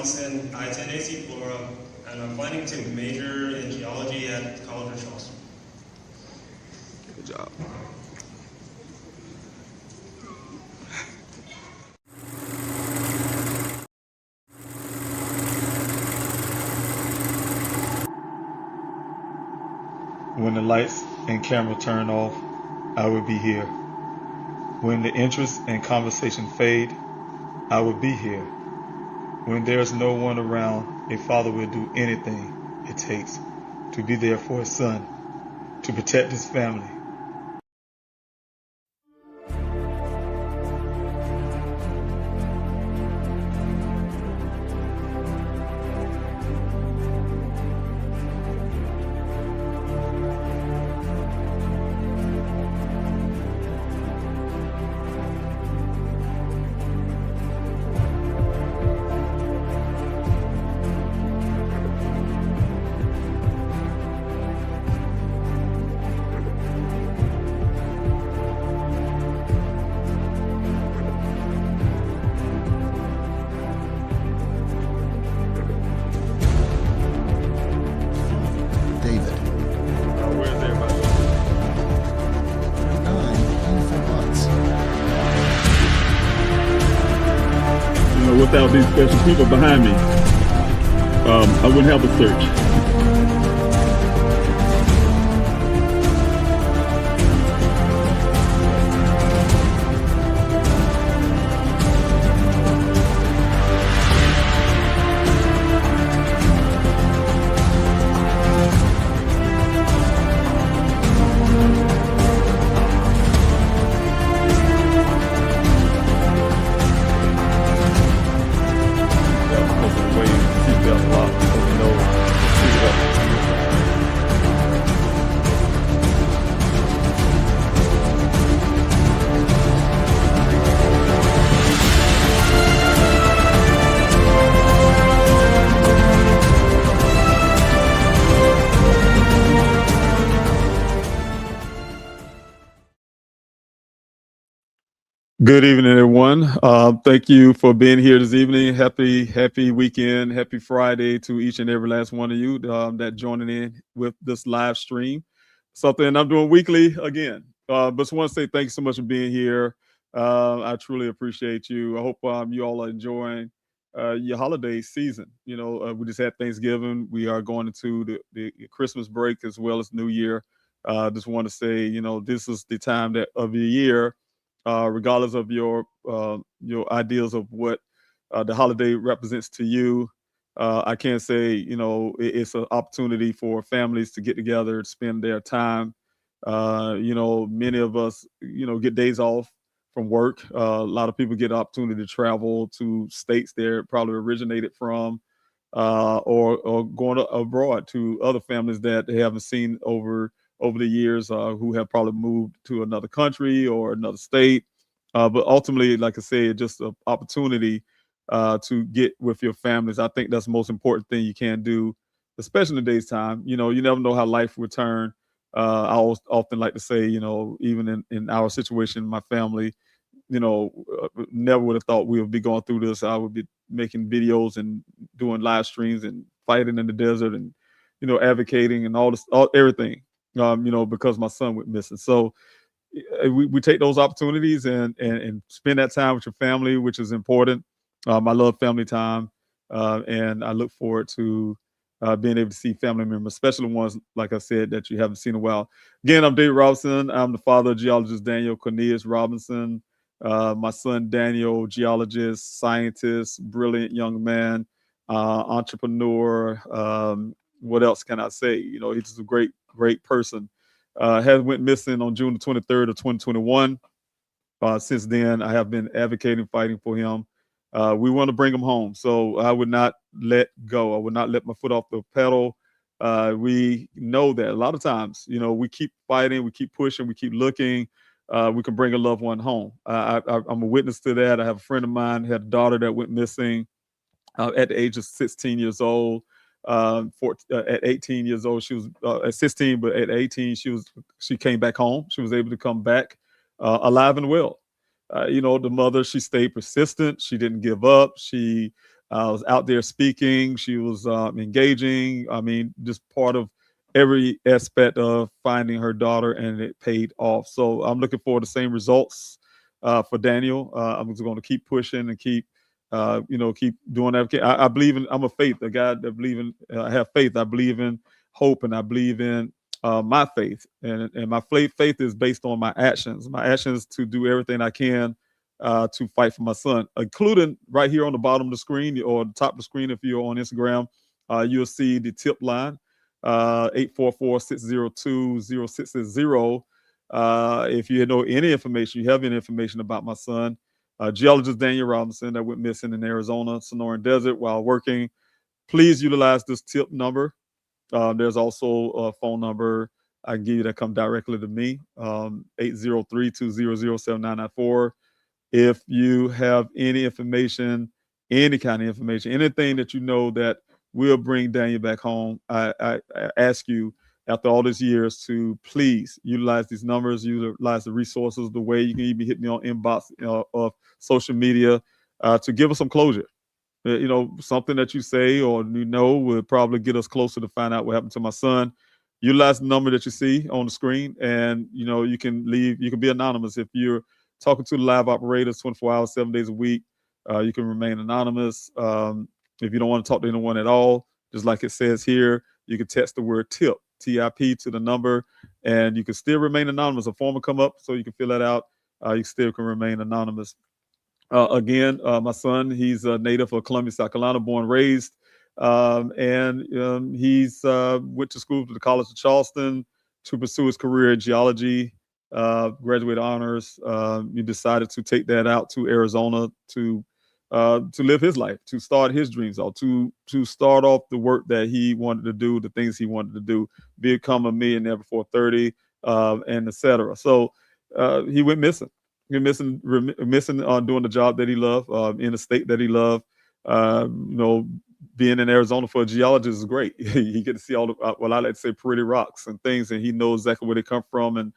Robinson. I attend AC Flora, and I'm planning to major in geology at the College of Charleston. Good job. When the lights and camera turn off, I will be here. When the interest and conversation fade, I will be here. When there's no one around, a father will do anything it takes to be there for his son, to protect his family. David. Where's everybody? 9 and 4 months. Without these special people behind me, I wouldn't have a search. Good evening, everyone. Thank you for being here this evening. Happy weekend. Happy Friday to each and every last one of you that joining in with this live stream. Something I'm doing weekly again. But just want to say thank you so much for being here. I truly appreciate you. I hope you all are enjoying your holiday season. We just had Thanksgiving. We are going into the Christmas break as well as New Year. Just want to say, this is the time of the year, regardless of your ideas of what the holiday represents to you. I can't say it's an opportunity for families to get together, to spend their time. Many of us get days off from work. A lot of people get the opportunity to travel to states they're probably originated from, or going abroad to other families that they haven't seen over the years, who have probably moved to another country or another state. But ultimately, like I said, just an opportunity to get with your families. I think that's the most important thing you can do, especially in today's time. You never know how life will turn. I often like to say, even in our situation, my family, never would have thought we would be going through this. I would be making videos and doing live streams and fighting in the desert and, advocating and everything. Because my son went missing. So we take those opportunities and spend that time with your family, which is important. I love family time, and I look forward to being able to see family members, especially ones, like I said, that you haven't seen in a while. Again, I'm David Robinson. I'm the father of geologist Daniel Cornelius Robinson. My son Daniel, geologist, scientist, brilliant young man, entrepreneur. What else can I say? He's just a great person. Has went missing on June the 23rd of 2021. Since then, I have been advocating, fighting for him. We want to bring him home, so I would not let go. I would not let my foot off the pedal. We know that a lot of times, we keep fighting, we keep pushing, we keep looking. We can bring a loved one home. I'm a witness to that. I have a friend of mine had a daughter that went missing at the age of 16 years old. At 18 years old, she was at 16, but at 18, she came back home. She was able to come back alive and well. The mother, she stayed persistent. She didn't give up. She was out there speaking. She was engaging. I mean, just part of every aspect of finding her daughter, and it paid off. So I'm looking forward to the same results for Daniel. I'm just going to keep pushing and keep, keep doing that. I believe in. I'm a guy that believe in. I have faith. I believe in hope, and I believe in my faith. And my faith is based on my actions. My actions to do everything I can to fight for my son, including right here on the bottom of the screen or the top of the screen. If you're on Instagram, you'll see the tip line, 844-602-0660. If you know any information, you have any information about my son, geologist Daniel Robinson, that went missing in Arizona, Sonoran Desert while working, please utilize this tip number. There's also a phone number I can give you that come directly to me, 803-200-7994. If you have any information, any kind of information, anything that you know that will bring Daniel back home, I ask you, after all these years, to please utilize these numbers, utilize the resources, the way you can even hit me on inbox of social media to give us some closure. Something that you say or would probably get us closer to find out what happened to my son. Utilize the number that you see on the screen, and you can be anonymous. If you're talking to the live operators 24 hours, 7 days a week, you can remain anonymous. If you don't want to talk to anyone at all, just like it says here, you can text the word TIP, TIP, to the number, and you can still remain anonymous. A form will come up so you can fill that out. You still can remain anonymous. Again, my son, he's a native of Columbia, South Carolina, born, raised, and he's went to school to the College of Charleston to pursue his career in geology, graduate honors. He decided to take that out to Arizona to live his life, to start his dreams off, to start off the work that he wanted to do, the things he wanted to do, become a millionaire before 30, and etc. So he went missing. You're missing doing the job that he loved, in a state that he loved. Being in Arizona for a geologist is great. He get to see all the I like to say pretty rocks and things, and he knows exactly where they come from and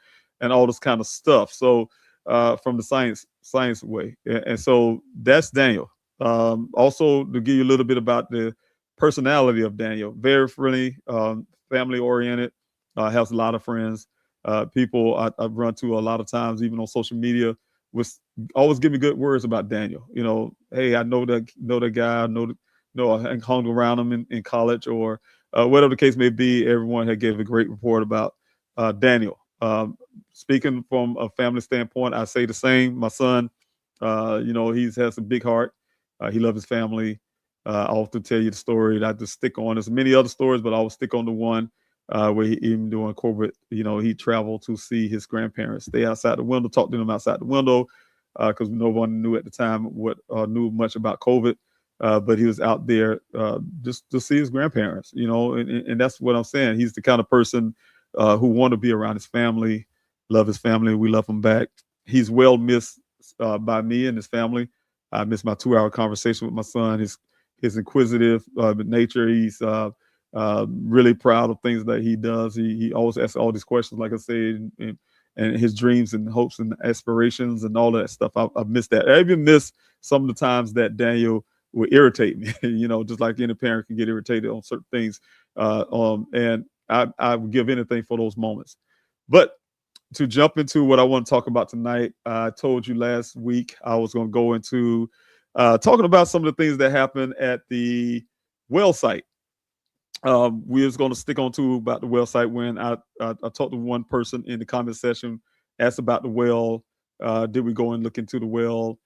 all this kind of stuff. So from the science way, and so that's Daniel. Also, to give you a little bit about the personality of Daniel, very friendly, family oriented, has a lot of friends. People I've run to a lot of times, even on social media, was always give me good words about Daniel. Hey, I know that guy. I I hung around him in college, or whatever the case may be. Everyone had gave a great report about Daniel. Speaking from a family standpoint, I say the same. My son, he's has a big heart. He loves his family. I often tell you the story that I just stick on. There's many other stories, but I will stick on the one where he, even during COVID, he traveled to see his grandparents, stay outside the window, talk to them outside the window, because no one knew at the time knew much about COVID. But he was out there just to see his grandparents, and that's what I'm saying. He's the kind of person who want to be around his family, love his family. We love him back. He's well missed by me and his family. I missed my 2-hour conversation with my son. His inquisitive nature. He's really proud of things that he does. He always asks all these questions, like I said, and his dreams and hopes and aspirations and all that stuff. I've missed that. I even miss some of the times that Daniel would irritate me, just like any parent can get irritated on certain things. And I would give anything for those moments. But to jump into what I want to talk about tonight, I told you last week I was going to go into talking about some of the things that happened at the well site. We was going to stick on to about the well site when I talked to one person in the comment section, asked about the well. Did we go and look into the well?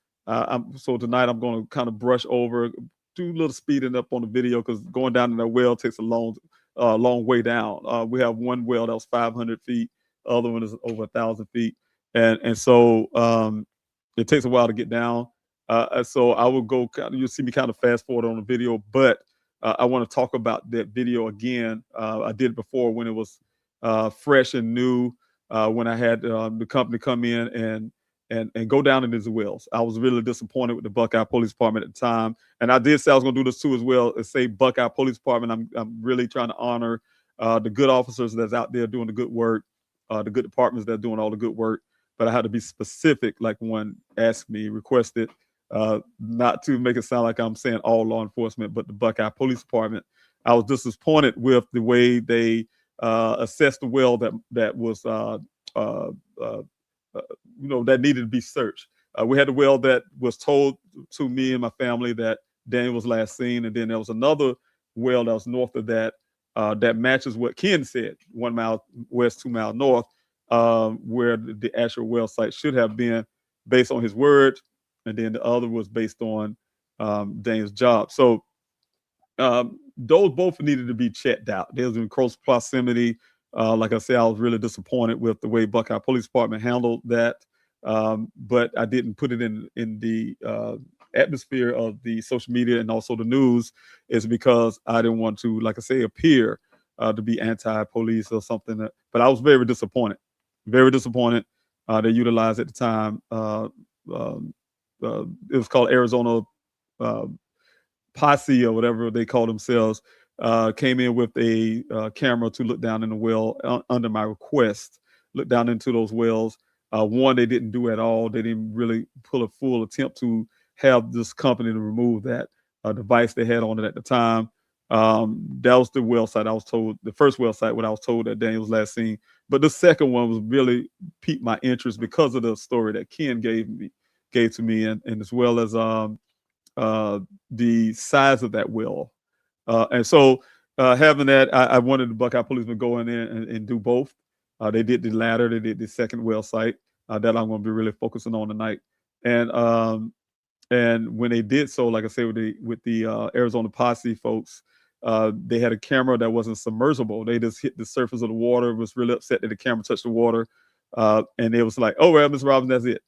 So tonight I'm going to kind of brush over, do a little speeding up on the video, because going down to that well takes a long way down. We have one well that was 500 feet. The other one is over 1,000 feet. And so it takes a while to get down. So I will go, you'll see me kind of fast forward on the video, but I want to talk about that video again. I did it before when it was fresh and new, when I had the company come in and go down in these wells. I was really disappointed with the Buckeye Police Department at the time. And I did say I was going to do this too as well, and say Buckeye Police Department. I'm really trying to honor the good officers that's out there doing the good work, the good departments that are doing all the good work. But I had to be specific, like one asked me, requested, not to make it sound like I'm saying all law enforcement, but the Buckeye Police Department. I was disappointed with the way they assessed the well that was that needed to be searched. We had a well that was told to me and my family that Daniel was last seen, and then there was another well that was north of that that matches what Ken said, 1 mile west, 2 mile north, where the actual well site should have been based on his word, and then the other was based on Daniel's job. So those both needed to be checked out. They was in close proximity. Like I said, I was really disappointed with the way Buckeye Police Department handled that. But I didn't put it in the atmosphere of the social media and also the news, is because I didn't want to, like I say, appear to be anti-police or something. But I was very disappointed. Very disappointed. They utilized at the time. It was called Arizona Posse or whatever they call themselves. Came in with a camera to look down in the well under my request. Look down into those wells. One, they didn't do at all. They didn't really pull a full attempt to have this company to remove that device they had on it at the time. That was the well site I was told, the first well site when I was told that Daniel was last seen. But the second one was really piqued my interest because of the story that Ken gave to me, and as well as the size of that well. And so having that, I wanted the Buckeye policemen to go in there and do both. They did the latter. They did the second well site that I'm going to be really focusing on tonight. And when they did so, like I said, with the Arizona Posse folks, they had a camera that wasn't submersible. They just hit the surface of the water. Was really upset that the camera touched the water, and it was like, "Oh well, Mr. Robbins, that's it."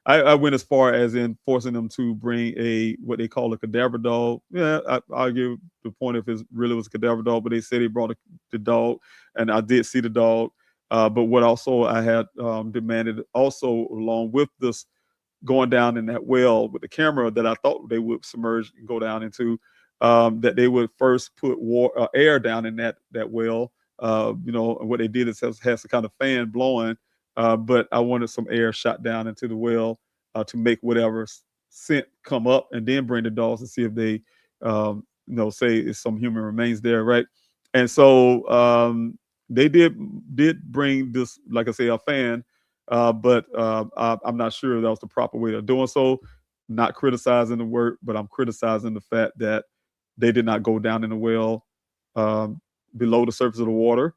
I went as far as in forcing them to bring what they call a cadaver dog. Yeah, I argue the point if it really was a cadaver dog, but they said they brought the dog, and I did see the dog. But what also I had demanded also along with this going down in that well with the camera that I thought they would submerge and go down into, that they would first put air down in that well. And what they did is has a kind of fan blowing, but I wanted some air shot down into the well to make whatever scent come up, and then bring the dogs and see if they, say if some human remains there, right? And so they did bring this, like I say, a fan, but I'm not sure that was the proper way of doing so. Not criticizing the work, but I'm criticizing the fact that they did not go down in the well below the surface of the water,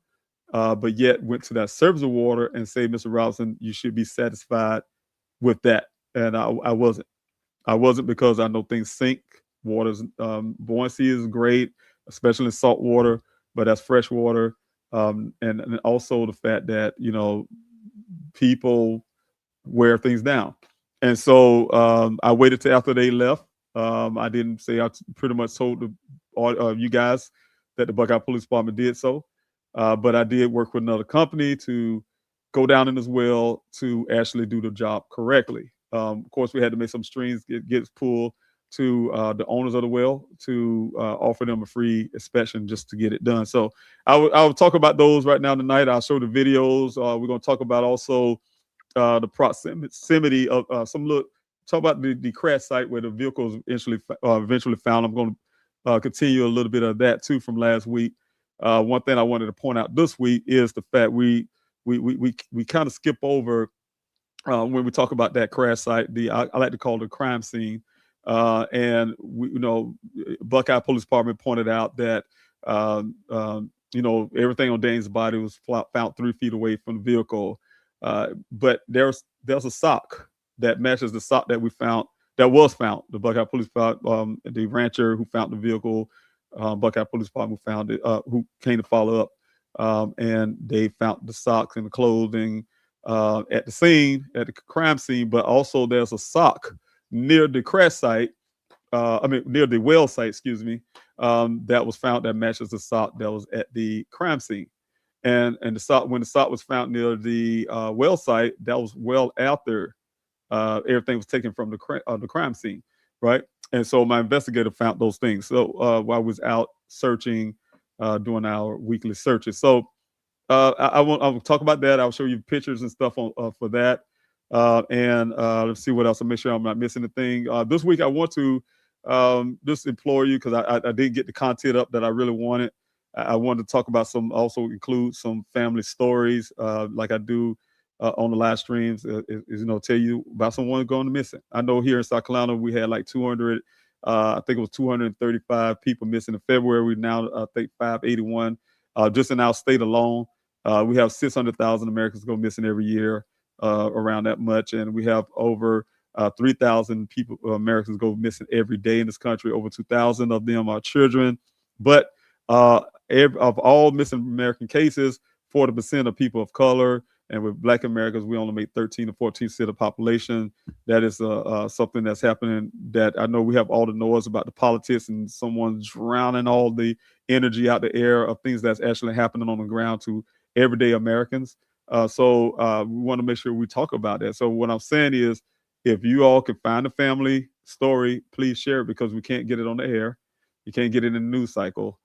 but yet went to that surface of water and say, Mr. Robinson, you should be satisfied with that. And I wasn't. I wasn't, because I know things sink. Water's buoyancy is great, especially in salt water, but that's fresh water. And also the fact that, people wear things down. And so I waited till after they left. I didn't say, I pretty much told you guys that the Buckeye Police Department did so. But I did work with another company to go down in as well to actually do the job correctly. Of course, we had to make some strings get pulled to the owners of the well to offer them a free inspection just to get it done. So I'll talk about those right now tonight. I'll show the videos. We're going to talk about also the proximity of talk about the crash site where the vehicle was eventually found. I'm going to continue a little bit of that too from last week. One thing I wanted to point out this week is the fact we kind of skip over when we talk about that crash site. I like to call it the crime scene. And Buckeye Police Department pointed out that everything on Dane's body was found 3 feet away from the vehicle, but there's a sock that matches the sock that was found. The Buckeye Police Department, the rancher who found the vehicle, Buckeye Police Department who found it, who came to follow up, and they found the socks and the clothing at the scene, at the crime scene. But also there's a sock near the crash site, near the well site, excuse me, that was found that matches the sock that was at the crime scene. And the sock, when the sock was found near the well site, that was well after everything was taken from the crime scene, right? And so my investigator found those things. So while I was out searching, doing our weekly searches. So I will talk about that. I'll show you pictures and stuff for that. And let's see what else. I'll make sure I'm not missing anything. This week, I want to just implore you, because I didn't get the content up that I really wanted. I wanted to talk about also include some family stories, like I do on the live streams, tell you about someone going missing. I know here in South Carolina, we had like 200, I think it was 235 people missing in February. We now, I think, 581 just in our state alone. We have 600,000 Americans go missing every year, around that much. And we have over 3,000 people, Americans go missing every day in this country. Over 2,000 of them are children. But of all missing American cases, 40% are people of color. And with Black Americans, we only make 13 to 14% of the population. That is something that's happening, that I know we have all the noise about the politics and someone drowning all the energy out the air of things that's actually happening on the ground to everyday Americans. So we want to make sure we talk about that. So what I'm saying is, if you all can find a family story, please share it, because we can't get it on the air. You can't get it in the news cycle.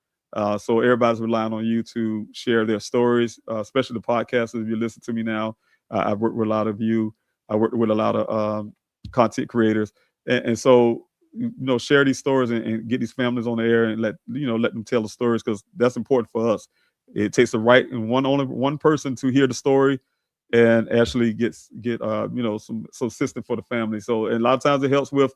So everybody's relying on you to share their stories, especially the podcasters. If you listen to me now, I've worked with a lot of you. I worked with a lot of content creators. And so, share these stories and get these families on the air and let them tell the stories, because that's important for us. It takes the right and only one person to hear the story and actually get some assistance for the family. So, and a lot of times it helps with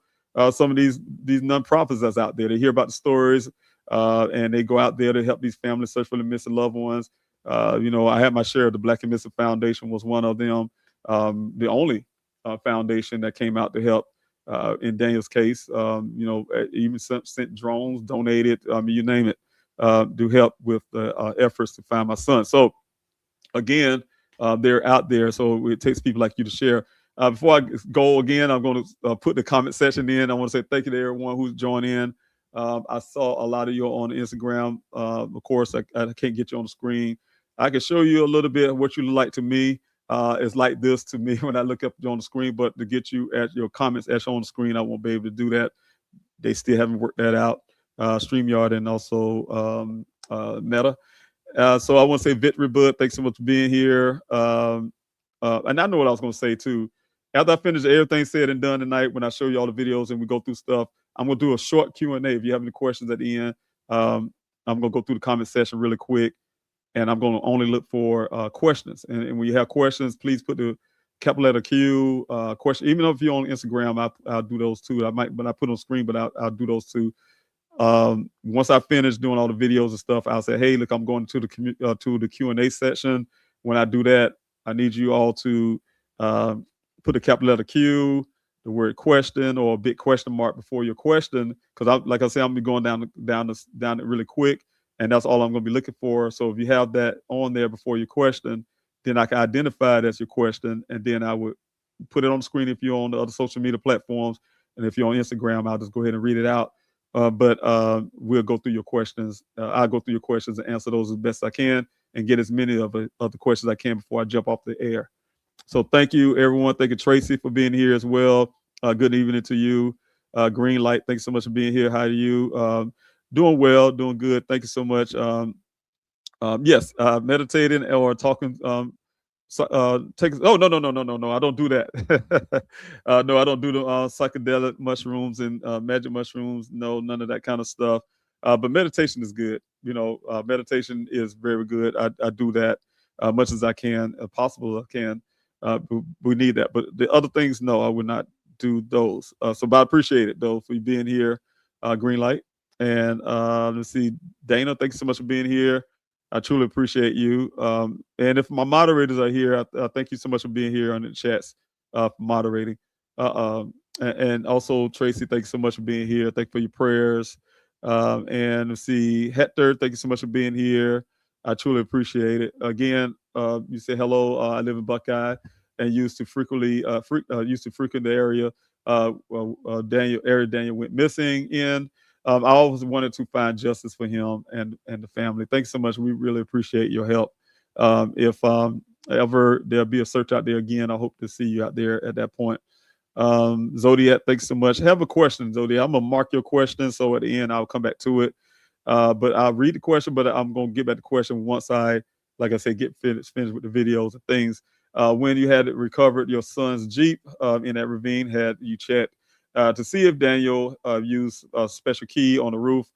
some of these nonprofits that's out there. They hear about the stories, and they go out there to help these families search for the missing loved ones. I had my share of the Black and Missing Foundation was one of them. The only foundation that came out to help in Daniel's case. Even sent drones, donated. You name it, to help with the efforts to find my son. So again, they're out there. So it takes people like you to share. Before I go again, I'm going to put the comment section in. I want to say thank you to everyone who's joined in. I saw a lot of you on Instagram. Of course, I can't get you on the screen. I can show you a little bit of what you look like to me. It's like this to me when I look up on the screen, but to get you at your comments actually on the screen, I won't be able to do that. They still haven't worked that out. StreamYard and also Meta. So I want to say Victory Bud, thanks so much for being here. And I know what I was going to say too. After I finish everything said and done tonight, when I show you all the videos and we go through stuff, I'm going to do a short Q&A. If you have any questions at the end, I'm going to go through the comment section really quick, and I'm going to only look for questions. And when you have questions, please put the capital letter Q question. Even if you're on Instagram, I'll do those too. I might, but I put on screen, but I'll do those too. Once I finish doing all the videos and stuff, I'll say, hey, look, I'm going to the Q&A section. When I do that, I need you all to put a capital letter Q, the word question, or a big question mark before your question, because like I said, I'm gonna be going down it really quick, and that's all I'm gonna be looking for. So if you have that on there before your question, then I can identify it as your question, and then I would put it on the screen if you're on the other social media platforms, and if you're on Instagram, I'll just go ahead and read it out. But we'll go through your questions. I'll go through your questions and answer those as best I can, and get as many of the questions I can before I jump off the air. So thank you, everyone. Thank you, Tracy, for being here as well. Good evening to you. Green Light, thanks so much for being here. Hi to you. Doing well, doing good. Thank you so much. Yes, meditating or talking. No, I don't do that. No, I don't do the psychedelic mushrooms and magic mushrooms. No, none of that kind of stuff. But meditation is good. Meditation is very good. I do that much as I can, possible I can. We need that. But the other things, no, I would not do those. But I appreciate it though for you being here, Green Light. And let's see, Dana, thank you so much for being here. I truly appreciate you. And if my moderators are here, I thank you so much for being here on the chats, for moderating. And also, Tracy, thank you so much for being here. Thank you for your prayers. And let's see, Hector, thank you so much for being here. I truly appreciate it. Again, you say hello. I live in Buckeye and used to frequent the area. Daniel went missing in. I always wanted to find justice for him and the family. Thanks so much. We really appreciate your help. If ever there'll be a search out there again, I hope to see you out there at that point. Zodiac, thanks so much. I have a question, Zodiac. I'm gonna mark your question, so at the end I'll come back to it. But I'll read the question, but I'm gonna get back to the question once I, like I said, get finished with the videos and things. when you had recovered your son's Jeep in that ravine, had you checked to see if Daniel used a special key on the roof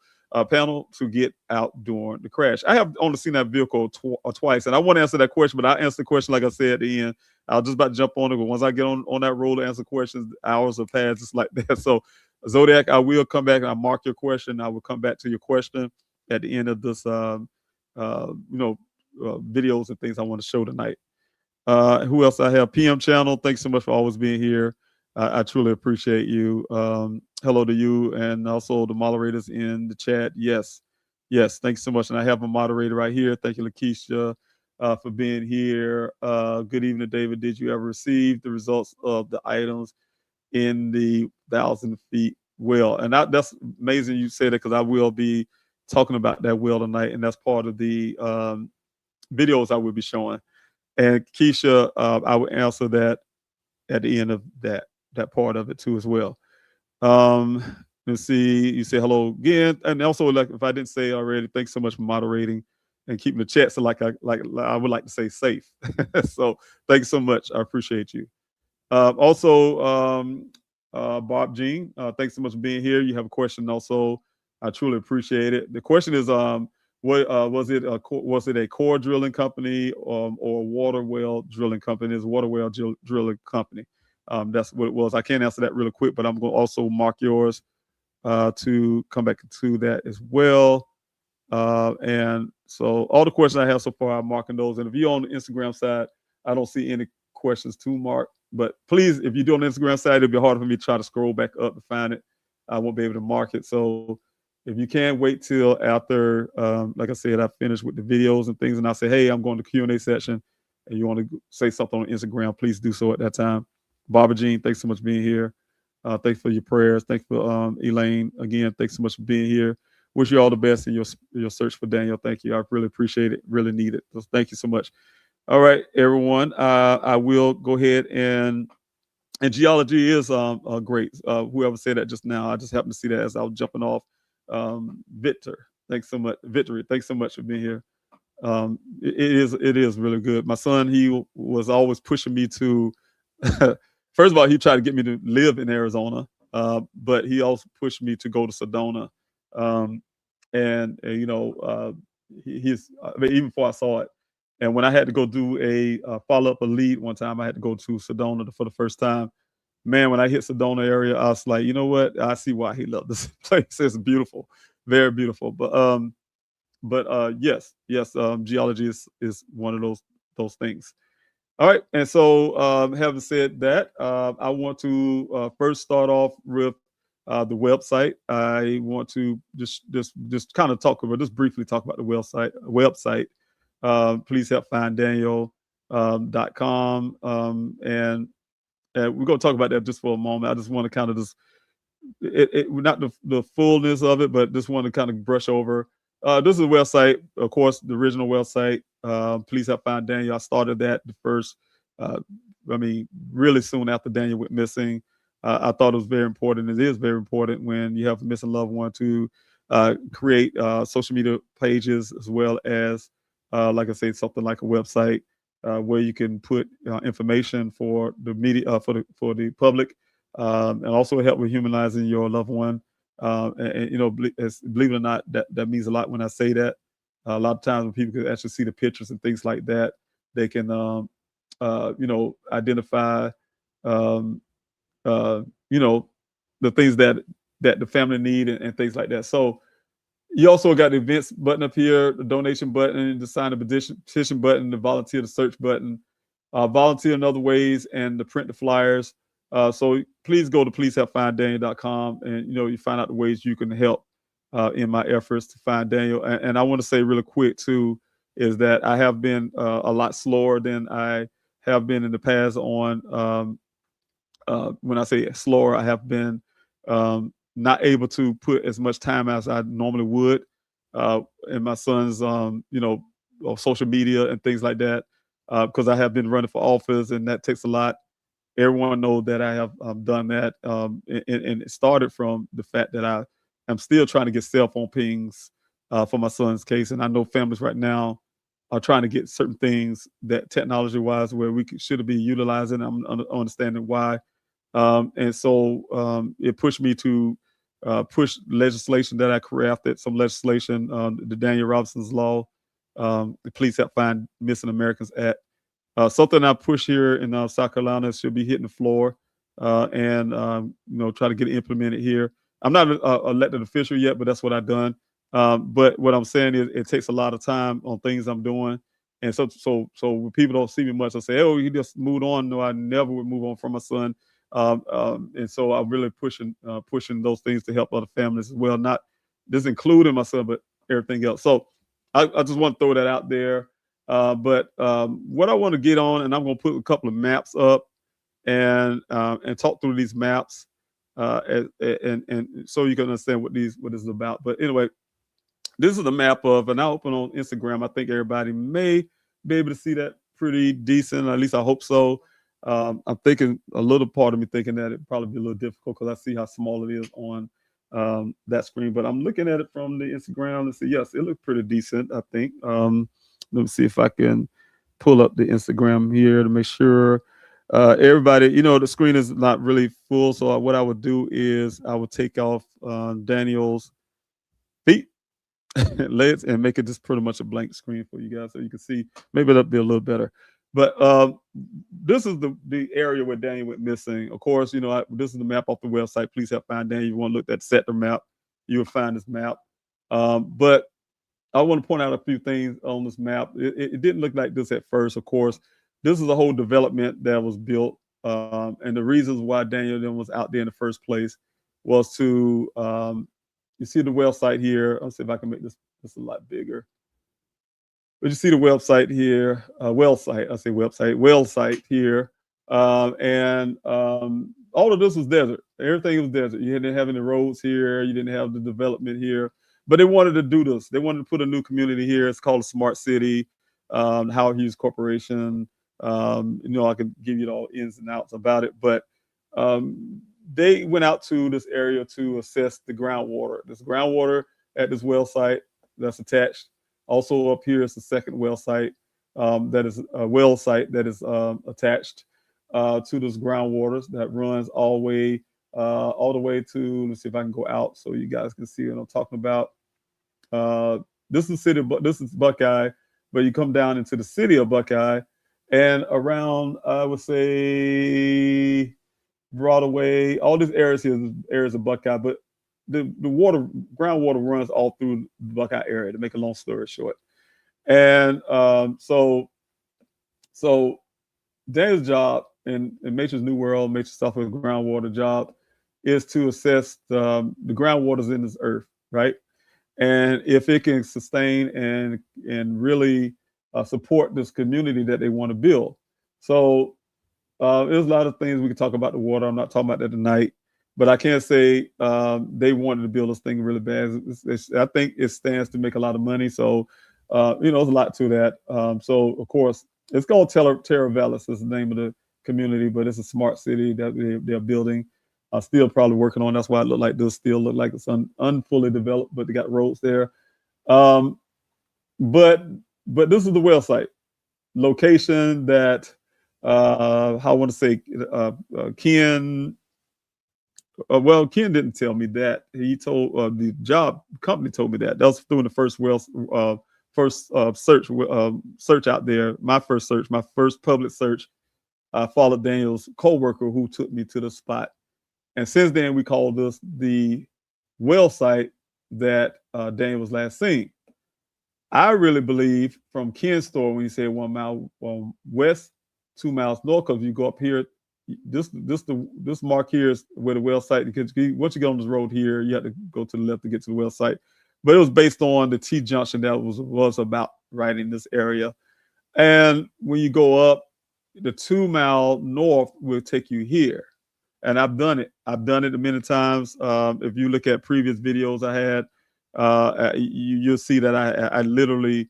panel to get out during the crash. I have only seen that vehicle twice, and I want to answer that question, but I'll answer the question like I said at the end. I was just about to jump on it, but once I get on that roll to answer questions, hours have passed just like that. So, Zodiac, I will come back and I'll mark your question. I will come back to your question at the end of this, videos and things I want to show tonight. Who else I have? PM Channel, thanks so much for always being here. I truly appreciate you. Hello to you and also the moderators in the chat. Yes, thanks so much. And I have a moderator right here. Thank you, Lakeisha, for being here. Good evening, David. Did you ever receive the results of the items in the 1,000 feet well? And that's amazing you said it, because I will be talking about that well tonight, and that's part of the videos I will be showing. And Keisha, I will answer that at the end of that part of it too as well. Let's see. You say hello again, and also, like, if I didn't say it already, thanks so much for moderating and keeping the chat so like I would like to say safe. So thanks so much. I appreciate you. Also, Bob Jean, thanks so much for being here. You have a question also. I truly appreciate it. The question is, what was it a core drilling company or a water well drilling company? It's a water well drilling company. That's what it was. I can't answer that really quick, but I'm going to also mark yours to come back to that as well. And so all the questions I have so far, I'm marking those. And if you're on the Instagram side, I don't see any questions to mark. But please, if you do on the Instagram side, it'll be harder for me to try to scroll back up to find it. I won't be able to mark it. So if you can wait till after, like I said, I finish with the videos and things, and I say, hey, I'm going to Q&A section, and you want to say something on Instagram, please do so at that time. Barbara Jean, thanks so much for being here. Thanks for your prayers. Thanks for Elaine. Again, thanks so much for being here. Wish you all the best in your search for Daniel. Thank you. I really appreciate it. Really need it. So thank you so much. All right, everyone. I will go ahead and geology is great. Whoever said that just now, I just happened to see that as I was jumping off. Victor, thanks so much. Victory, thanks so much for being here. It is really good. My son, he was always pushing me to. First of all, he tried to get me to live in Arizona, but he also pushed me to go to Sedona. He's even before I saw it. And when I had to go do a follow-up, a lead one time, I had to go to Sedona for the first time. Man, when I hit Sedona area, I was like, you know what? I see why he loved this place. It's beautiful, very beautiful. But yes, geology is one of those things. All right, and so having said that, I want to first start off with the website. I want to just kind of just briefly talk about the website. Please help find Daniel.com. And we're going to talk about that just for a moment. I just want to kind of not the fullness of it, but just want to kind of brush over. This is a website, of course, the original website. Please help find Daniel. I started that the first, really soon after Daniel went missing. I thought it was very important. It is very important when you have a missing loved one to create social media pages, as well as, like I say, something like a website where you can put information for the media, for the public, and also help with humanizing your loved one. Believe it or not, that means a lot when I say that. A lot of times when people can actually see the pictures and things like that, they can, identify, the things that the family need and things like that. So you also got the events button up here, the donation button, the sign a petition button, the volunteer the search button, volunteer in other ways, and the print the flyers. So please go to pleasehelpfinddaniel.com and you find out the ways you can help in my efforts to find Daniel. And I want to say really quick too is that I have been a lot slower than I have been in the past on. When I say slower, I have been not able to put as much time as I normally would in my son's, social media and things like that, because I have been running for office, and that takes a lot. Everyone knows that I have done that, and it started from the fact that I am still trying to get cell phone pings for my son's case, and I know families right now are trying to get certain things that technology-wise where we should be utilizing. I'm understanding why. And so it pushed me to push legislation that I crafted, some legislation, the Daniel Robinson's Law, the Police Help Find Missing Americans Act. Something I push here in South Carolina should be hitting the floor and try to get it implemented here. I'm not an elected official yet, but that's what I've done. But what I'm saying is it takes a lot of time on things I'm doing. And so when people don't see me much, I say, oh, you just moved on. No, I never would move on from my son. And so I'm really pushing those things to help other families as well, not just including my son, but everything else. So I just want to throw that out there. But what I want to get on, and I'm going to put a couple of maps up and talk through these maps, and so you can understand what this is about. But anyway, this is the map of, and I open on Instagram. I think everybody may be able to see that pretty decent. At least I hope so. I'm thinking, a little part of me thinking that it'd probably be a little difficult because I see how small it is on that screen. But I'm looking at it from the Instagram and see, yes, it looks pretty decent, I think. Let me see if I can pull up the Instagram here to make sure everybody, the screen is not really full. So what I would do is I would take off Daniel's feet legs and make it just pretty much a blank screen for you guys so you can see. Maybe that'll be a little better. But this is the area where Daniel went missing. Of course, this is the map off the website. Please help find Daniel. You want to look at the sector map, you will find this map. But I want to point out a few things on this map. It didn't look like this at first. Of course, this is a whole development that was built. And the reasons why Daniel then was out there in the first place was to, you see the website here. I'll see if I can make this a lot bigger. But you see the website here, website here. And all of this was desert. Everything was desert. You didn't have any roads here. You didn't have the development here. But they wanted to do this. They wanted to put a new community here. It's called a smart city, Howard Hughes Corporation. I could give you the all ins and outs about it. But they went out to this area to assess the groundwater. This groundwater at this well site that's attached. Also up here is the second well site that is a well site that is attached to this groundwater that runs all the way to, let's see if I can go out so you guys can see what I'm talking about. This is Buckeye, but you come down into the city of Buckeye and around, I would say, Broadway, all these areas here is areas of Buckeye, but the groundwater runs all through the Buckeye area, to make a long story short. And so Daniel's job in Nature's New World, Nature's Southwest Groundwater job is to assess the groundwaters in this earth, right? And if it can sustain and really support this community that they want to build. So there's a lot of things we can talk about the water. I'm not talking about that tonight, but I can say they wanted to build this thing really bad. I think it stands to make a lot of money. So, there's a lot to that. So, of course, it's called Terra Vallis is the name of the community, but it's a smart city that they're building. Still probably working on. That's why it looked like this. Still look like it's unfully developed, but they got roads there. But this is the well site location that how I want to say Ken. Ken didn't tell me that. He told the job company told me that. That was doing the first search out there. My first public search. I followed Daniel's co-worker who took me to the spot. And since then, we call this the well site that Daniel was last seen. I really believe from Ken's story when he said 1 mile west, 2 miles north, because you go up here, this mark here is where the well site. Because once you get on this road here, you have to go to the left to get to the well site. But it was based on the T junction that was about right in this area. And when you go up, the 2 mile north will take you here. And I've done it. I've done it many times. If you look at previous videos I had, you'll see that I literally,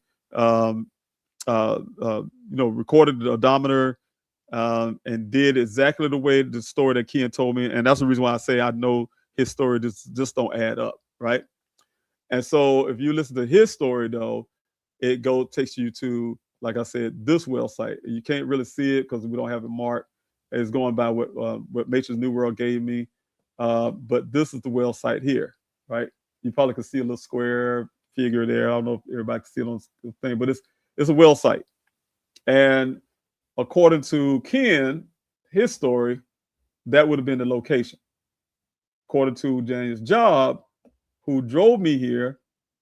recorded the odometer and did exactly the way the story that Ken told me. And that's the reason why I say I know his story just don't add up, right? And so if you listen to his story, though, it takes you to, like I said, this well site. You can't really see it because we don't have it marked. It's going by what Matrix New World gave me. But this is the well site here, right? You probably can see a little square figure there. I don't know if everybody can see it on the thing, but it's a well site. And according to Ken, his story, that would have been the location. According to Daniel's job, who drove me here,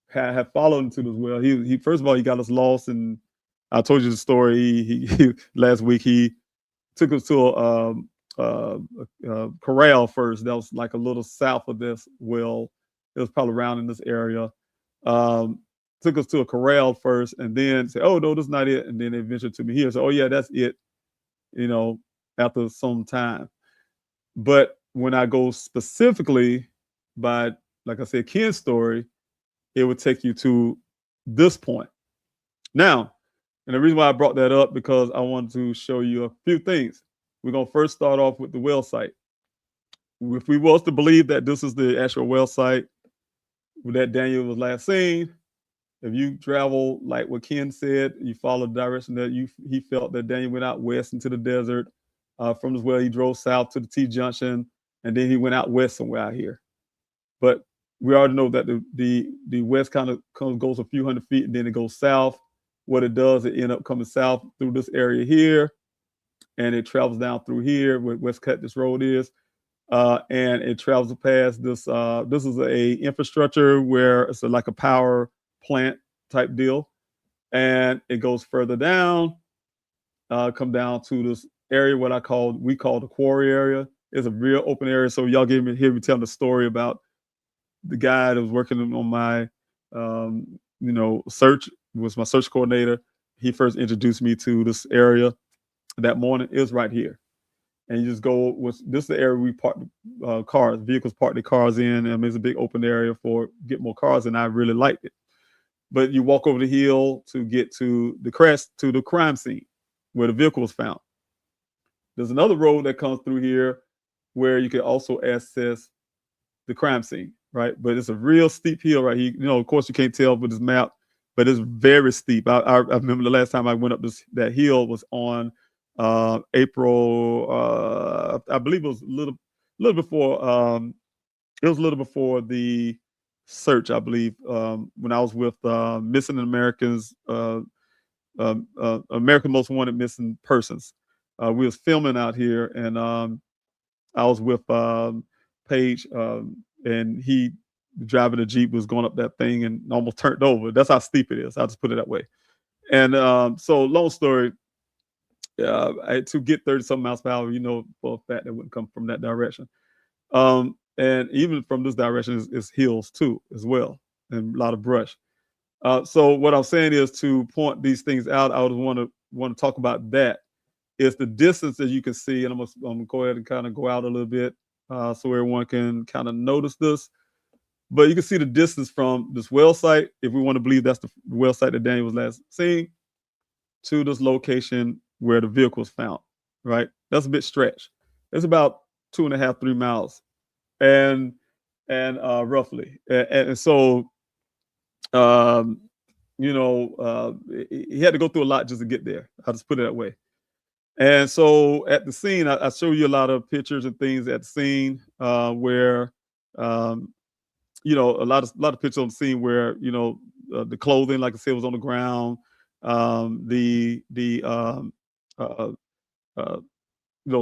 had followed him to this well. He first of all, he got us lost, and I told you the story. He last week he took us to a corral first. That was like a little south of this well. It was probably around in this area. Took us to a corral first, and then said, "Oh no, that's not it." And then they ventured to me here. So, "Oh yeah, that's it." You know, after some time. But when I go specifically by, like I said, Ken's story, it would take you to this point. Now, and the reason why I brought that up because I wanted to show you a few things. We're gonna first start off with the well site. If we was to believe that this is the actual well site that Daniel was last seen, if you travel like what Ken said, you follow the direction that he felt that Daniel went out west into the desert. From this well, he drove south to the T junction, and then he went out west somewhere out here. But we already know that the west kind of goes a few hundred feet, and then it goes south. What it does, it ends up coming south through this area here, and it travels down through here where West Cut this road is, and it travels past this. This is a infrastructure where it's like a power plant type deal, and it goes further down, come down to this area what we call the quarry area. It's a real open area. So y'all hear me telling the story about the guy that was working on my search, was my search coordinator. He first introduced me to this area that morning. It was right here. And you just go this is the area we park vehicles park their cars in. I mean, it's a big open area for get more cars, and I really liked it. But you walk over the hill to get to the crime scene where the vehicle was found. There's another road that comes through here where you can also access the crime scene, right? But it's a real steep hill right here. Of course, you can't tell with this map, but it's very steep. I remember the last time I went up that hill was on April. I believe it was a little before. It was a little before the search, I believe, when I was with Missing Americans, American Most Wanted Missing Persons. We was filming out here, and I was with Paige, and he driving a Jeep was going up that thing and almost turned over. That's how steep it is. I'll just put it that way. And so long story, to get 30-something miles per hour, for a fact that wouldn't come from that direction. And even from this direction is hills too, as well, and a lot of brush. So what I'm saying is to point these things out. I would want to talk about that. Is the distance that you can see, and I'm gonna go ahead and kind of go out a little bit so everyone can kind of notice this. But you can see the distance from this well site, if we want to believe that's the well site that Daniel was last seen, to this location where the vehicle was found. Right, that's a bit stretched. It's about 2.5, 3 miles, and roughly, and so he had to go through a lot just to get there. I'll just put it that way. And so at the scene, I show you a lot of pictures and things at the scene where, a lot of pictures on the scene where, the clothing, like I said, was on the ground. The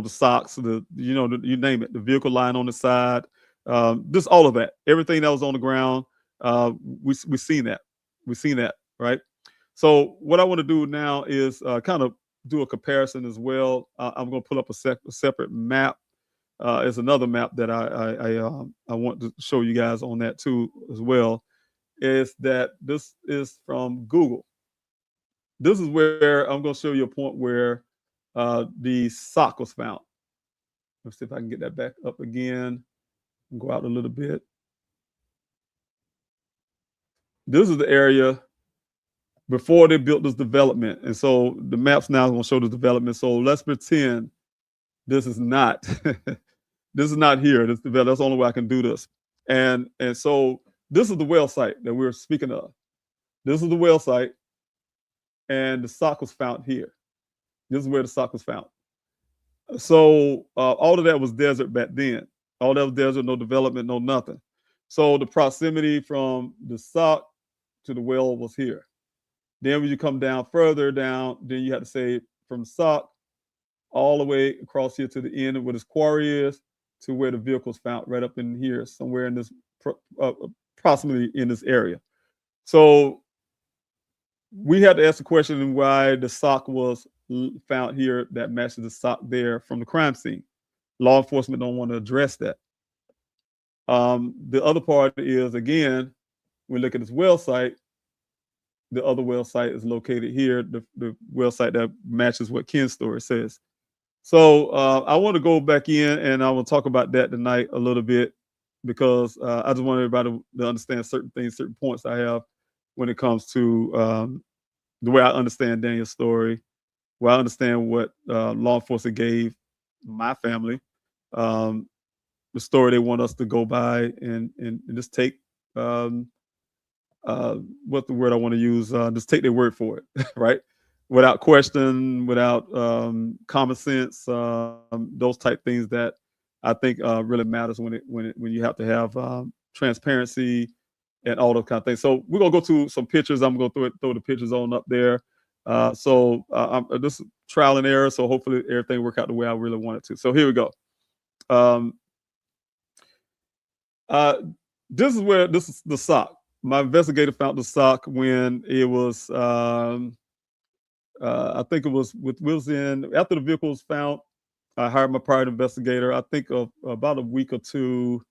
socks, you name it, the vehicle line on the side, just all of that, everything that was on the ground. We seen that. We've seen that, right? So what I want to do now is kind of do a comparison as well. I'm going to pull up a separate map. It's another map that I want to show you guys on that too as well. Is that this is from Google. This is where I'm going to show you a point where the sock was found. Let's see if I can get that back up again and go out a little bit. This is the area before they built this development. And so the maps now is going to show the development. So let's pretend this is not this is not here. That's the only way I can do this. And so this is the well site that we're speaking of. This is the well site. and the sock was found here. This is where the sock was found. So all of that was desert back then. All that was desert, no development, no nothing. So the proximity from the sock to the well was here. Then when you come down further down, then you have to say from sock all the way across here to the end of where this quarry is to where the vehicle's found, right up in here, somewhere in this, approximately in this area. So we had to ask the question why the sock was found here that matches the sock there from the crime scene. Law enforcement don't want to address that. The other part is, again, we look at this well site. The other well site is located here, the well site that matches what Ken's story says. So I want to go back in and I will talk about that tonight a little bit because I just want everybody to understand certain things, certain points I have when it comes to the way I understand Daniel's story, where I understand what law enforcement gave my family, the story they want us to go by and just take what the word I want to use, just take their word for it, right? Without question, without common sense, those type things that I think really matters when you have to have transparency and all those kind of things. So we're gonna go to some pictures. I'm gonna throw the pictures on up there. This is trial and error. So hopefully everything work out the way I really want it to. So here we go. This is the sock. My investigator found the sock when it was, I think it was after the vehicle was found. I hired my private investigator. I think of about a week or two,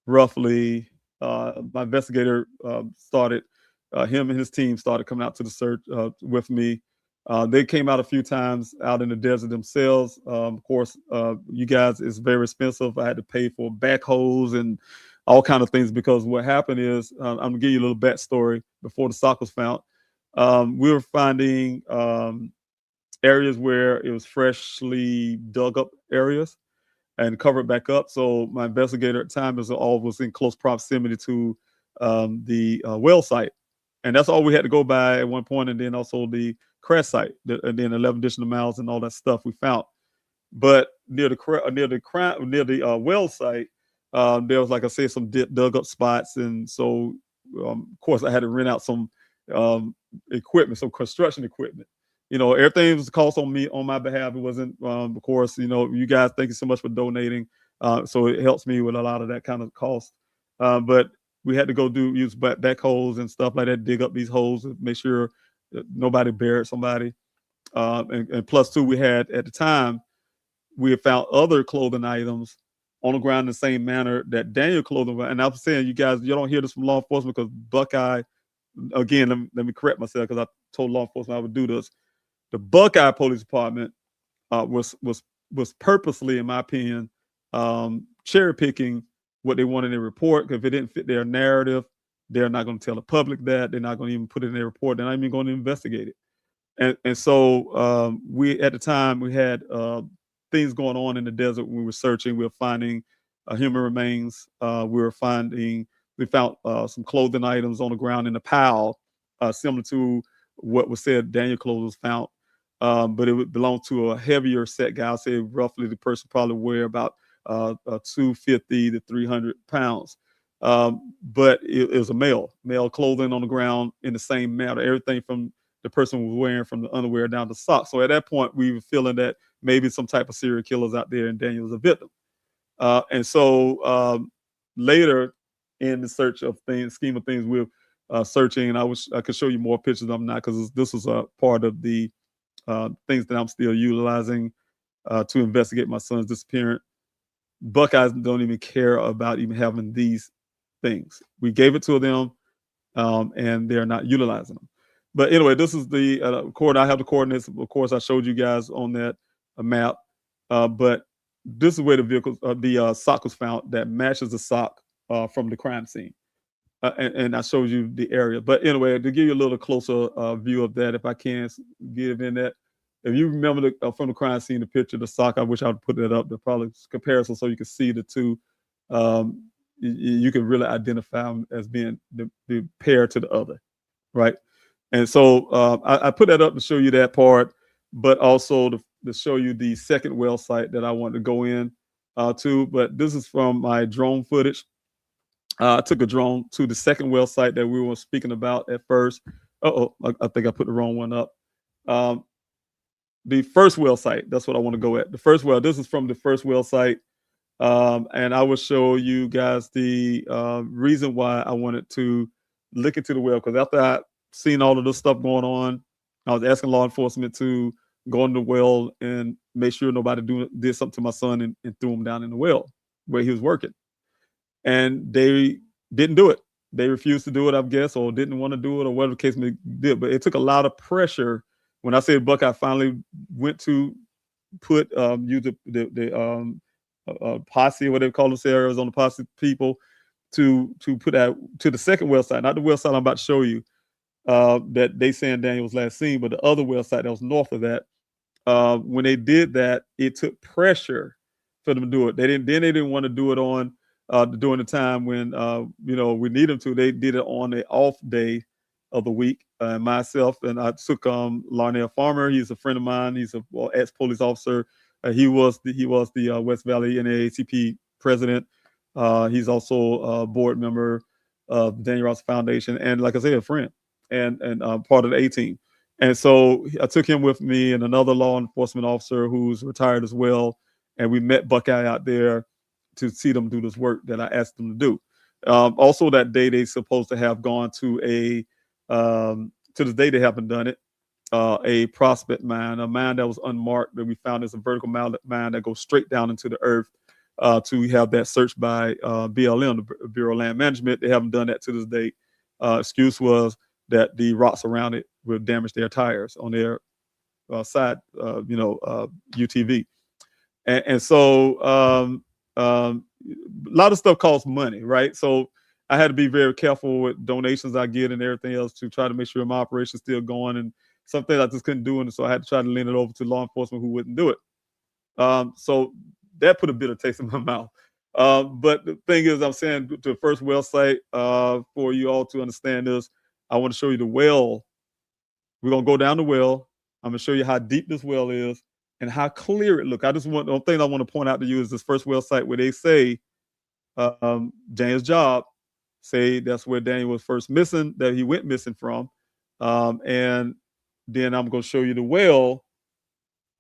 roughly. My investigator started. Him and his team started coming out to the search with me. They came out a few times out in the desert themselves. Of course, you guys, it's very expensive. I had to pay for backhoes and all kind of things because what happened is, I'm gonna give you a little backstory. Before the sock was found, we were finding areas where it was freshly dug up areas and covered back up. So my investigator at the time was in close proximity to the well site, and that's all we had to go by at one point. And then also the crash site, and then 11 additional miles and all that stuff we found. But near the well site, there was, like I said, some dug up spots, and so of course I had to rent out some equipment, some construction equipment. Everything was cost on me on my behalf. It wasn't, of course, you guys, thank you so much for donating. So it helps me with a lot of that kind of cost. But we had to go use backhoes and stuff like that, dig up these holes and make sure that nobody buried somebody. And plus two, we had at the time, we had found other clothing items on the ground in the same manner that Daniel clothing. And I'm saying, you guys, you don't hear this from law enforcement because Buckeye, again, let me correct myself because I told law enforcement I would do this. The Buckeye Police Department was purposely, in my opinion, cherry picking what they wanted in their report. Because if it didn't fit their narrative, they're not going to tell the public that. They're not going to even put it in their report. They're not even going to investigate it. And so we, at the time, we had things going on in the desert when we were searching. We were finding human remains. We found some clothing items on the ground in a pile, similar to what was said Daniel clothes was found. But it would belong to a heavier set guy. I'll say roughly the person probably weigh about 250 to 300 pounds. But it was a male clothing on the ground in the same manner. Everything from the person was wearing, from the underwear down to socks. So at that point, we were feeling that maybe some type of serial killers out there, and Daniel was a victim. And so later in the scheme of things, we're searching, and I could show you more pictures. I'm not, because this is a part of the things that I'm still utilizing to investigate my son's disappearance. Buckeyes don't even care about even having these things. We gave it to them, and they're not utilizing them. But anyway, this is the coordinate. I have the coordinates. Of course, I showed you guys on that map. But this is where the sock was found that matches the sock from the crime scene. And I showed you the area. But anyway, to give you a little closer view of that, if I can give in that. If you remember from the crime scene, the picture of the sock, I wish I would put that up. The probably comparison so you can see the two. You can really identify them as being the pair to the other, right? And so I put that up to show you that part, but also to show you the second well site that I wanted to go in to. But this is from my drone footage. I took a drone to the second well site that we were speaking about at first. I think I put the wrong one up. The first well site, that's what I want to go at. The first well, this is from the first well site. And I will show you guys the reason why I wanted to look into the well. Because after I seen all of this stuff going on, I was asking law enforcement to go in the well and make sure nobody did something to my son and threw him down in the well where he was working. And they didn't do it. They refused to do it, I guess, or didn't want to do it, or whatever the case may be. But it took a lot of pressure. When I say Buckeye finally went to put the posse, or whatever they call those areas, on the posse people to put that to the second well site, not the well site I'm about to show you, that they saying Daniel was last seen, but the other well site that was north of that. When they did that, it took pressure for them to do it. They didn't want to do it on during the time when we need them to. They did it on the off day of the week. Myself and I took Larnell Farmer. He's a friend of mine. He's a ex-police officer. He was the West Valley NAACP president. He's also a board member of the Daniel Ross Foundation, and like I said, a friend and part of the A-team. And so I took him with me and another law enforcement officer who's retired as well. And we met Buckeye out there to see them do this work that I asked them to do. Also that day, they supposed to have gone to to this day they haven't done it, a prospect mine, a mine that was unmarked that we found is a vertical mine that goes straight down into the earth to have that searched by BLM, the Bureau of Land Management. They haven't done that to this date. Excuse was that the rocks around it will damage their tires on their side, UTV. And so a lot of stuff costs money, right? So I had to be very careful with donations I get and everything else to try to make sure my operation is still going. And some things I just couldn't do, and so I had to try to lean it over to law enforcement who wouldn't do it. So that put a bit of taste in my mouth. But the thing is, I'm saying to the first well site, for you all to understand this, I want to show you the well. We're going to go down the well. I'm going to show you how deep this well is and how clear it looks. The thing I want to point out to you is this first well site where they say Daniel's job, say that's where Daniel was first missing, that he went missing from. And then I'm going to show you the well,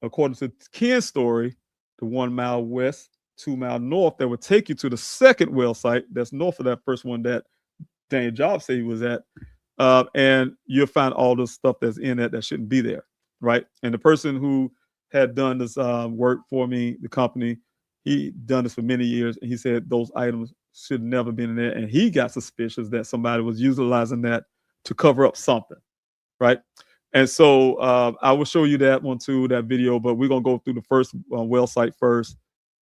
according to Ken's story, the 1 mile west, 2 mile north, that would take you to the second well site that's north of that first one that Daniel Job said he was at. And you'll find all the stuff that's in it that shouldn't be there, right? And the person who had done this work for me, the company, he done this for many years, and he said those items should never been in there, and he got suspicious that somebody was utilizing that to cover up something, right? And so I will show you that one too, that video, but we're gonna go through the first well site first,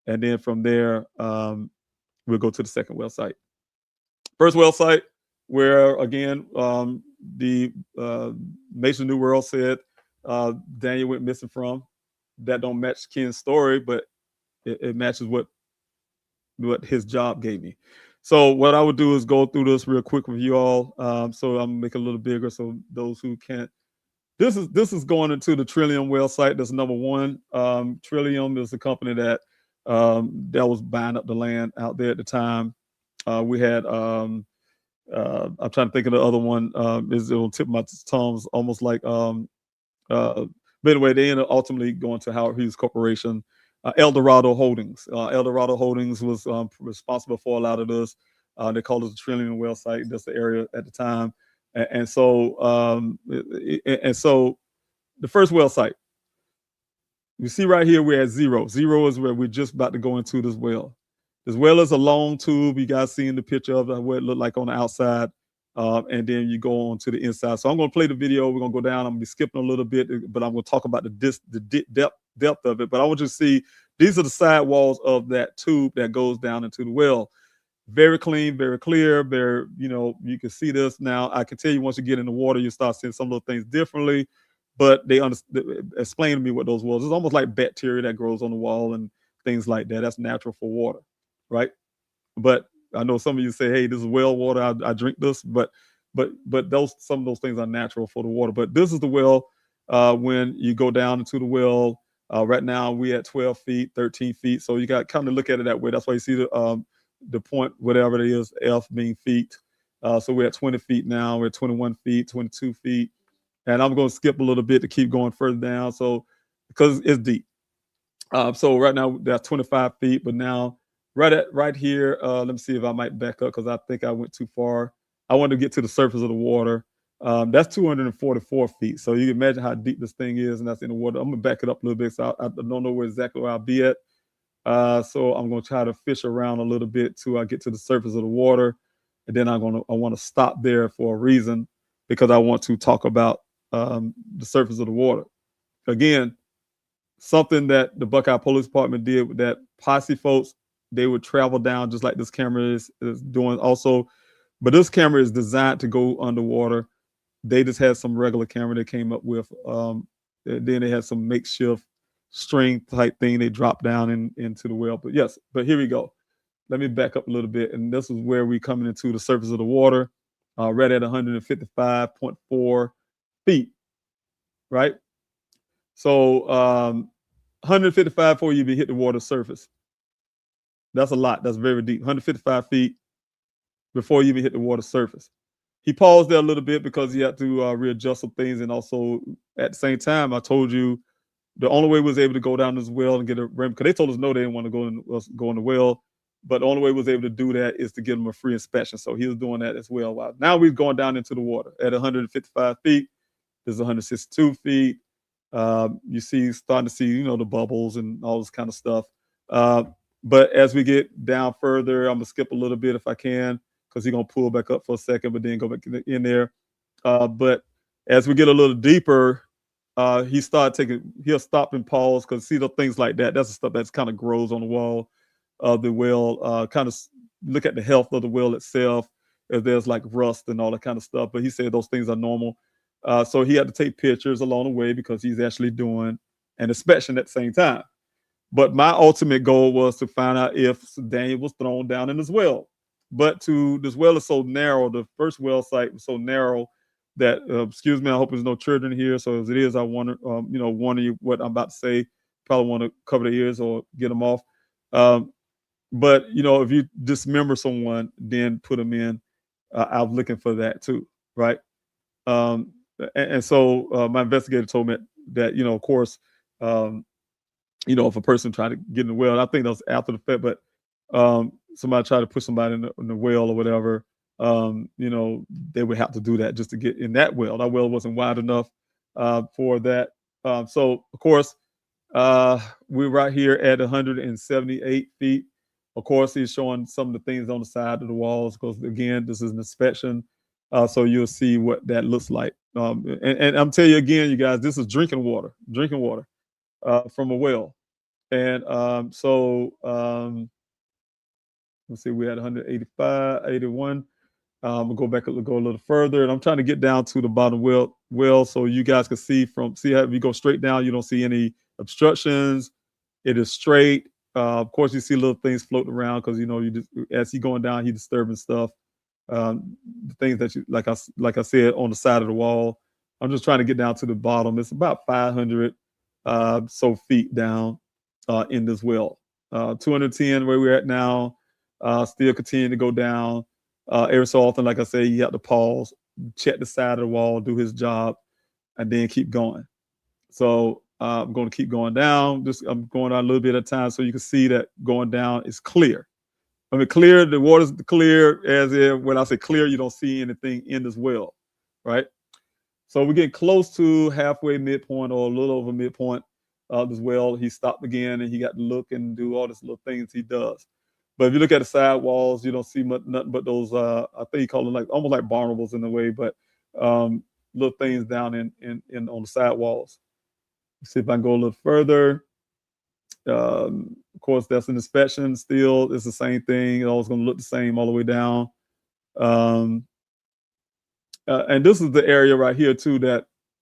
and then from there we'll go to the second well site. First well site, where again the Mason New World said Daniel went missing from. That don't match Ken's story, but it matches what his job gave me. So what I would do is go through this real quick with you all. So I'm gonna make it a little bigger so those who can't. This is going into the Trillium well site. That's number one. Trillium is a company that was buying up the land out there at the time. We had I'm trying to think of the other one. Is on tip of my tongue, almost like but anyway, they ended up ultimately going to Howard Hughes Corporation. Eldorado Holdings. Eldorado Holdings was responsible for a lot of this. They called it the Trillium well site. That's the area at the time. And so the first well site, you see right here, we're at 0. 0 is where we're just about to go into this well. This well is a long tube. You guys seeing the picture of it, what it looked like on the outside. And then you go on to the inside. So I'm going to play the video. We're going to go down. I'm going to be skipping a little bit, but I'm going to talk about the depth of it. But I want you to see, these are the side walls of that tube that goes down into the well. Very clean, very clear, very, you can see this now. I can tell you once you get in the water, you start seeing some of those things differently, but they explain to me what those walls. It's almost like bacteria that grows on the wall and things like that. That's natural for water, right? But I know some of you say, hey, this is well water. I drink this, but but some of those things are natural for the water. But this is the well when you go down into the well. Right now we at 12 feet, 13 feet. So you got kind of look at it that way. That's why you see the point, whatever it is, F being feet. So we're at 20 feet now. We're at 21 feet, 22 feet. And I'm going to skip a little bit to keep going further down. So because it's deep. So right now that's 25 feet, but now right here, let me see if I might back up because I think I went too far. I want to get to the surface of the water. That's 244 feet. So you can imagine how deep this thing is, and that's in the water. I'm gonna back it up a little bit, so I don't know exactly where I'll be at. So I'm gonna try to fish around a little bit till I get to the surface of the water, and then I want to stop there for a reason because I want to talk about the surface of the water. Again, something that the Buckeye Police Department did with that posse folks, they would travel down just like this camera is doing also. But this camera is designed to go underwater. They just had some regular camera they came up with. Then they had some makeshift string type thing they dropped down into the well. But yes, but here we go. Let me back up a little bit. And this is where we're coming into the surface of the water, right at 155.4 feet, right? So 155 before you even hit the water surface. That's a lot. That's very deep. 155 feet before you even hit the water surface. He paused there a little bit because he had to readjust some things. And also at the same time, I told you the only way we was able to go down this well and get a rim, because they told us no, they didn't want to go in the well. But the only way we was able to do that is to give them a free inspection. So he was doing that as well. Wow. Now we're going down into the water at 155 feet. This is 162 feet. You see, starting to see, the bubbles and all this kind of stuff. But as we get down further, I'm gonna skip a little bit if I can, because he's gonna pull back up for a second, but then go back in there. But as we get a little deeper, he'll stop and pause because see the things like that. That's the stuff that's kind of grows on the wall of the well. Kind of look at the health of the well itself, if there's like rust and all that kind of stuff. But he said those things are normal. So he had to take pictures along the way because he's actually doing an inspection at the same time. But my ultimate goal was to find out if Daniel was thrown down in this well. But this well is so narrow. The first well site was so narrow that, excuse me, I hope there's no children here. So as it is, I want to, warn you what I'm about to say. Probably want to cover their ears or get them off. But, if you dismember someone, then put them in. I was looking for that too, right? And so my investigator told me that, of course, if a person tried to get in the well, and I think that was after the fact, but somebody tried to push somebody in the well or whatever, they would have to do that just to get in that well. That well wasn't wide enough for that. So, of course, we're right here at 178 feet. Of course, he's showing some of the things on the side of the walls because, again, this is an inspection. So you'll see what that looks like. And I'm telling you again, you guys, this is drinking water from a well. And let's see, we're at 185, 81. We'll go back and go a little further. And I'm trying to get down to the bottom well so you guys can see how if you go straight down, you don't see any obstructions. It is straight. Of course, you see little things floating around because, as he's going down, he's disturbing stuff. The things that like I said on the side of the wall. I'm just trying to get down to the bottom. It's about 500 feet down in this well. 210 where we're at now. Still continuing to go down. Every so often, like I say, you have to pause, check the side of the wall, do his job, and then keep going. So I'm going to keep going down. I'm going down a little bit at a time so you can see that going down is clear. I mean, clear, the water's clear, as if when I say clear, you don't see anything in this well, right? So we're getting close to halfway midpoint or a little over midpoint of this well. He stopped again and he got to look and do all these little things he does. But if you look at the side walls, you don't see nothing but those, I think you call them like almost like barnacles in a way, but little things down in on the side walls. Let's see if I can go a little further. Of course, that's an inspection still. It's the same thing. It's always going to look the same all the way down. And this is the area right here too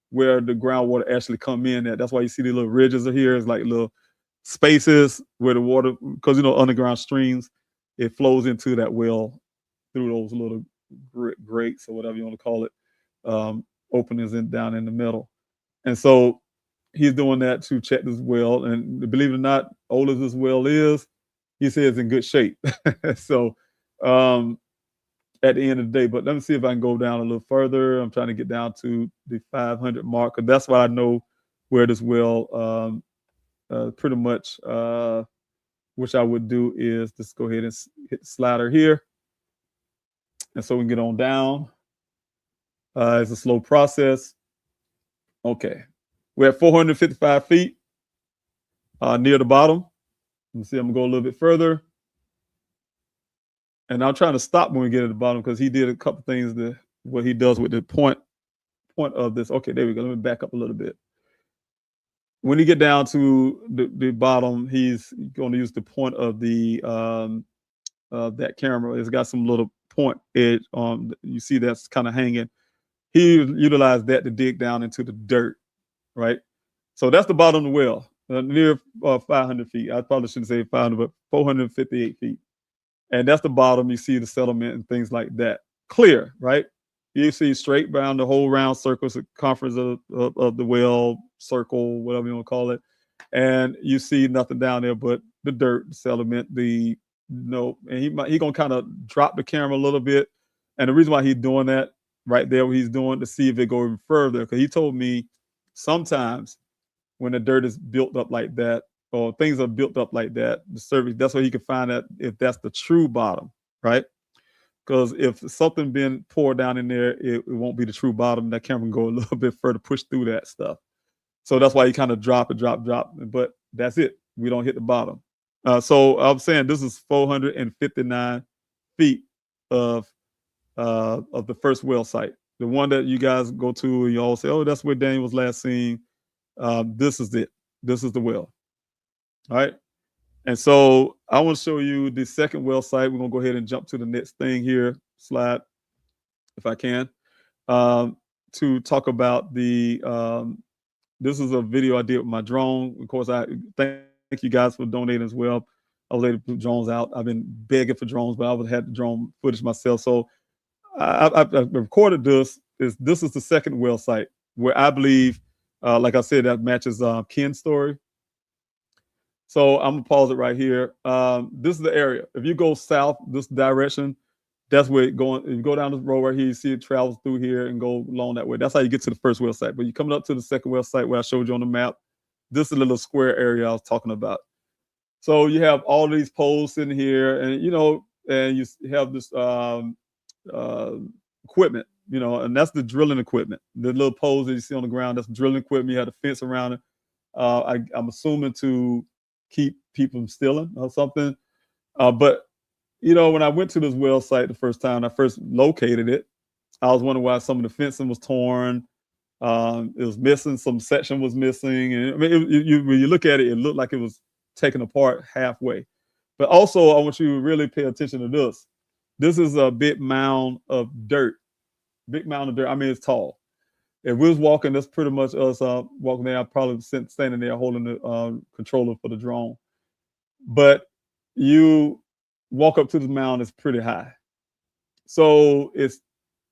where the groundwater actually come in at. That's why you see the little ridges here. It's like little spaces where the water, because underground streams, it flows into that well through those little grates or whatever you want to call it, openings down in the middle. And so he's doing that to check this well. And believe it or not, old as this well is, he says it's in good shape. So at the end of the day, but let me see if I can go down a little further. I'm trying to get down to the 500 mark, because that's what I know where this well pretty much, which I would do is just go ahead and hit the slider here. And so we can get on down. It's a slow process. Okay. We're at 455 feet near the bottom. Let me see, I'm gonna go a little bit further. And I'm trying to stop when we get at the bottom, because he did a couple things what he does with the point of this. Okay, there we go. Let me back up a little bit. When you get down to the bottom, he's going to use the point of the that camera. It's got some little point edge on. You see that's kind of hanging. He utilized that to dig down into the dirt, right? So that's the bottom of the well, near 500 feet. I probably shouldn't say 500, but 458 feet. And that's the bottom. You see the settlement and things like that. Clear, right? You see straight down the whole round circle, circumference of the well, circle, whatever you want to call it. And you see nothing down there but the dirt, the sediment, and he gonna kind of drop the camera a little bit. And the reason why he's doing that right there, what he's doing, to see if it go even further, because he told me sometimes when the dirt is built up like that, or things are built up like that, the surface, that's where he can find out if that's the true bottom, right? Because if something been poured down in there, it won't be the true bottom. That camera can go a little bit further, push through that stuff. So that's why you kind of drop. But that's it. We don't hit the bottom. So I'm saying this is 459 feet of the first well site. The one that you guys go to and you all say, oh, that's where Daniel was last seen. This is it. This is the well. All right. And so I want to show you the second well site. We're going to go ahead and jump to the next thing here, slide, if I can, to talk about this is a video I did with my drone. Of course, I thank you guys for donating as well. I was able to put drones out. I've been begging for drones, but I would have had the drone footage myself. So I recorded this. This is the second well site where I believe, like I said, that matches Ken's story. So I'm gonna pause it right here. This is the area. If you go south this direction, that's where it's going. If you go down this road right here, you see it travels through here and go along that way. That's how you get to the first well site. But you're coming up to the second well site where I showed you on the map. This is the little square area I was talking about. So you have all these poles sitting here, and and you have this equipment, and that's the drilling equipment. The little poles that you see on the ground, that's drilling equipment. You have a fence around it. I'm assuming to keep people from stealing or something. But when I went to this well site the first time, I first located it, I was wondering why some of the fencing was torn. It was missing, some section was missing. And I mean, when you look at it, it looked like it was taken apart halfway. But also, I want you to really pay attention to this. This is a big mound of dirt. Big mound of dirt. I mean, it's tall. If we was walking, that's pretty much us walking there. I'd probably standing there holding the controller for the drone. But you walk up to the mound, it's pretty high. So it's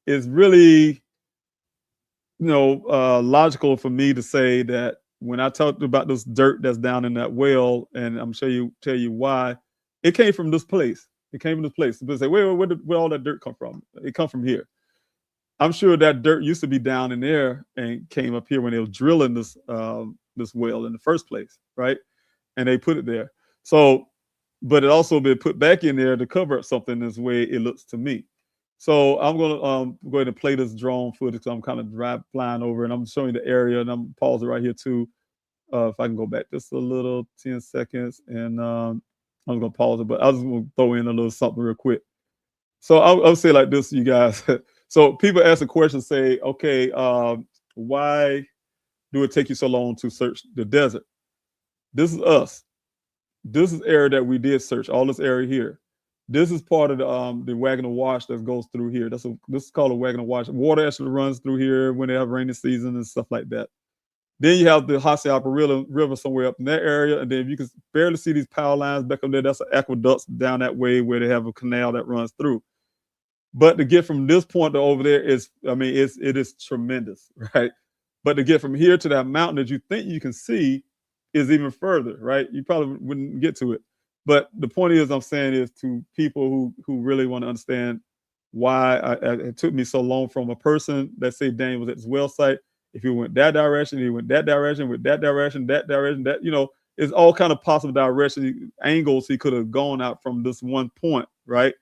really, logical for me to say that when I talked about this dirt that's down in that well, and I'm tell you why, it came from this place. It came from this place. People say, where did all that dirt come from? It come from here. I'm sure that dirt used to be down in there and came up here when they were drilling this well in the first place, right? And they put it there. So, but it also been put back in there to cover up something this way it looks to me. So I'm gonna go ahead and play this drone footage. I'm kind of flying over, and I'm showing the area, and I'm pausing right here too. If I can go back just a little, 10 seconds, and I'm gonna pause it, but I was gonna throw in a little something real quick. So I'll say like this, you guys. So people ask a question, say, okay, why do it take you so long to search the desert? This is us. This is area that we did search, all this area here. This is part of the Wagner Wash that goes through here. This is called a Wagner Wash. Water actually runs through here when they have rainy season and stuff like that. Then you have the Hassayapa River somewhere up in that area. And then you can barely see these power lines back up there. That's an aqueduct down that way where they have a canal that runs through. But to get from this point to over there is, I mean, it is tremendous, right? But to get from here to that mountain that you think you can see is even further, right? You probably wouldn't get to it. But the point is, I'm saying is to people who really want to understand why it took me so long from a person that say Daniel was at his well site. If he went that direction, he went that direction, with that direction, that, it's all kind of possible direction angles he could have gone out from this one point, right?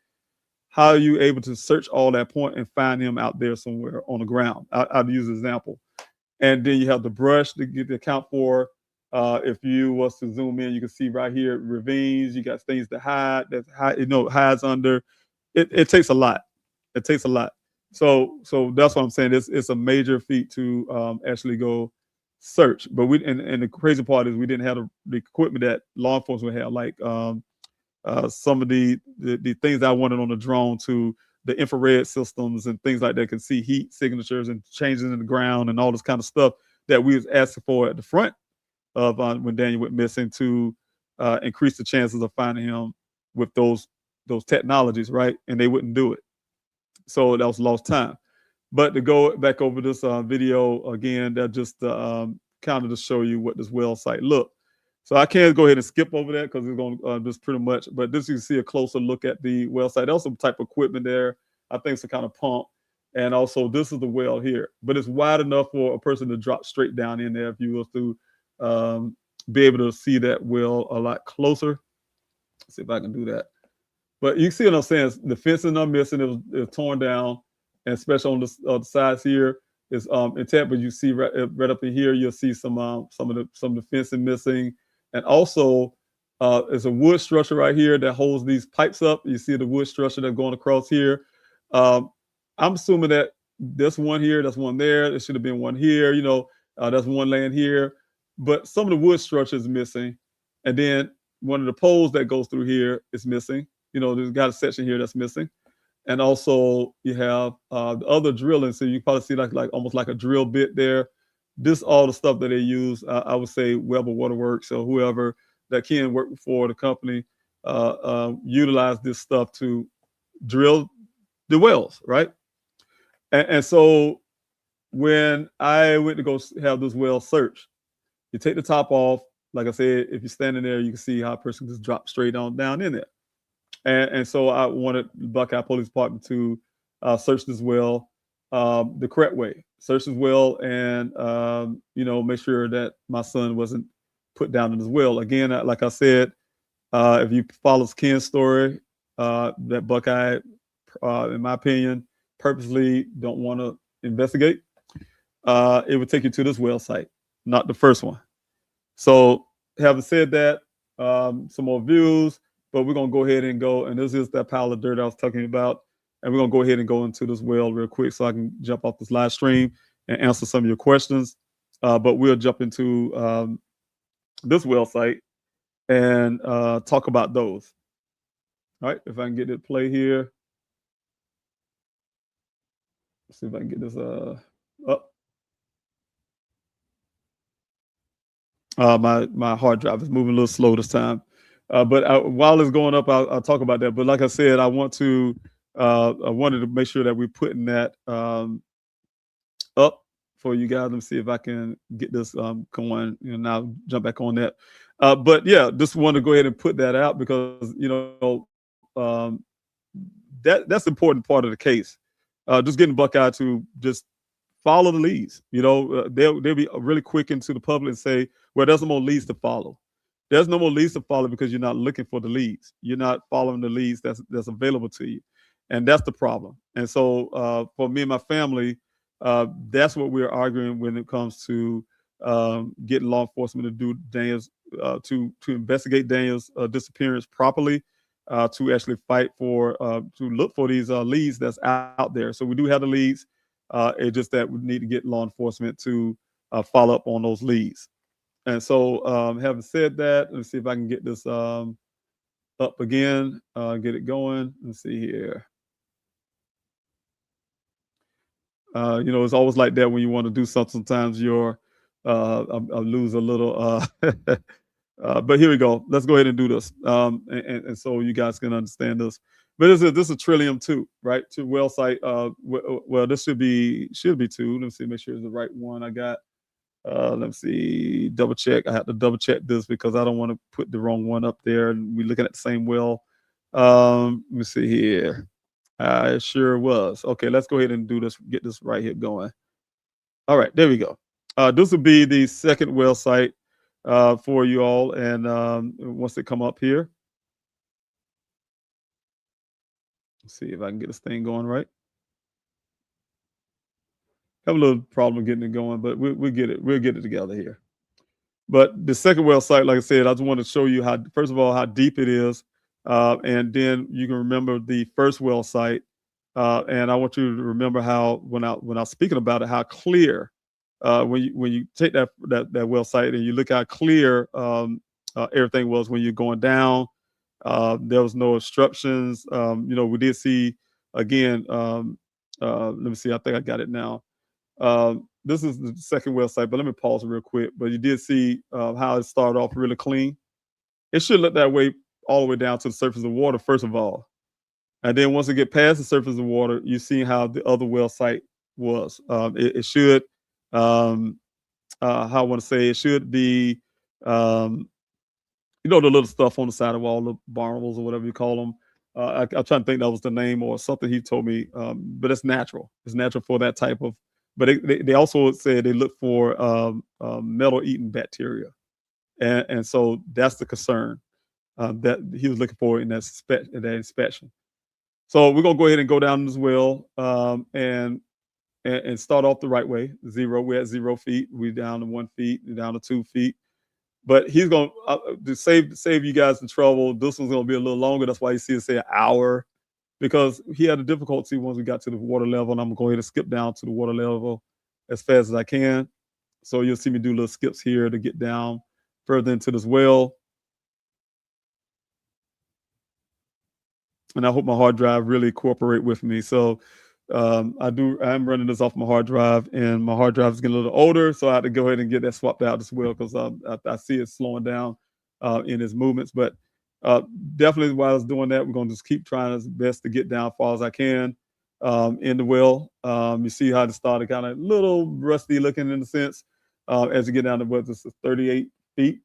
How are you able to search all that point and find him out there somewhere on the ground? I'll use an example. And then you have the brush to get to account for. If you was to zoom in, you can see right here ravines. You got things to hide that hides under. It takes a lot. It takes a lot. So that's what I'm saying. It's a major feat to actually go search. But and the crazy part is we didn't have the equipment that law enforcement had, like some of the things that I wanted on the drone, to the infrared systems and things like that, can see heat signatures and changes in the ground and all this kind of stuff that we was asking for at the front of when Daniel went missing, to increase the chances of finding him with those technologies, right? And they wouldn't do it. So that was lost time. But to go back over this video again, that just kind of to show you what this well site looked. So I can't go ahead and skip over that because it's going to just pretty much, but this you can see a closer look at the well site. There's some type of equipment there. I think it's a kind of pump. And also this is the well here, but it's wide enough for a person to drop straight down in there if you was to be able to see that well a lot closer. Let's see if I can do that. But you see what I'm saying? The fencing are missing. It was torn down, and especially on the sides here is intact. But you see right up in here, you'll see some of the fencing missing, and also there's a wood structure right here that holds these pipes up. You see the wood structure that's going across here. I'm assuming that there's one here, that's one there. There should have been one here. That's one laying here, but some of the wood structure is missing, and then one of the poles that goes through here is missing. There's got a section here that's missing. And also you have the other drilling. So you probably see like almost like a drill bit there. This all the stuff that they use, I would say Weber Waterworks or whoever that can work for the company utilize this stuff to drill the wells, right? And so when I went to go have this well search, you take the top off. Like I said, if you're standing there, you can see how a person just drop straight on down in there. And so I wanted Buckeye Police Department to search this well the correct way. Search this well and, make sure that my son wasn't put down in this well. Again, like I said, if you follow Ken's story, that Buckeye, in my opinion, purposely don't want to investigate, it would take you to this well site, not the first one. So having said that, some more views. But we're going to go ahead and go, and this is that pile of dirt I was talking about. And we're going to go ahead and go into this well real quick so I can jump off this live stream and answer some of your questions. But we'll jump into this well site and talk about those. All right, if I can get it play here. Let's see if I can get this up. My hard drive is moving a little slow this time. But while it's going up, I'll talk about that. But like I said, I wanted to make sure that we're putting that up for you guys. Let me see if I can get this going. Now jump back on that. But yeah, just want to go ahead and put that out because that's the important part of the case. Just getting Buckeye to just follow the leads. They'll be really quick into the public and say, well, there's no more leads to follow. There's no more leads to follow because you're not looking for the leads. You're not following the leads that's available to you. And that's the problem. And so for me and my family, that's what we're arguing when it comes to getting law enforcement to do Daniel's, to investigate Daniel's disappearance properly, to actually fight for, to look for these leads that's out there. So we do have the leads. It's just that we need to get law enforcement to follow up on those leads. And so having said that, let's see if I can get this up again, get it going. Let's see here. It's always like that when you want to do something. Sometimes I lose a little. But here we go. Let's go ahead and do this. And so you guys can understand this. But this is a Trillium 2, right? To well site. Well, this should be 2. Let me see, make sure it's the right one I got. Let me see, double check. I have to double check this because I don't want to put the wrong one up there and we're looking at the same well. Let me see here. It sure was. Okay, let's go ahead and do this, get this right here going. All right, there we go. This will be the second well site for you all. And once they come up here, let's see if I can get this thing going right. Have a little problem getting it going, but we'll get it. We'll get it together here. But the second well site, like I said, I just want to show you how, first of all, how deep it is, and then you can remember the first well site, and I want you to remember how when I was speaking about it, how clear when you take that well site and you look how clear everything was when you're going down. There was no obstructions. We did see again. Let me see. I think I got it now. This is the second well site, but let me pause real quick. But you did see how it started off really clean. It should look that way all the way down to the surface of the water, first of all. And then once it get past the surface of the water, you see how the other well site was. It should, how I want to say, it should be, the little stuff on the side of the wall, the barnacles or whatever you call them. I'm trying to think that was the name or something he told me, but it's natural. It's natural for that type of. But they also said they look for metal-eating bacteria, and so that's the concern that he was looking for in that inspection. So we're gonna go ahead and go down as well, and start off the right way. 0, we're at 0 feet. We're down to 1 feet. We're down to 2 feet. But he's gonna to save you guys some trouble. This one's gonna be a little longer. That's why you see it say an hour. Because he had a difficulty once we got to the water level, and I'm gonna go ahead and skip down to the water level as fast as I can. So you'll see me do little skips here to get down further into this well. And I hope my hard drive really cooperate with me. So I'm running this off my hard drive, and my hard drive is getting a little older, so I had to go ahead and get that swapped out as well because I see it slowing down in its movements. But definitely while I was doing that, we're going to just keep trying as best to get down as far as I can in the well. You see how it started kind of a little rusty looking in a sense as you get down to what this is 38 feet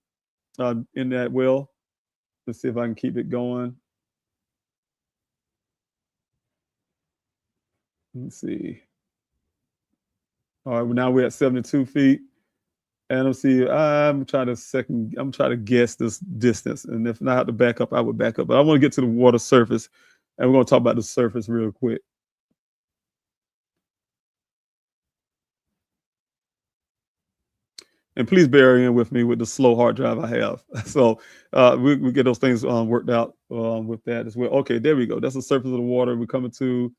in that well. Let's see if I can keep it going. Let's see. All right, well, now we're at 72 feet. And let's see, I'm trying to guess this distance. And if I have to back up, I would back up. But I want to get to the water surface, and we're going to talk about the surface real quick. And please bear in with me with the slow hard drive I have. So we get those things worked out with that as well. Okay, there we go. That's the surface of the water. We're coming to,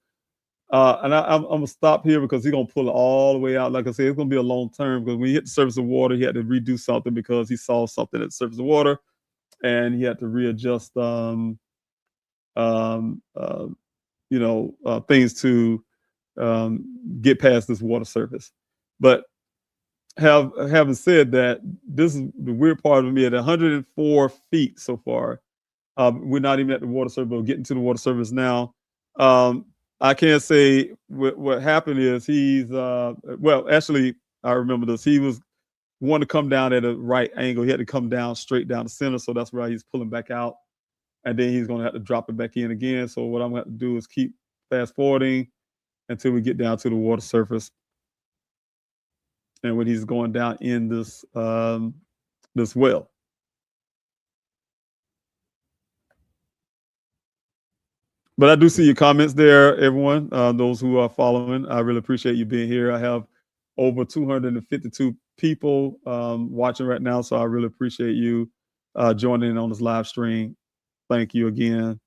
and I'm going to stop here because he's going to pull it all the way out. Like I said, it's going to be a long term because when he hit the surface of water, he had to redo something because he saw something at the surface of water, and he had to readjust, things to get past this water surface. But having said that, this is the weird part of me. At 104 feet so far, we're not even at the water surface, but we're getting to the water surface now. I can't say what happened is he's actually I remember this. He was wanting to come down at a right angle. He had to come down straight down the center, so that's why he's pulling back out, and then he's going to have to drop it back in again. So what I'm going to have to do is keep fast forwarding until we get down to the water surface. And when he's going down in this this well. But I do see your comments there, everyone. Those who are following, I really appreciate you being here. I have over 252 people watching right now, so I really appreciate you joining in on this live stream. Thank you again.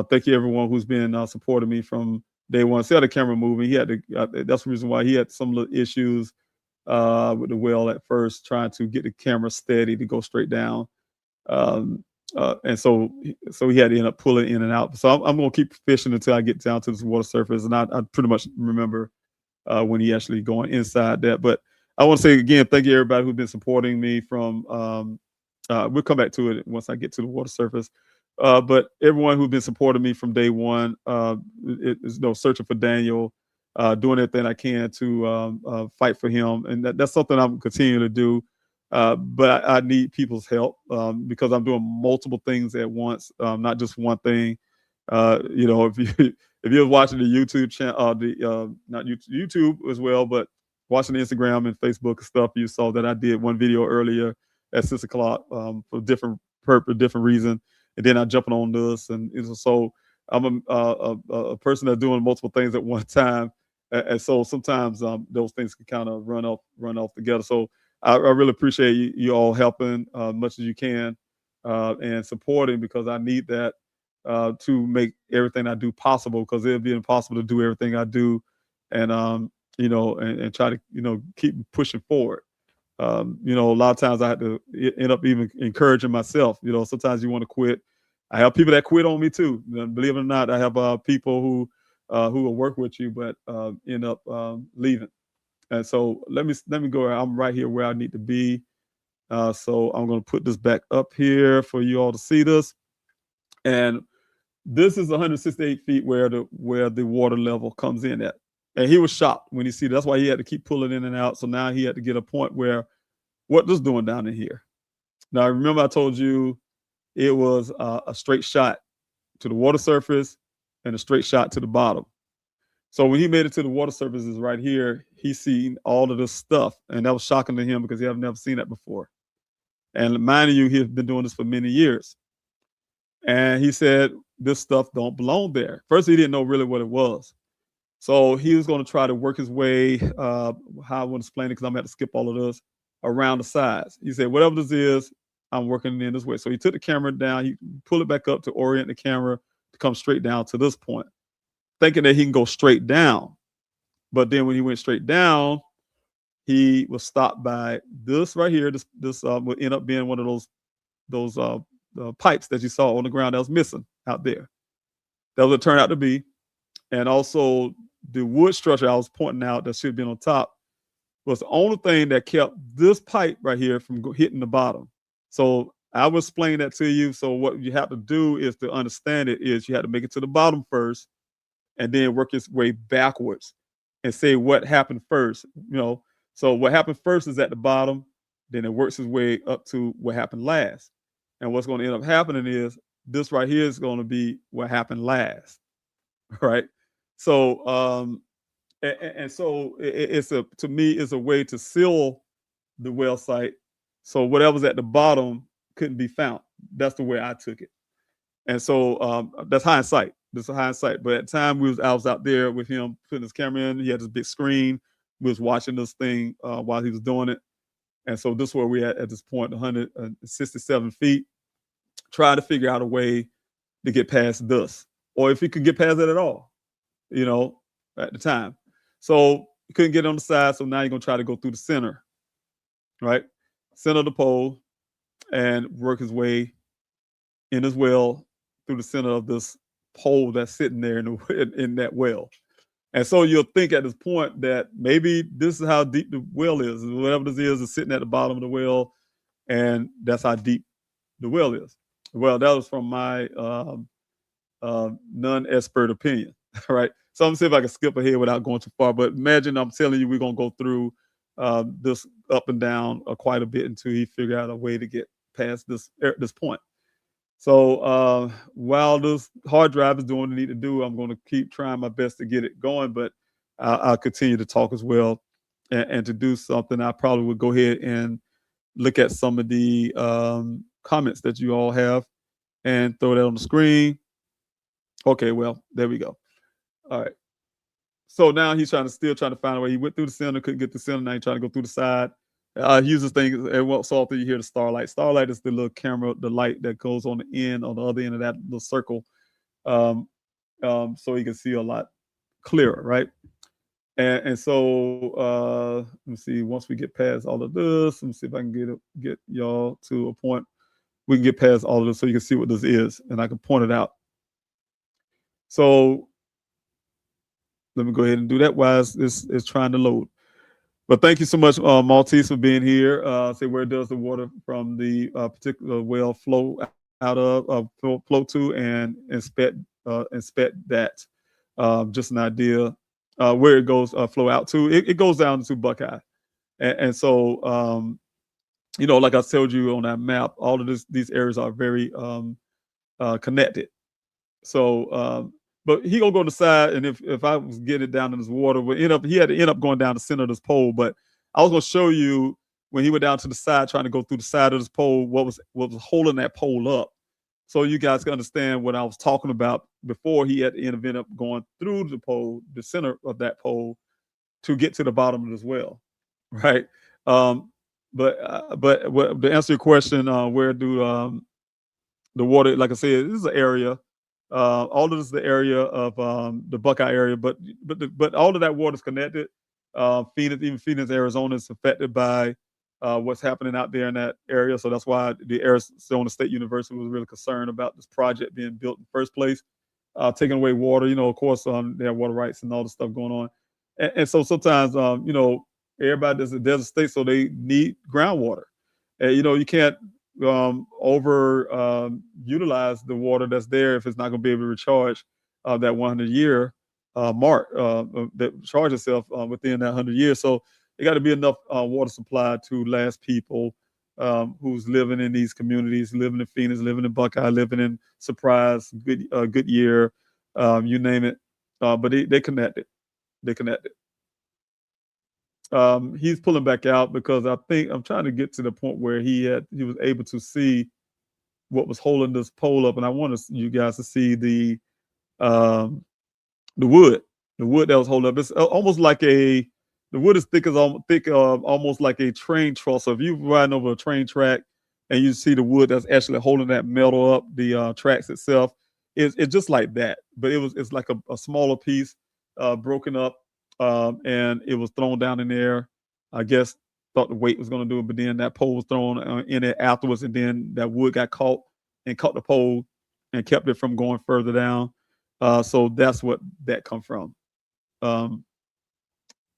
Thank you, everyone who's been supporting me from day one. See how the camera moving. He had to. That's the reason why he had some little issues with the well at first, trying to get the camera steady to go straight down. And so he had to end up pulling in and out. So I'm going to keep fishing until I get down to this water surface. And I pretty much remember when he actually going inside that. But I want to say again, thank you everybody who's been supporting me from, we'll come back to it once I get to the water surface. But everyone who's been supporting me from day one, is searching for Daniel, doing everything I can to fight for him, and that's something I'm continuing to do. But I need people's help, because I'm doing multiple things at once, not just one thing. If you if you're watching the YouTube channel, not YouTube as well, but watching the Instagram and Facebook and stuff, you saw that I did one video earlier at 6 o'clock, for different purpose, different reason, and then I jumping on this, and so I'm a person that's doing multiple things at one time, and so sometimes those things can kind of run off together. So I really appreciate you all helping much as you can, and supporting, because I need that to make everything I do possible, because it'd be impossible to do everything I do, and and try to keep pushing forward. A lot of times I have to end up even encouraging myself. Sometimes you want to quit. I have people that quit on me too. Believe it or not, I have people who will work with you, but end up leaving. And so let me go. I'm right here where I need to be. So I'm going to put this back up here for you all to see this. And this is 168 feet where the water level comes in at. And he was shocked when he see that. That's why he had to keep pulling in and out. So now he had to get a point where, what this doing down in here? Now, remember I told you it was a straight shot to the water surface and a straight shot to the bottom. So when he made it to the water surface, is right here, he seen all of this stuff. And that was shocking to him, because he had never seen that before. And mind you, he has been doing this for many years. And he said, this stuff don't belong there. First, he didn't know really what it was. So he was going to try to work his way, how I want to explain it, because I'm going to have to skip all of this, around the sides. He said, whatever this is, I'm working in this way. So he took the camera down, he pulled it back up to orient the camera to come straight down to this point, thinking that he can go straight down. But then when he went straight down, he was stopped by this right here. This would end up being one of those pipes that you saw on the ground that was missing out there. That was what it turned out to be. And also the wood structure I was pointing out that should have been on top was the only thing that kept this pipe right here from hitting the bottom. So I will explain that to you. So what you have to do is, to understand it, is you have to make it to the bottom first, and then work its way backwards and say what happened first. So what happened first is at the bottom, then it works its way up to what happened last. And what's going to end up happening is this right here is going to be what happened last, right? So so to me, it's a way to seal the well site, so whatever's at the bottom couldn't be found. That's the way I took it. And so that's hindsight. This is hindsight. But at the time I was out there with him putting his camera in. He had this big screen. We was watching this thing while he was doing it. And so this is where we're at this point, 167 feet, trying to figure out a way to get past this, or if he could get past it at all, at the time. So he couldn't get on the side. So now you're going to try to go through the center, right? Center of the pole, and work his way in as well through the center of this pole that's sitting there in that well. And so you'll think at this point that maybe this is how deep the well is. Whatever this is sitting at the bottom of the well, and that's how deep the well is. Well, that was from my non-expert opinion, right? So I'm gonna see if I can skip ahead without going too far. But imagine I'm telling you we're gonna go through this up and down quite a bit until he figure out a way to get past this point. So while this hard drive is doing what it need to do, I'm going to keep trying my best to get it going, but I'll continue to talk as well. And to do something, I probably would go ahead and look at some of the comments that you all have and throw that on the screen. Okay, well, there we go. All right. So now he's still trying to find a way. He went through the center, couldn't get the center. Now he's trying to go through the side. He uses things, and so often you hear the starlight. Starlight is the little camera, the light that goes on the other end of that little circle, so you can see a lot clearer, right? And so let me see. Once we get past all of this, let me see if I can get y'all to a point we can get past all of this, so you can see what this is, and I can point it out. So let me go ahead and do that while it's trying to load. But thank you so much, Maltese, for being here. Say, where does the water from the particular well flow out of flow to and inspect that. Just an idea where it goes flow out to. It goes down to Buckeye, and so like I told you on that map, all of these areas are very connected. So, but he gonna go to the side, and if I was getting it down in this water, he had to end up going down the center of this pole. But I was gonna show you when he went down to the side, trying to go through the side of this pole, what was holding that pole up, so you guys can understand what I was talking about before he had to end up going through the pole, the center of that pole, to get to the bottom of this well, right? But to answer your question, where do the water? Like I said, this is an area. All of this is the area of the Buckeye area, but all of that water is connected. Phoenix, Arizona is affected by what's happening out there in that area. So that's why the Arizona State University was really concerned about this project being built in the first place, taking away water. Of course, they have water rights and all the stuff going on. And so sometimes, everybody does a desert state, so they need groundwater. And, you can't over utilize the water that's there if it's not going to be able to recharge that 100-year mark that charge itself within that 100 years. So it got to be enough water supply to last people who's living in these communities, living in Phoenix, living in Buckeye, living in Surprise, Goodyear, you name it. But they connected. They connected. He's pulling back out because I think I'm trying to get to the point where he was able to see what was holding this pole up, and I want you guys to see the wood that was holding up. It's almost like the wood is thick almost like a train truss. So if you're riding over a train track and you see the wood that's actually holding that metal up, the tracks itself, it's just like that. But it's like a smaller piece, broken up. And it was thrown down in there. I guess thought the weight was going to do it, but then that pole was thrown in it afterwards, and then that wood got caught the pole and kept it from going further down. So that's what that come from.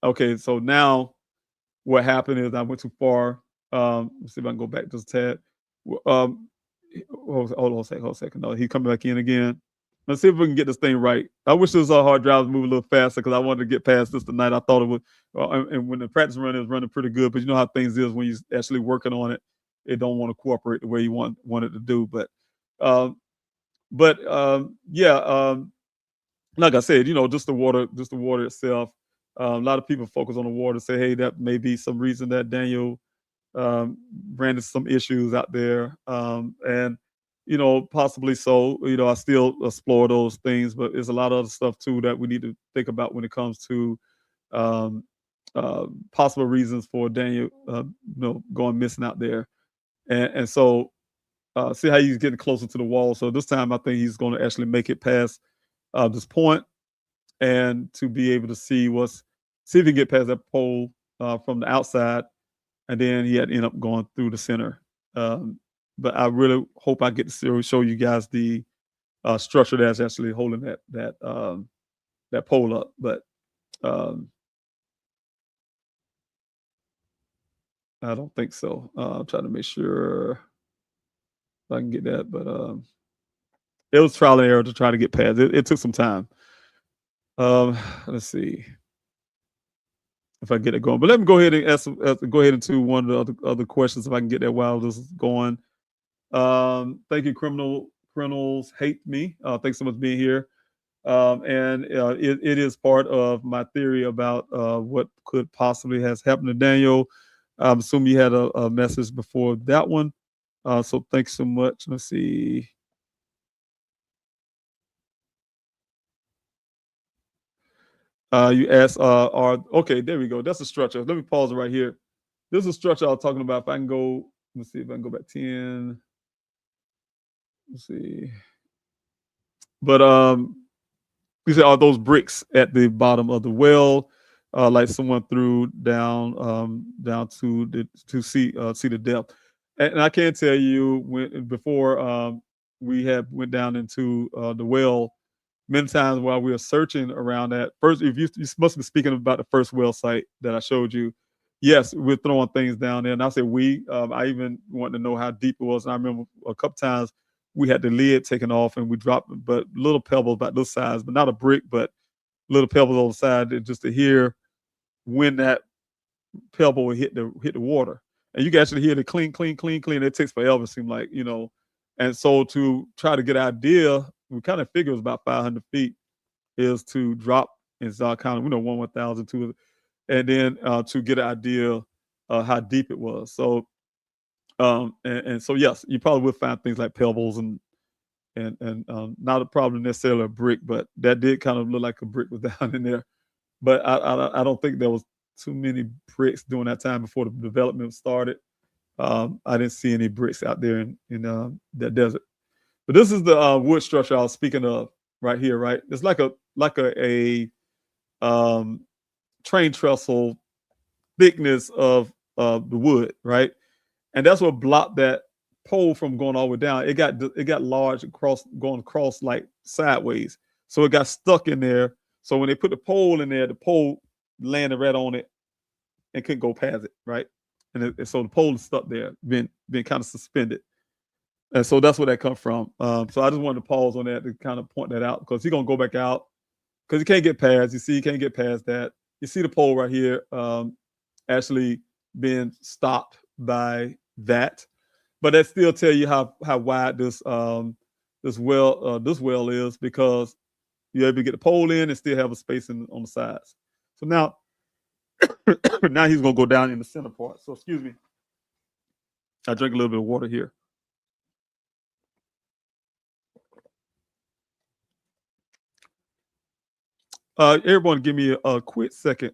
Okay, so now what happened is I went too far. Let's see if I can go back just a tad. Hold on a second. No, he's coming back in again. Let's see if we can get this thing right. I wish this hard drive was moving a little faster because I wanted to get past this tonight. I thought it would, and when the practice run, it was running pretty good. But you know how things is when you're actually working on it, it don't want to cooperate the way you want it to do. But like I said, just the water itself. A lot of people focus on the water, say, hey, that may be some reason that Daniel ran into some issues out there, and possibly so. I still explore those things, but there's a lot of other stuff too that we need to think about when it comes to possible reasons for Daniel, going missing out there. And so see how he's getting closer to the wall. So this time I think he's going to actually make it past this point, and to be able to see if he can get past that pole from the outside, and then he had to end up going through the center. But I really hope I get to show you guys the structure that's actually holding that pole up. But I don't think so. I'm trying to make sure if I can get that, but it was trial and error to try to get past. It took some time. Let's see if I get it going. But let me go ahead and go ahead into one of the other questions if I can get that while this is going. Thank you, criminals hate me. Thanks so much for being here. And it is part of my theory about what could possibly has happened to Daniel. I'm assuming you had a message before that one. So thanks so much. Let's see. You asked, okay, there we go. That's a structure. Let me pause it right here. This is a structure I was talking about. If I can go, let's see if I can go back 10. Let's see. But we said, are those bricks at the bottom of the well, like someone threw down to see the depth? And I can tell you before we went down into the well, many times while we were searching around that first, if you must be speaking about the first well site that I showed you. Yes, we're throwing things down there, and I said I even wanted to know how deep it was. And I remember a couple times we had the lid taken off and we dropped, but little pebbles about this size, but not a brick, but little pebbles on the side, just to hear when that pebble would hit the water. And you can actually hear the clean, clean, clean, clean. It takes forever, it seems like, And so to try to get an idea, we kind of figure it was about 500 feet, is to drop in Zod County, 1,000, 2, and then to get an idea how deep it was. So, and so yes, you probably would find things like pebbles and not a problem necessarily a brick, but that did kind of look like a brick was down in there. But I don't think there was too many bricks during that time before the development started. I didn't see any bricks out there in that desert. But this is the wood structure I was speaking of right here, right? It's like a train trestle thickness of the wood, right? And that's what blocked that pole from going all the way down. It got large going across like sideways, so it got stuck in there. So when they put the pole in there, the pole landed right on it and couldn't go past it, right? And so the pole is stuck there, been kind of suspended. And so that's where that comes from. So I just wanted to pause on that to kind of point that out, because he's gonna go back out because he can't get past. You see, he can't get past that. You see the pole right here, actually being stopped by that, but that still tell you how wide this well is, because you're able to get the pole in and still have a space on the sides. So now, now he's gonna go down in the center part. So excuse me, I drink a little bit of water here. Everyone, give me a quick second.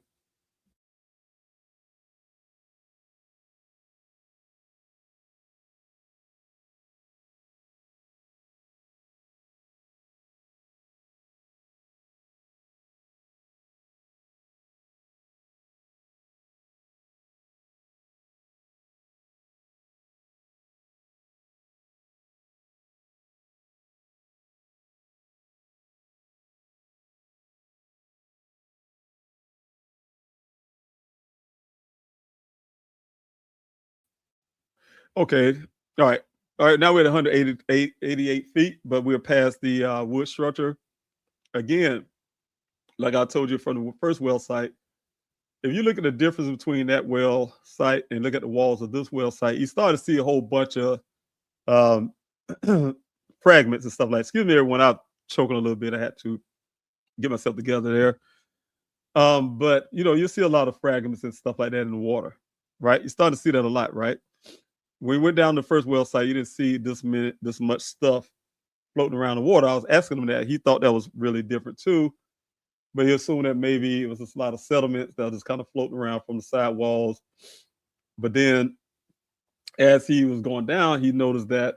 Okay. All right. Now we're at 188 feet, but we're past the wood structure. Again, like I told you from the first well site, if you look at the difference between that well site and look at the walls of this well site, you start to see a whole bunch of um, fragments and stuff like that. Excuse me, everyone. I'm choking a little bit. I had to get myself together there. But you see a lot of fragments and stuff like that in the water, right? You start to see that a lot, right? When we went down the first well site, you didn't see this much stuff floating around the water. I was asking him that. He thought that was really different too, but he assumed that maybe it was a lot of sediments that was just kind of floating around from the side walls. But then as he was going down, he noticed that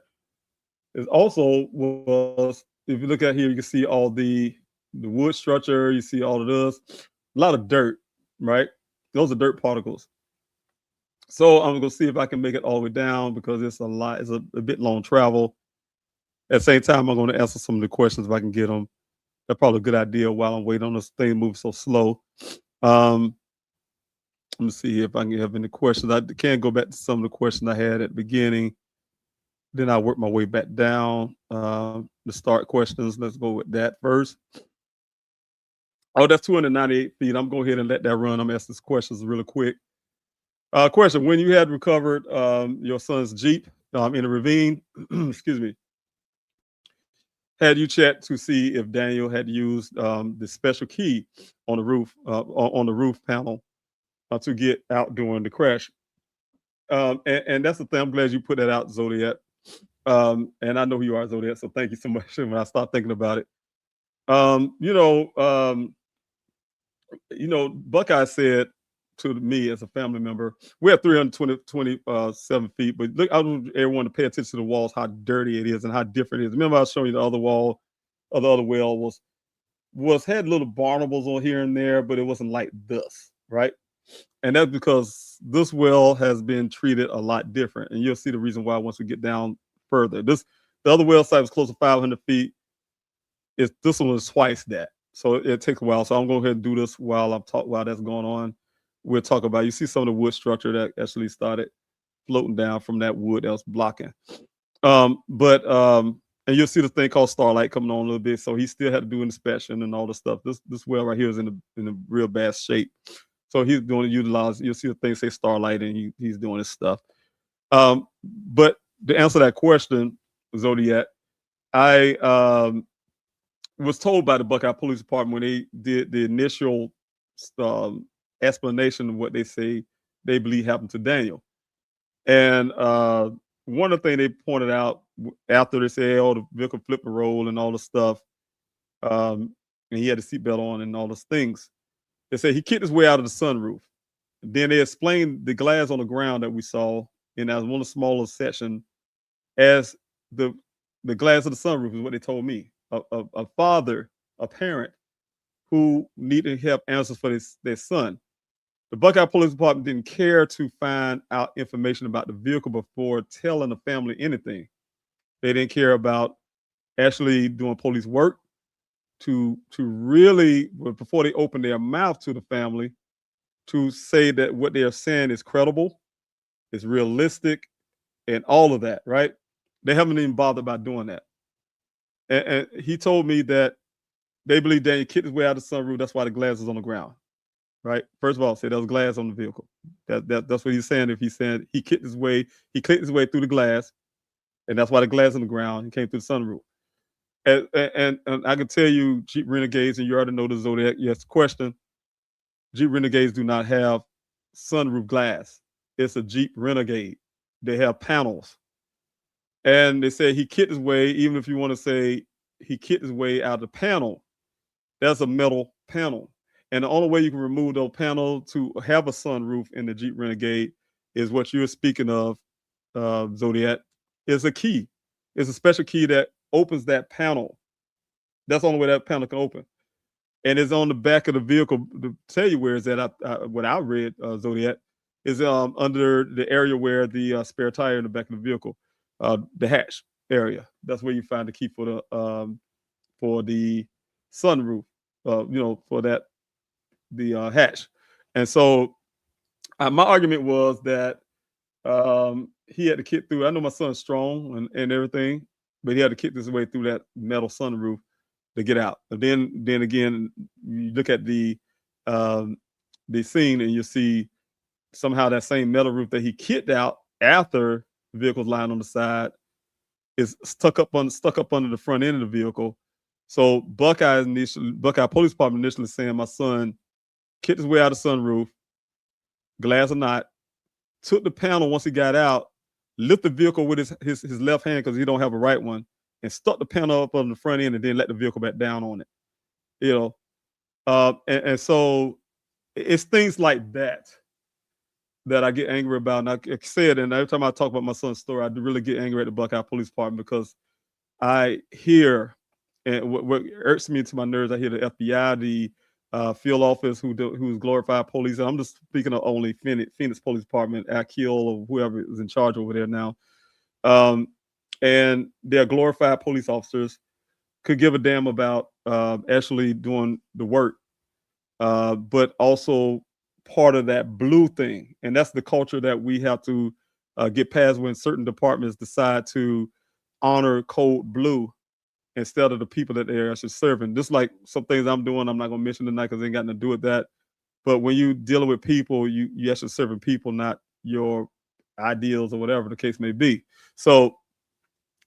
it also was, if you look at here, you can see all the wood structure, you see all of this, a lot of dirt, right? Those are dirt particles. So I'm gonna see if I can make it all the way down, because it's a bit long travel. At the same time, I'm gonna answer some of the questions if I can get them. That's probably a good idea while I'm waiting on this thing move so slow. Let me see if I can have any questions. I can go back to some of the questions I had at the beginning. Then I'll work my way back down. The start questions. Let's go with that first. Oh, that's 298 feet. I'm going ahead and let that run. I'm asking questions really quick. Question: when you had recovered your son's Jeep in a ravine, excuse me, had you checked to see if Daniel had used the special key on the roof panel to get out during the crash? And that's the thing. I'm glad you put that out, Zodiac. And I know who you are, Zodiac. So thank you so much. When I start thinking about it, Buckeye said to me as a family member, we have 327 feet, but look, I want everyone to pay attention to the walls, how dirty it is and how different it is. Remember, I was showing you the other wall, or the other well had little barnacles on here and there, but it wasn't like this, right? And that's because this well has been treated a lot different, and you'll see the reason why once we get down further. The other well site was close to 500 feet. This one was twice that, so it takes a while. So I'm going to go ahead and do this while that's going on. We'll talk about. You see some of the wood structure that actually started floating down from that wood that was blocking. and you'll see the thing called Starlight coming on a little bit. So he still had to do inspection and all the stuff. This well right here is in a real bad shape. So he's doing utilize. You'll see the thing say Starlight, and he's doing his stuff. But to answer that question, Zodiac, I was told by the Buckeye Police Department when they did the initial explanation of what they say they believe happened to Daniel. And one of the things they pointed out after they said, oh, the vehicle flipped and roll and all the stuff, and he had a seatbelt on and all those things, they said he kicked his way out of the sunroof. Then they explained the glass on the ground that we saw in as one of the smaller section as the glass of the sunroof is what they told me. A father, a parent who needed help answers for their son. The Buckeye Police Department didn't care to find out information about the vehicle before telling the family anything. They didn't care about actually doing police work to really, before they opened their mouth to the family, to say that what they are saying is credible, is realistic, and all of that, right? They haven't even bothered about doing that. And he told me that they believe Daniel kicked his way out of the sunroof. That's why the glass is on the ground, right? First of all, say there was glass on the vehicle. That's what he's saying. If he's saying he clicked his way through the glass, and that's why the glass on the ground. He came through the sunroof. And I can tell you, Jeep Renegades, and you already know the Zodiac. Yes, question. Jeep Renegades do not have sunroof glass. It's a Jeep Renegade. They have panels. And they say he kicked his way, even if you want to say he kicked his way out of the panel, that's a metal panel. And the only way you can remove those panels to have a sunroof in the Jeep Renegade is what you're speaking of, Zodiac, is a key. It's a special key that opens that panel. That's the only way that panel can open. And it's on the back of the vehicle. To tell you where it's at, what I read, Zodiac, is under the area where the spare tire in the back of the vehicle, the hatch area. That's where you find the key for the sunroof, for that the hatch. And so my argument was that he had to kick through. I know my son's strong and everything, but he had to kick his way through that metal sunroof to get out. And then again, you look at the scene and you see somehow that same metal roof that he kicked out after the vehicle's lying on the side is stuck up under the front end of the vehicle. So Buckeye Police Department initially saying my son kicked his way out of the sunroof, glass or not, took the panel once he got out, lift the vehicle with his left hand because he don't have a right one, and stuck the panel up on the front end and then let the vehicle back down on it. And so it's things like that I get angry about. And I said, and every time I talk about my son's story, I do really get angry at the Buckeye Police Department because I hear, and what irks me to my nerves, I hear the FBI, the field office who's glorified police. And I'm just speaking of only Phoenix Police Department, Akil or whoever is in charge over there now. And their glorified police officers could give a damn about actually doing the work, but also part of that blue thing. And that's the culture that we have to get past when certain departments decide to honor code blue instead of the people that they're actually serving. Just like some things I'm doing, I'm not going to mention tonight because they ain't got nothing to do with that. But when you dealing with people, you actually serving people, not your ideals or whatever the case may be. So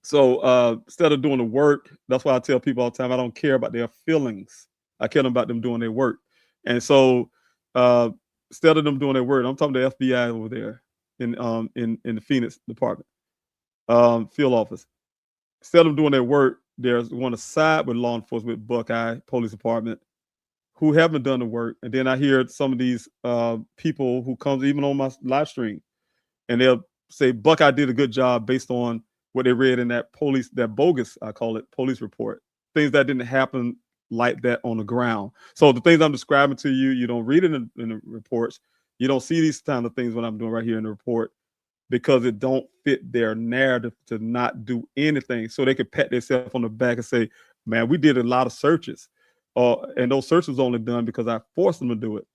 instead of doing the work, that's why I tell people all the time, I don't care about their feelings. I care about them doing their work. And so instead of them doing their work, I'm talking to the FBI over there in the Phoenix department, field office. Instead of doing their work, they're going to side with law enforcement, Buckeye Police Department, who haven't done the work. And then I hear some of these people who comes even on my live stream, and they'll say Buckeye did a good job based on what they read in that bogus, I call it, police report. Things that didn't happen like that on the ground. So the things I'm describing to you, you don't read it in the reports. You don't see these kind of things when I'm doing right here in the report because it don't fit their narrative to not do anything. So they could pat themselves on the back and say, man, we did a lot of searches. And those searches only done because I forced them to do it.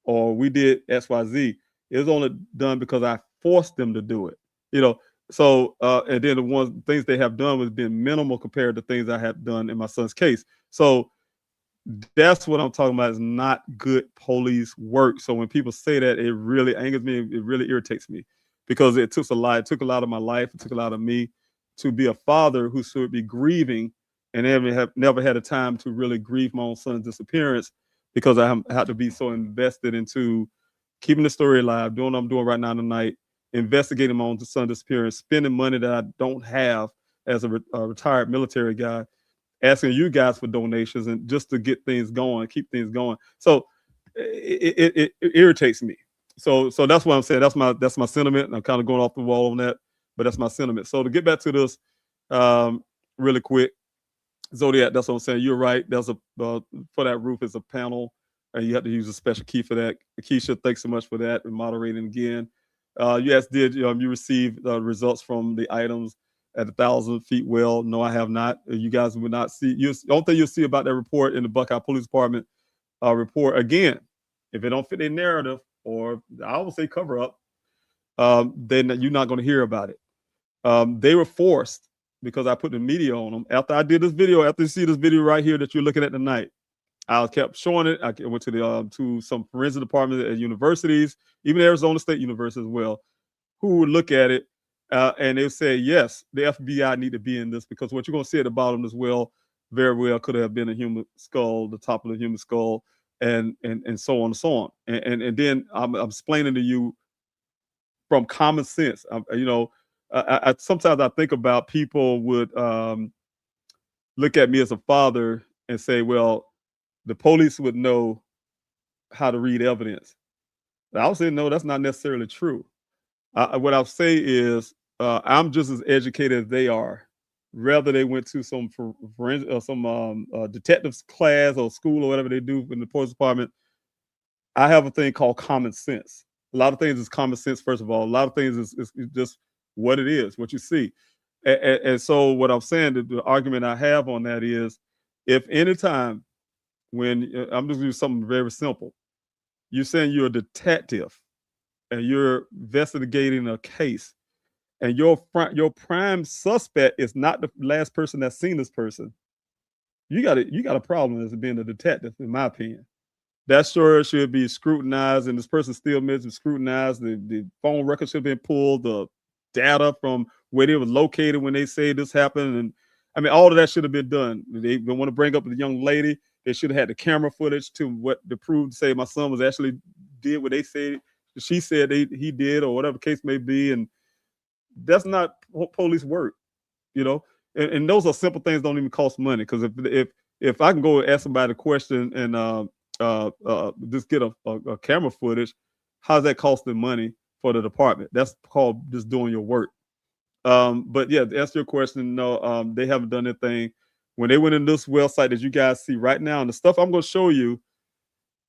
Or we did XYZ. It was only done because I forced them to do it. So, and then the things they have done was been minimal compared to things I have done in my son's case. So that's what I'm talking about is not good police work. So when people say that, it really angers me. It really irritates me because it took a lot. It took a lot of my life. It took a lot of me to be a father who should be grieving and never had a time to really grieve my own son's disappearance because I had to be so invested into keeping the story alive, doing what I'm doing right now tonight, investigating my own son's disappearance, spending money that I don't have as a retired military guy, asking you guys for donations and just to get things going, keep things going. So it irritates me. So that's what I'm saying. That's my sentiment. And I'm kind of going off the wall on that, but that's my sentiment. So to get back to this, really quick, Zodiac. That's what I'm saying. You're right. There's a for that roof is a panel, and you have to use a special key for that. Keisha, thanks so much for that and moderating again. Yes, did you receive results from the items at 1,000 feet well? No, I have not. You guys will not see. The only thing you'll see about that report in the Buckeye Police Department report again, if it don't fit their narrative or I would say cover up, then you're not going to hear about it. They were forced because I put the media on them. After I did this video, after you see this video right here that you're looking at tonight, I kept showing it. I went to the to some forensic departments at universities, even Arizona State University as well, who would look at it and they would say, yes, the FBI need to be in this because what you're going to see at the bottom as well, very well could have been a human skull, the top of the human skull, and so on and so on. And then I'm explaining to you from common sense. I sometimes I think about people would look at me as a father and say, well, the police would know how to read evidence. I would say, no, that's not necessarily true. What I'll say is I'm just as educated as they are. Whether they went to some detectives class or school or whatever they do in the police department, I have a thing called common sense. A lot of things is common sense, first of all. A lot of things is just what it is, what you see. And so what I'm saying, the argument I have on that is, if anytime when I'm just doing something very simple, you're saying you're a detective and you're investigating a case, and your prime suspect is not the last person that's seen this person, you got a problem as being a detective, in my opinion. That story should be scrutinized, and this person still missing scrutinized. The phone records should have been pulled, the data from where they were located when they say this happened, and I mean all of that should have been done. They want to bring up the young lady. They should have had the camera footage to prove to say my son was actually did what they said. She said he did, or whatever case may be, and that's not police work, you know. And those are simple things, don't even cost money. Because if I can go ask somebody a question and just get a camera footage, how's that costing money for the department? That's called just doing your work. But yeah, to answer your question, no, they haven't done anything. When they went in this well site that you guys see right now, and the stuff I'm going to show you,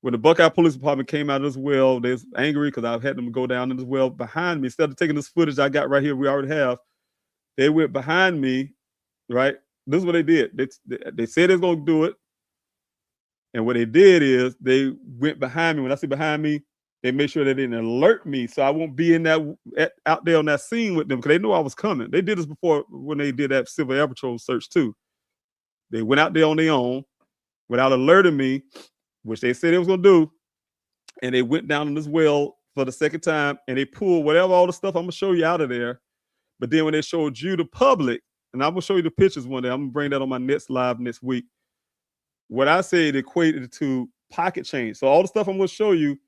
when the Buckeye Police Department came out of this well, they was angry because I've had them go down in this well behind me. Instead of taking this footage I got right here, we already have, they went behind me, right? This is what they did. They said they was going to do it. And what they did is they went behind me. When I say behind me, they made sure they didn't alert me, so I won't be in out there on that scene with them because they knew I was coming. They did this before when they did that Civil Air Patrol search too. They went out there on their own without alerting me, which they said they was gonna do, and they went down in this well for the second time and they pulled whatever all the stuff I'm gonna show you out of there. But then when they showed you the public, and I'm gonna show you the pictures one day, I'm gonna bring that on my next live next week. What I said equated to pocket change. So all the stuff I'm gonna show you,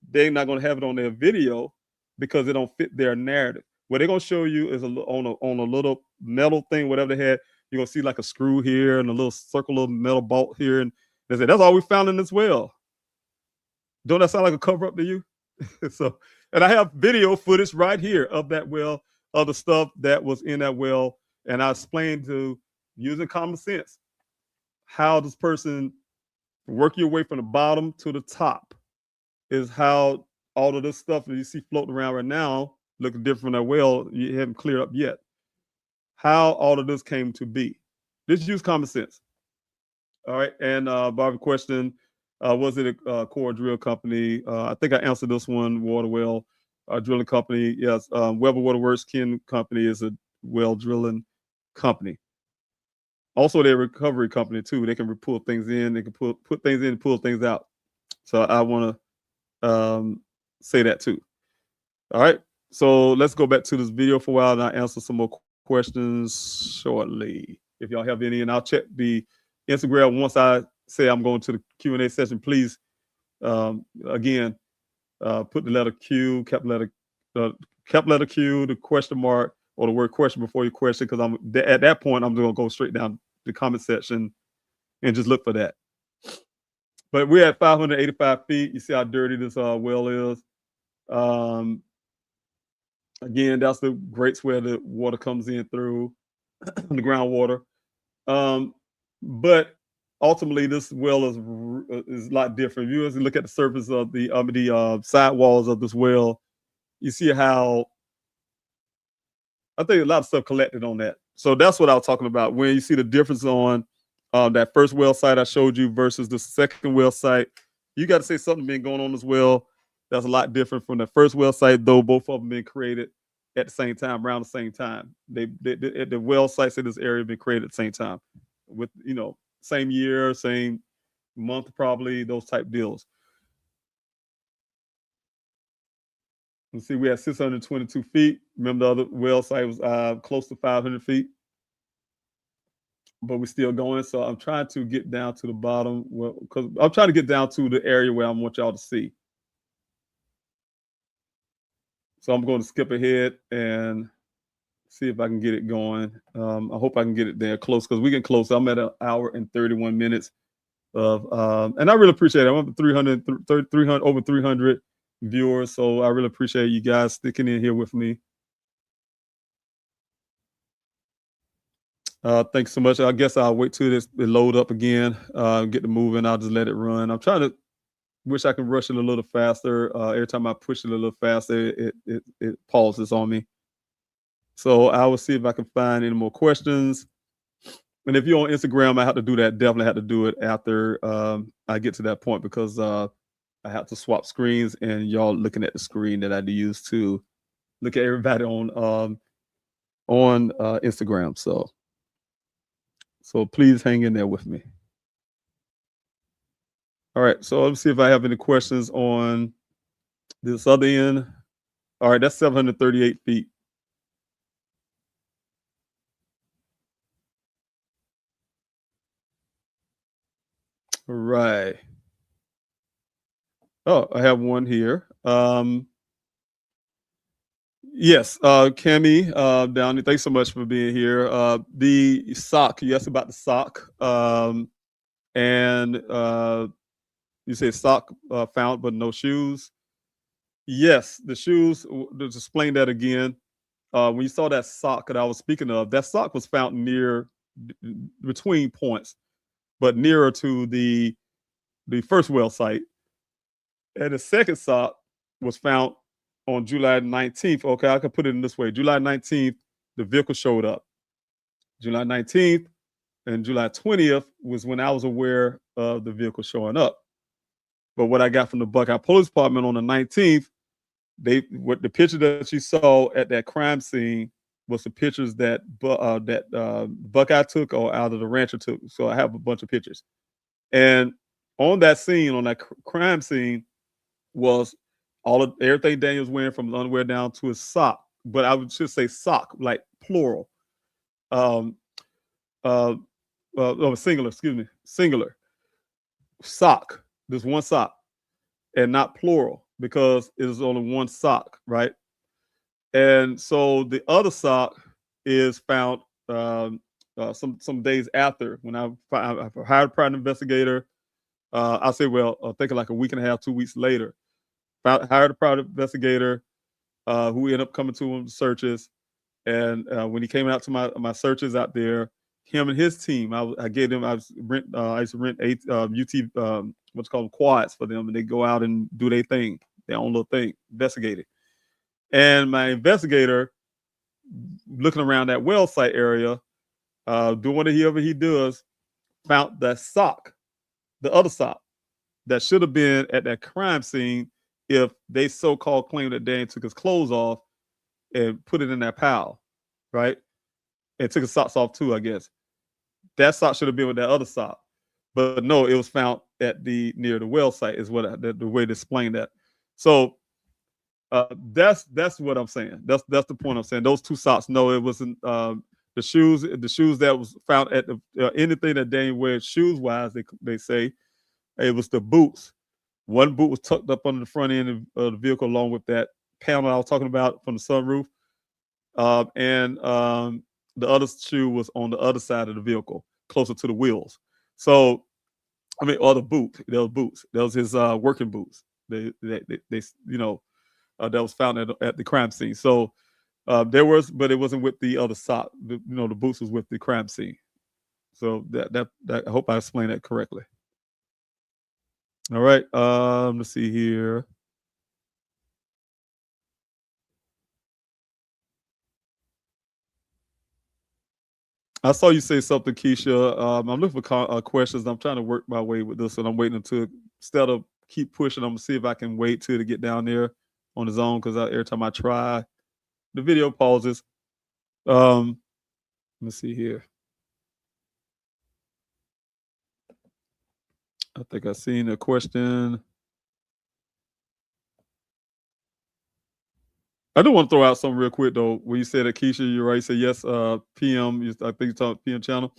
they're not gonna have it on their video because it don't fit their narrative. What they're gonna show you is on a little metal thing, whatever they had. You're gonna see like a screw here and a little circle of metal bolt here, and they said that's all we found in this well. Don't that sound like a cover up to you? So, and I have video footage right here of that well, of the stuff that was in that well, and I explained to using common sense how this person work your way from the bottom to the top is how all of this stuff that you see floating around right now looking different from that well you haven't cleared up yet. How all of this came to be. Just use common sense. All right. And Barbara question, was it a core drill company? I think I answered this one, Waterwell. drilling company. Yes, Weber Waterworks Ken Company is a well drilling company. Also, they're a recovery company too. They can pull things in. They can put things in and pull things out. So I want to say that too. All right. So let's go back to this video for a while and I'll answer some more questions shortly. If y'all have any, and I'll check the Instagram once I say I'm going to the Q&A session. Please, again, put the letter Q, capital letter Q, the question mark, or the word question before your question, because at that point I'm going to go straight down the comment section and just look for that. But we're at 585 feet. You see how dirty this well is. Again, that's the grates where the water comes in through the groundwater. But ultimately, this well is a lot different. If you look at the surface of the sidewalls of this well, you see how I think a lot of stuff collected on that. So that's what I was talking about. When you see the difference on that first well site I showed you versus the second well site, you got to say something been going on as well. That's a lot different from the first well site, though both of them been created at the same time, around the same time. The well sites in this area have been created at the same time, with same year, same month, probably those type deals. Let's see, we had 622 feet. Remember, the other well site was close to 500 feet, but we're still going. So I'm trying to get down to the bottom, because I'm trying to get down to the area where I want y'all to see. So I'm going to skip ahead and see if I can get it going. I hope I can get it there close, because we get close. I'm at an hour and 31 minutes of, and I really appreciate it. I'm up to 300, over 300 viewers. So I really appreciate you guys sticking in here with me. Thanks so much. I guess I'll wait till this load up again, get to moving. I'll just let it run. I'm trying to wish I can rush it a little faster. Every time I push it a little faster, it pauses on me. So I will see if I can find any more questions. And if you're on Instagram, I have to do that. Definitely have to do it after I get to that point, because I have to swap screens, and y'all looking at the screen that I use to look at everybody on Instagram. So please hang in there with me. All right, so let's see if I have any questions on this other end. All right, that's 738 feet. All right. Oh, I have one here. Yes, Cami, Downey, thanks so much for being here. The sock, you asked about the sock. And you say sock found, but no shoes. Yes, the shoes, to explain that again, when you saw that sock that I was speaking of, that sock was found between points, but nearer to the first well site. And the second sock was found on July 19th. Okay, I can put it in this way. July 19th, the vehicle showed up. July 19th and July 20th was when I was aware of the vehicle showing up. But what I got from the Buckeye Police Department on the 19th, what the picture that you saw at that crime scene was the pictures that Buckeye took, or out of the rancher took. So I have a bunch of pictures. And on that scene, on that crime scene, was everything Daniel's wearing, from the underwear down to his sock. But I would just say sock, like plural. Singular, excuse me, singular. Sock. There's one sock, and not plural, because it is only one sock, right? And so the other sock is found some days after, when I hired a private investigator. I say, thinking like a week and a half, 2 weeks later, hired a private investigator who ended up coming to one of the searches. And when he came out to my searches out there, him and his team, I used to rent 8 UT what's called quads for them, and they go out and do their thing, their own little thing, investigate it. And my investigator, looking around that well site area, doing whatever he does, found that sock, the other sock that should have been at that crime scene, if they so-called claim that Daniel took his clothes off and put it in that pile, right? And took his socks off too, I guess. That sock should have been with that other sock. But no, it was found at near the well site is what the way to explain that. So that's what I'm saying. That's the point I'm saying. Those two socks, no, it wasn't the shoes that was found at anything that Daniel wears shoes wise, they say it was the boots. One boot was tucked up under the front end of the vehicle along with that panel I was talking about from the sunroof. And the other shoe was on the other side of the vehicle, closer to the wheels. So, I mean, or the boot. Those boots. Those his working boots. They you know, that was found at the crime scene. So there was, but it wasn't with the other sock. You know, the boots was with the crime scene. So that I hope I explained that correctly. All right. Let's see here. I saw you say something, Keisha. I'm looking for questions. I'm trying to work my way with this, and I'm waiting until instead of keep pushing, I'm gonna see if I can wait till to get down there on his own because every time I try, the video pauses. Let me see here. I think I seen a question. I do want to throw out something real quick though. When you said that, Keisha, you're right. You said yes. PM. I think you talked PM channel.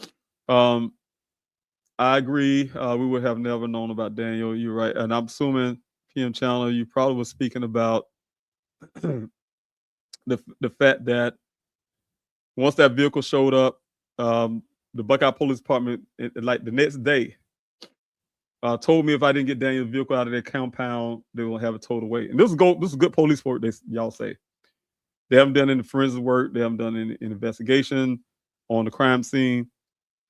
I agree. We would have never known about Daniel. You're right, and I'm assuming PM channel. You probably was speaking about the fact that once that vehicle showed up, the Buckeye Police Department, like the next day, told me if I didn't get Daniel's vehicle out of their compound, they will have it towed away. And this is good police work. Y'all say they haven't done any forensic work. They haven't done any investigation on the crime scene.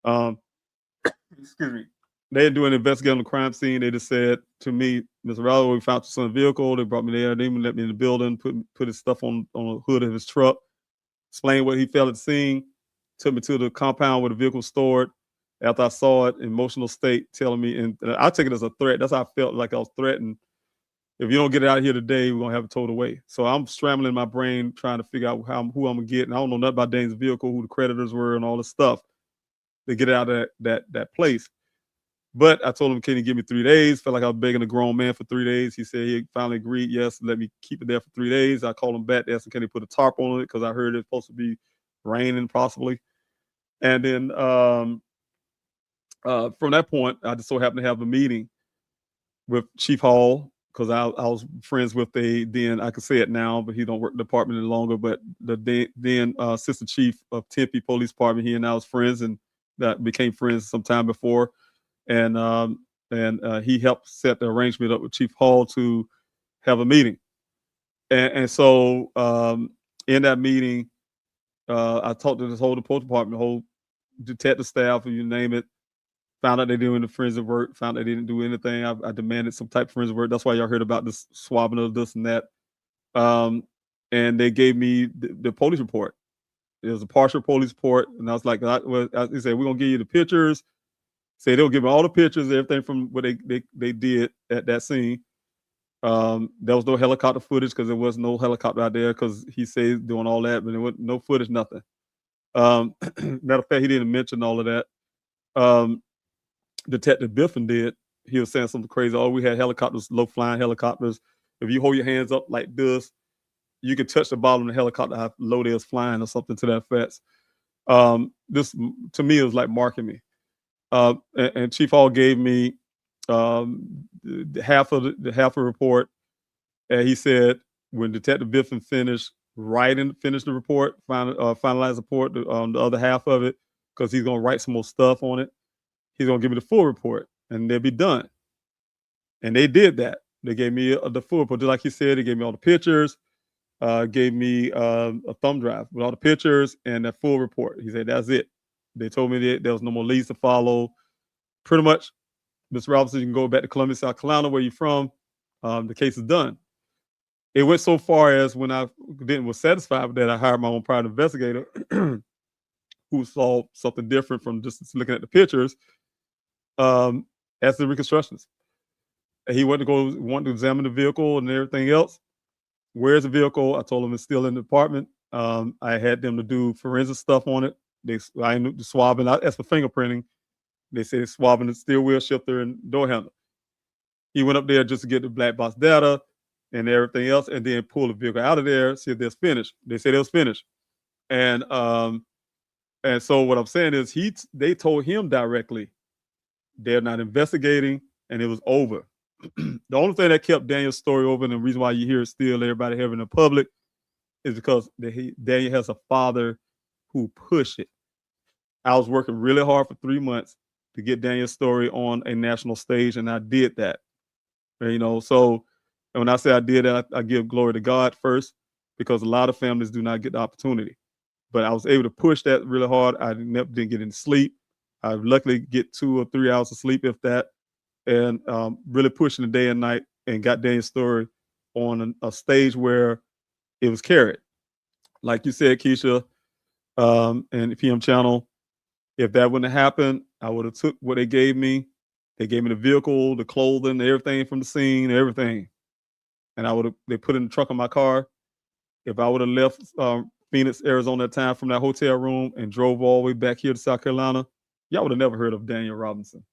Excuse me. They didn't do an investigation on the crime scene. They just said to me, Mr. Rallo, we found your son's vehicle. They brought me there. They even let me in the building, put his stuff on the hood of his truck, explained what he felt at the scene, took me to the compound where the vehicle was stored. After I saw it, emotional state, telling me, and I took it as a threat. That's how I felt, like I was threatened. If you don't get it out of here today, we're gonna have it towed away. So I'm scrambling in my brain trying to figure out who I'm gonna get, and I don't know nothing about Dane's vehicle, who the creditors were, and all this stuff to get it out of that place. But I told him, can you give me 3 days? Felt like I was begging a grown man for 3 days. He said he finally agreed, yes, let me keep it there for 3 days. I called him back, asked him, can he put a tarp on it? Because I heard it's supposed to be raining possibly. And then from that point, I just so happened to have a meeting with Chief Hall, because I was friends with then I can say it now, but he don't work in the department any longer, but the then assistant chief of Tempe Police Department, he and I was friends, and that became friends sometime before. And he helped set the arrangement up with Chief Hall to have a meeting. And so in that meeting, I talked to this whole police department, the whole detective staff, you name it. Found out they're doing the forensic work. Found out they didn't do anything. I demanded some type of forensic work. That's why y'all heard about this swabbing of this and that. And they gave me the police report. It was a partial police report, and I was like, they said we're gonna give you the pictures. Say they'll give me all the pictures, everything from what they did at that scene. There was no helicopter footage because there was no helicopter out there because he said doing all that, but there was no footage, nothing. Matter of fact, he didn't mention all of that. Detective Biffin did. He was saying something crazy. Oh, we had helicopters, low flying helicopters. If you hold your hands up like this, you can touch the bottom of the helicopter how low they was flying or something to that effect. This to me was like marking me. And Chief Hall gave me half of the report, and he said when Detective Biffin finished the report, finalized the report on the other half of it, because he's gonna write some more stuff on it. He's gonna give me the full report, and they'll be done. And they did that. They gave me the full report, just like he said. They gave me all the pictures, gave me a thumb drive with all the pictures and that full report. He said that's it. They told me that there was no more leads to follow. Pretty much, Mr. Robinson, you can go back to Columbia, South Carolina, where you're from. The case is done. It went so far as when I was satisfied with that, I hired my own private investigator who saw something different from just looking at the pictures as the reconstructionist. And he went to examine the vehicle and everything else. Where's the vehicle? I told him it's still in the apartment. I had them to do forensic stuff on it. I ended up swabbing. I asked for fingerprinting. They said swabbing the steering wheel shifter and door handle. He went up there just to get the black box data and everything else, and then pull the vehicle out of there, see if it's finished. They said it was finished. And so what I'm saying is they told him directly they're not investigating and it was over. The only thing that kept Daniel's story over, and the reason why you hear it still, everybody having in the public, is because Daniel has a father who pushed it. I was working really hard for 3 months to get Daniel's story on a national stage, and I did that. You know, so when I say I did that, I give glory to God first, because a lot of families do not get the opportunity. But I was able to push that really hard. I didn't get any sleep. I luckily get 2 or 3 hours of sleep, if that, and really pushing the day and night, and got Daniel's story on a stage where it was carried. Like you said, Keisha, and the PM channel, if that wouldn't have happened, I would have took what they gave me. They gave me the vehicle, the clothing, everything from the scene, everything. And they put it in the trunk of my car. If I would have left Phoenix, Arizona at the time from that hotel room and drove all the way back here to South Carolina, y'all would have never heard of Daniel Robinson.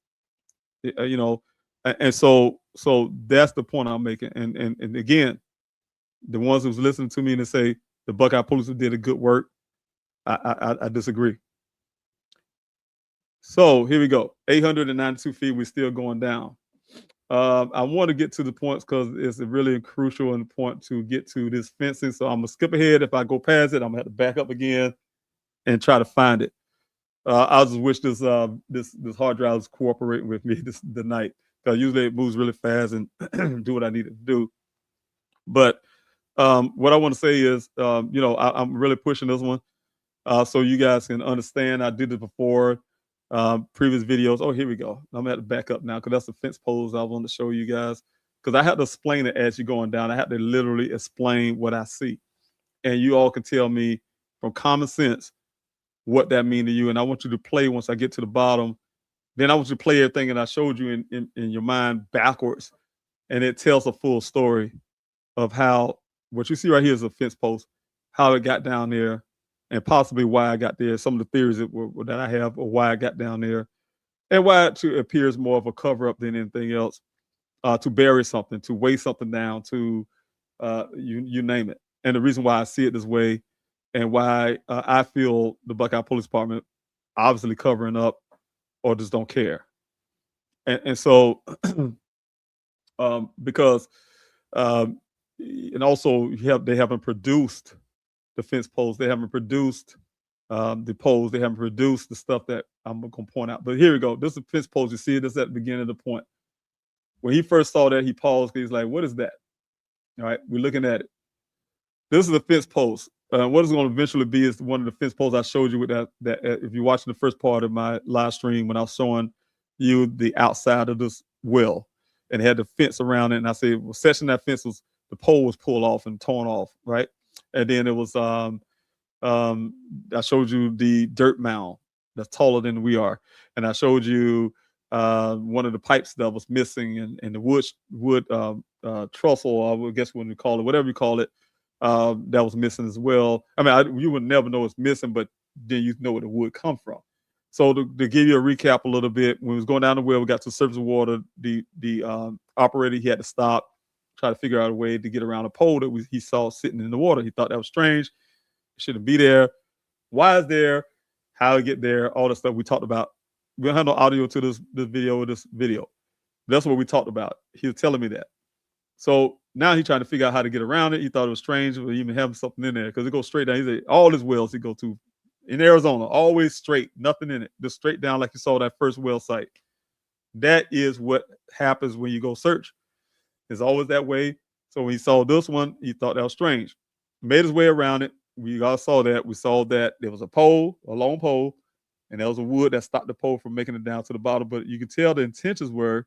You know, and so that's the point I'm making. And again, the ones who's listening to me and they say the Buckeye Police did a good work, I disagree. So here we go. 892 feet. We're still going down. I want to get to the points because it's a really crucial and point to get to this fencing. So I'm gonna skip ahead. If I go past it, I'm gonna have to back up again and try to find it. I just wish this hard drive was cooperating with me the night, because usually it moves really fast and do what I need it to do. But what I want to say is, I'm really pushing this one so you guys can understand. I did it before. Previous videos. Oh, here we go. I'm gonna have to back up now because that's the fence poles I want to show you guys, because I had to explain it as you're going down. I had to literally explain what I see, and you all can tell me from common sense what that means to you. And I want you to play once I get to the bottom. Then I want you to play everything that I showed you in your mind backwards, and it tells a full story of how what you see right here is a fence post, how it got down there, and possibly why I got there. Some of the theories that I have, or why I got down there, and why it appears more of a cover up than anything else, to bury something, to weigh something down, to you name it. And the reason why I see it this way, and why I feel the Buckeye Police Department obviously covering up or just don't care. And so because and also they haven't produced the fence posts, they haven't produced the poles, they haven't produced the stuff that I'm gonna point out. But here we go. This is a fence post. You see this at the beginning of the point. When he first saw that, he paused. He's like, "What is that?" All right, we're looking at it. This is a fence post. What it's going to eventually be is one of the fence posts I showed you with that if you're watching the first part of my live stream, when I was showing you the outside of this well, and it had the fence around it, and I said, well, section that fence was, the pole was pulled off and torn off, right? And then it was I showed you the dirt mound that's taller than we are, and I showed you one of the pipes that was missing, and the wood trussel, or I guess what you call it, whatever you call it, that was missing as well. I mean, you would never know it's missing, but then you know where the wood come from. So to give you a recap a little bit, when we was going down the well, we got to the surface of water. The operator, he had to stop, try to figure out a way to get around a pole that he saw sitting in the water. He thought that was strange. It shouldn't be there. Why is there? How to get there? All the stuff we talked about. We don't have no audio to this video. That's what we talked about. He was telling me that. So now he's trying to figure out how to get around it. He thought it was strange to even have something in there, because it goes straight down. He said all his wells he go to in Arizona, always straight, nothing in it, just straight down like you saw that first well site. That is what happens when you go search. It's always that way. So when he saw this one, he thought that was strange. Made his way around it. We all saw that. We saw that there was a pole, a long pole, and there was a wood that stopped the pole from making it down to the bottom. But you can tell the intentions were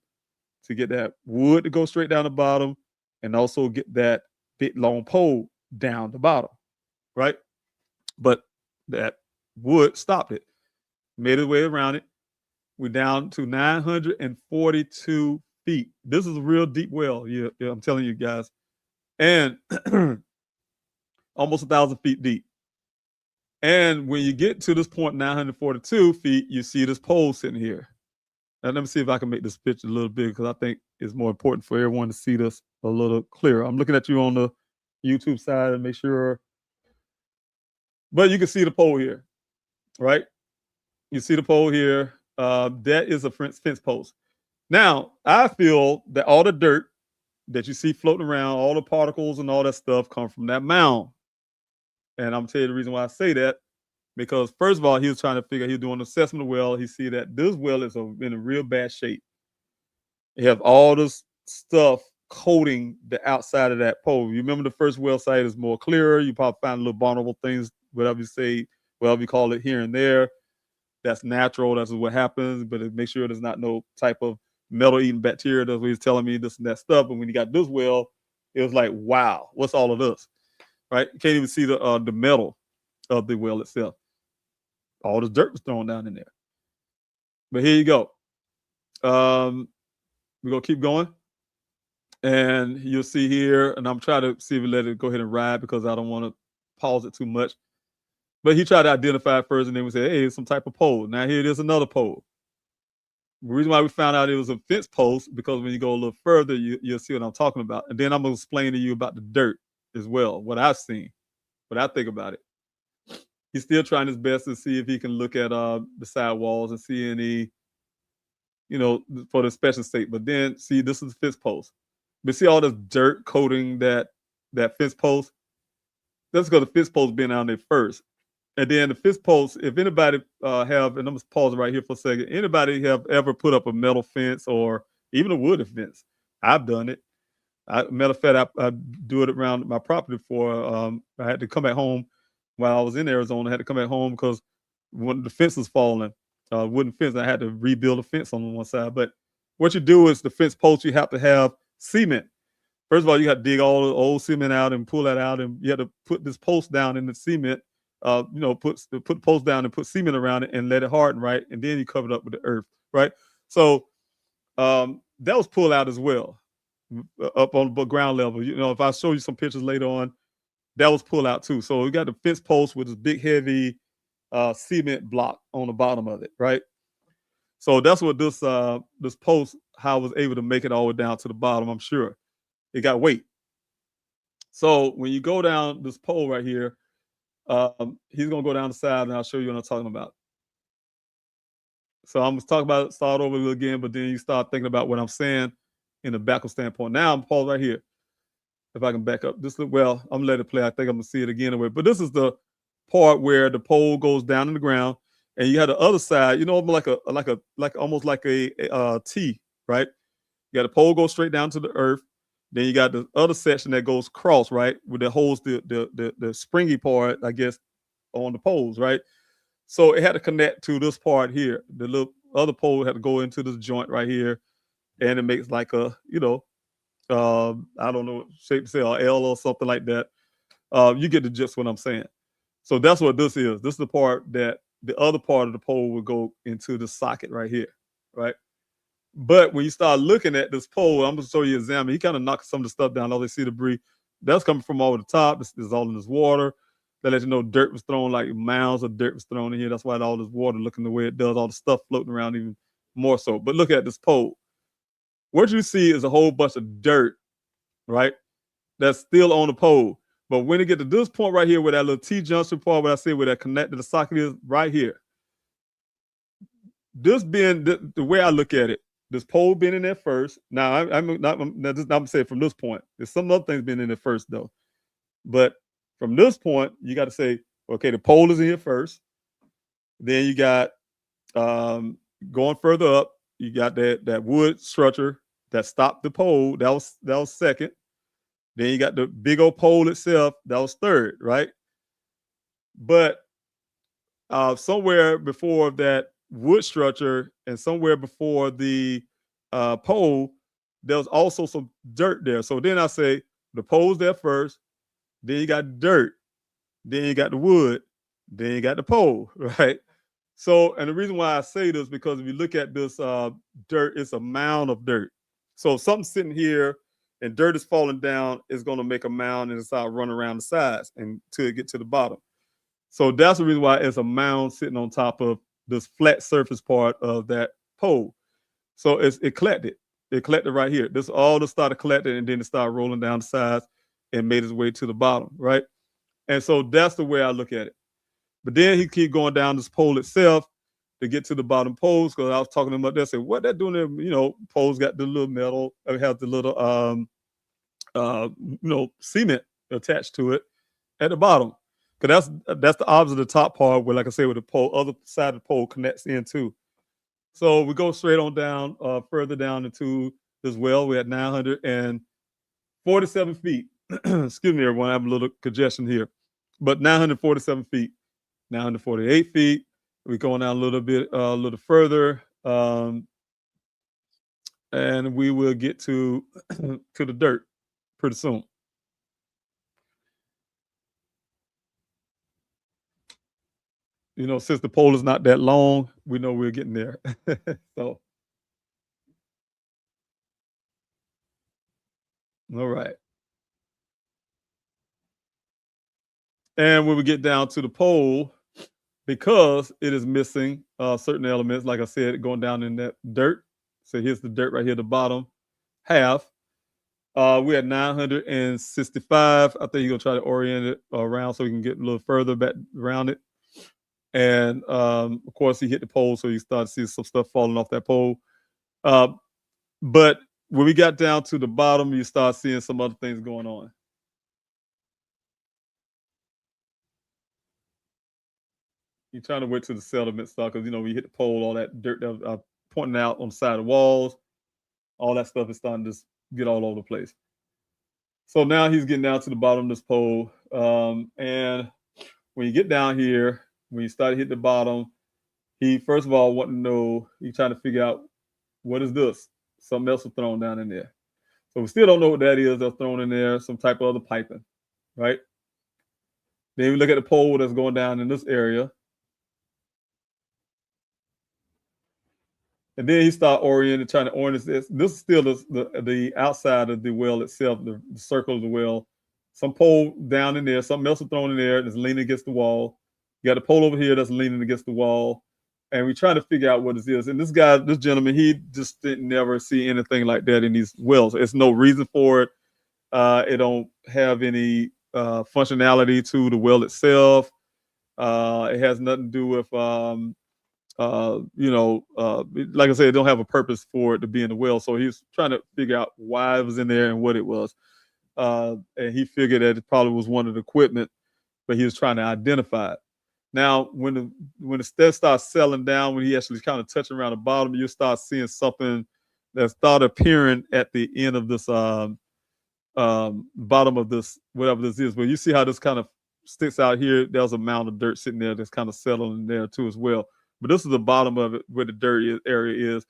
to get that wood to go straight down the bottom, and also get that big long pole down the bottom, right? But that wood stopped it. Made his way around it. We're down to 942 feet. This is a real deep well. Yeah, I'm telling you guys. And almost 1,000 feet deep. And when you get to this point, 942 feet, you see this pole sitting here. And let me see if I can make this picture a little bigger because I think it's more important for everyone to see this a little clearer. I'm looking at you on the YouTube side and make sure. But you can see the pole here, right? You see the pole here. That is a fence post. Now, I feel that all the dirt that you see floating around, all the particles and all that stuff come from that mound. And I'm going to tell you the reason why I say that. Because first of all, he was trying to figure, he was doing an assessment of the well. He see that this well is in a real bad shape. You have all this stuff coating the outside of that pole. You remember the first well site is more clearer. You probably find little vulnerable things, whatever you say, whatever you call it here and there. That's natural. That's what happens. But make sure there's not no type of metal-eating bacteria. That's what he's telling me, this and that stuff. And when you got this well, it was like, wow, what's all of this? Right? You can't even see the metal of the well itself. All this dirt was thrown down in there. But here you go. We're going to keep going. And you'll see here, and I'm trying to see if we let it go ahead and ride because I don't want to pause it too much. But he tried to identify it first, and then we said, hey, it's some type of pole. Now here it is, another pole. The reason why we found out it was a fence post, because when you go a little further, you'll see what I'm talking about. And then I'm going to explain to you about the dirt as well, what I've seen, what I think about it. He's still trying his best to see if he can look at the sidewalls and see any, for the inspection state. But then, see, this is the fence post. But see all this dirt coating that fence post? That's because the fence post been out there first. And then the fence post, if anybody have, and I'm going to pause right here for a second, anybody have ever put up a metal fence or even a wooden fence? I've done it. Matter of fact, I do it around my property for, I had to come back home while I was in Arizona. I had to come back home because when the fence was falling, wooden fence, I had to rebuild a fence on one side. But what you do is the fence post, you have to have cement. First of all, you got to dig all the old cement out and pull that out, and you have to put this post down in the cement. Put the post down and put cement around it and let it harden, right? And then you cover it up with the earth, right? So that was pulled out as well, up on the ground level. If I show you some pictures later on, that was pulled out too. So we got the fence post with this big heavy cement block on the bottom of it, right? So that's what this post, how I was able to make it all the way down to the bottom. I'm sure it got weight. So when you go down this pole right here, he's gonna go down the side, and I'll show you what I'm talking about. So I'm gonna talk about it, start over again, but then you start thinking about what I'm saying in the backward standpoint. Now I'm paused right here. If I can back up, I'm gonna let it play. I think I'm gonna see it again anyway. But this is the part where the pole goes down in the ground, and you have the other side, almost like a T, right? You got the pole go straight down to the earth. Then you got the other section that goes across, right, where that holds the springy part, I guess, on the poles, right? So it had to connect to this part here. The little other pole had to go into this joint right here, and it makes like a, I don't know, shape, say, or L or something like that. You get the gist what I'm saying. So that's what this is. This is the part that the other part of the pole will go into the socket right here, right? But when you start looking at this pole, I'm going to show you an example. He kind of knocked some of the stuff down. All they see debris. That's coming from over the top. This is all in this water. That lets you know dirt was thrown, like mounds of dirt was thrown in here. That's why all this water looking the way it does, all the stuff floating around even more so. But look at this pole. What you see is a whole bunch of dirt, right? That's still on the pole. But when you get to this point right here where that little T-junction part, what I say where that connect to the socket is, right here. This being the way I look at it, this pole been in there first. Now, I'm saying from this point. There's some other things been in there first, though. But from this point, you got to say, okay, the pole is in here first. Then you got, going further up, you got that wood structure that stopped the pole. That was second. Then you got the big old pole itself. That was third, right? But somewhere before that wood structure and somewhere before the pole, there was also some dirt there. So then I say the pole's there first, then you got dirt, then you got the wood, then you got the pole, right? So, and the reason why I say this, because if you look at this dirt, it's a mound of dirt. So if something's sitting here and dirt is falling down, it's going to make a mound and it's out run around the sides until it get to the bottom. So that's the reason why it's a mound sitting on top of this flat surface part of that pole. So it collected. It collected right here. This all just started collecting, and then it started rolling down the sides and made its way to the bottom, right? And so that's the way I look at it. But then he keep going down this pole itself to get to the bottom poles, because I was talking to him about that. I said, what that doing there? You know, poles got the little metal, have the little cement attached to it at the bottom. Because that's the opposite of the top part, where, like I say, where the pole, other side of the pole connects into. So we go straight on down, further down into this well. We're at 947 feet. Excuse me, everyone. I have a little congestion here. But 947 feet, 948 feet. We're going down a little further. And we will get to to the dirt pretty soon. You know, since the pole is not that long, we know we're getting there. So, all right. And when we get down to the pole, because it is missing certain elements, like I said, going down in that dirt. So here's the dirt right here, the bottom half. We're at 965. I think you're gonna try to orient it around so we can get a little further back around it. And of course, he hit the pole, so you start to see some stuff falling off that pole. But when we got down to the bottom, you start seeing some other things going on. You're trying to wait till the settlement stuff, because, you know, we hit the pole, all that dirt that was pointing out on the side of the walls, all that stuff is starting to just get all over the place. So now he's getting down to the bottom of this pole. And when you get down here, when you start hitting the bottom, he first of all wanted to know, he's trying to figure out, what is this? Something else was thrown down in there. So we still don't know what that is. They're thrown in there, some type of other piping, right? Then we look at the pole that's going down in this area. And then he started trying to orient this. This is still the outside of the well itself, the circle of the well. Some pole down in there, something else was thrown in there that's leaning against the wall. You got a pole over here that's leaning against the wall. And we're trying to figure out what this is. And this gentleman, he just didn't never see anything like that in these wells. There's no reason for it. It don't have any functionality to the well itself. It has nothing to do with like I said, it don't have a purpose for it to be in the well. So he's trying to figure out why it was in there and what it was. And he figured that it probably was one of the equipment, but he was trying to identify it. Now, when the stuff starts settling down, when he actually kind of touching around the bottom, you start seeing something that started appearing at the end of this bottom of this, whatever this is. But you see how this kind of sticks out here. There's a mound of dirt sitting there that's kind of settling there too as well. But this is the bottom of it where the dirt area is.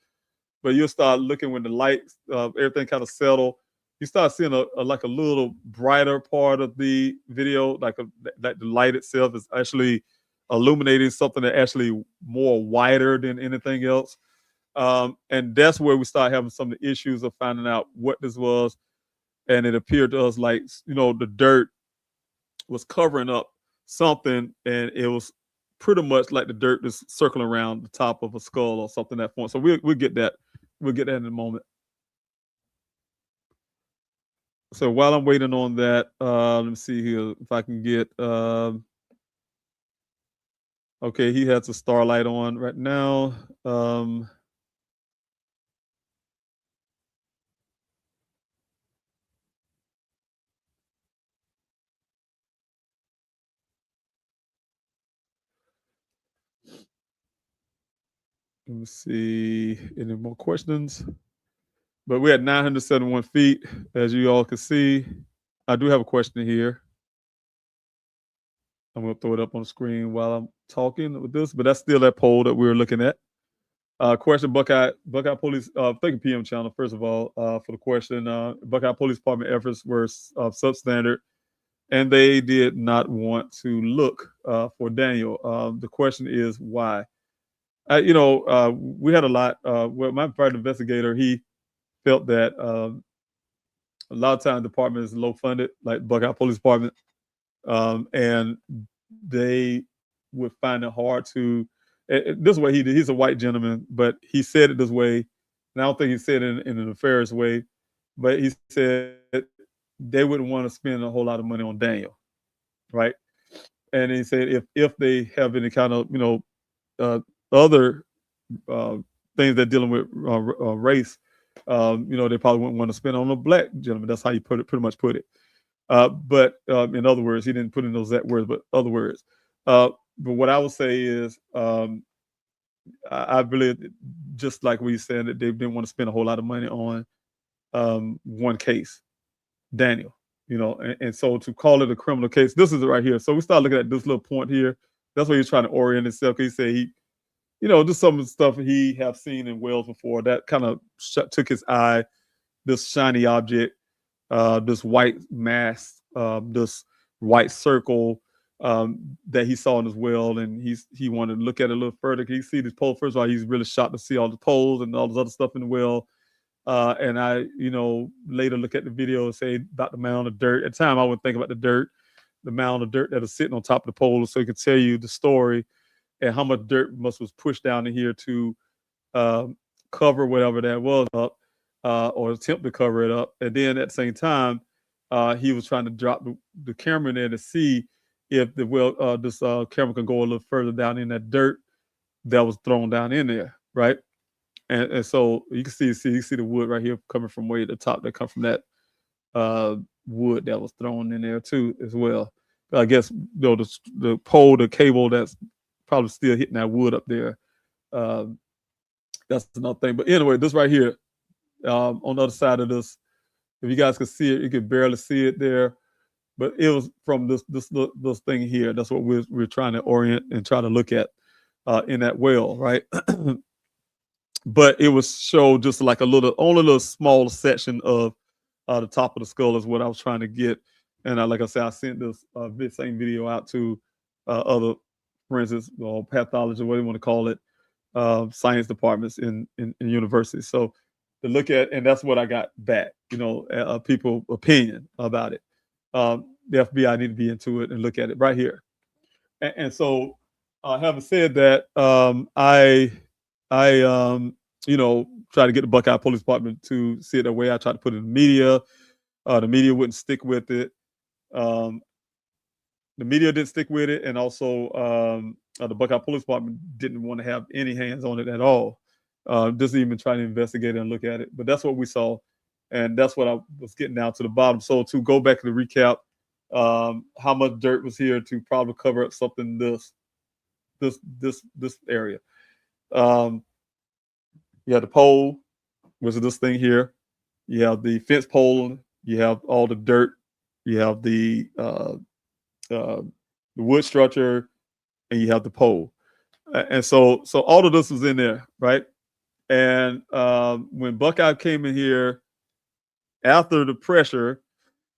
But you'll start looking when the lights, everything kind of settle. You start seeing a little brighter part of the video, like the light itself is actually illuminating something that actually more wider than anything else. And that's where we start having some of the issues of finding out what this was. And it appeared to us like, you know, the dirt was covering up something, and it was pretty much like the dirt is circling around the top of a skull or something that point. So we'll get that. We'll get that in a moment. So while I'm waiting on that, let me see here if I can get. Okay, he has a starlight on right now. Let me see any more questions. But we're at 971 feet, as you all can see. I do have a question here. I'm going to throw it up on the screen while I'm talking with this, but that's still that poll that we're looking at. Question, Buckeye Police, thank you, PM channel, first of all, for the question. Buckeye Police Department efforts were substandard, and they did not want to look for Daniel. The question is why? We had a lot. Well, my private investigator, he felt that a lot of times the department is low funded, like Buckeye Police Department, and they would find it hard to. This way he did. He's a white gentleman, but he said it this way, and I don't think he said it in a nefarious way, but he said they wouldn't want to spend a whole lot of money on Daniel, right? And he said if they have any kind of other uh, things that dealing with race, they probably wouldn't want to spend on a black gentleman. That's how you pretty much put it. But in other words, he didn't put in those exact words, but other words. But what I would say is, I believe, just like we said, that they didn't want to spend a whole lot of money on one case, Daniel. And so to call it a criminal case, this is it right here. So we start looking at this little point here. That's where he's trying to orient himself. He said just some of the stuff he have seen in Wales before that kind of took his eye. This shiny object, this white mass, this white circle that he saw in his well, and he wanted to look at it a little further. He see this pole. First of all, he's really shocked to see all the poles and all this other stuff in the well. And I, later look at the video and say about the mound of dirt. At the time, I would think about the dirt, the mound of dirt that is sitting on top of the pole, so he could tell you the story and how much dirt was pushed down in here to cover whatever that was up, or attempt to cover it up. And then at the same time, he was trying to drop the camera in there to see if this camera can go a little further down in that dirt that was thrown down in there, right? And so you can see the wood right here coming from way at the top that come from that wood that was thrown in there too as well. But I guess the pole, the cable that's probably still hitting that wood up there. That's another thing. But anyway, this right here, on the other side of this, if you guys could see it, you could barely see it there. But it was from this thing here. That's what we're trying to orient and try to look at in that well, right? But it was showed just like only a little small section of the top of the skull is what I was trying to get. And like I said, I sent this same video out to other forensics or pathology, what do you want to call it, science departments in universities. So to look at, and that's what I got back, people opinion about it. The FBI need to be into it and look at it right here. And so, having said that, I try to get the Buckeye Police Department to see it that way. I tried to put it in the media. The media wouldn't stick with it. The media didn't stick with it, and also the Buckeye Police Department didn't want to have any hands on it at all. Just even trying to investigate it and look at it. But that's what we saw, and that's what I was getting down to the bottom. So to go back to the recap, how much dirt was here to probably cover up something this area. You have the pole, which is this thing here. You have the fence pole. You have all the dirt. You have the wood structure, and you have the pole. And so all of this was in there, right? And when Buckeye came in here after the pressure,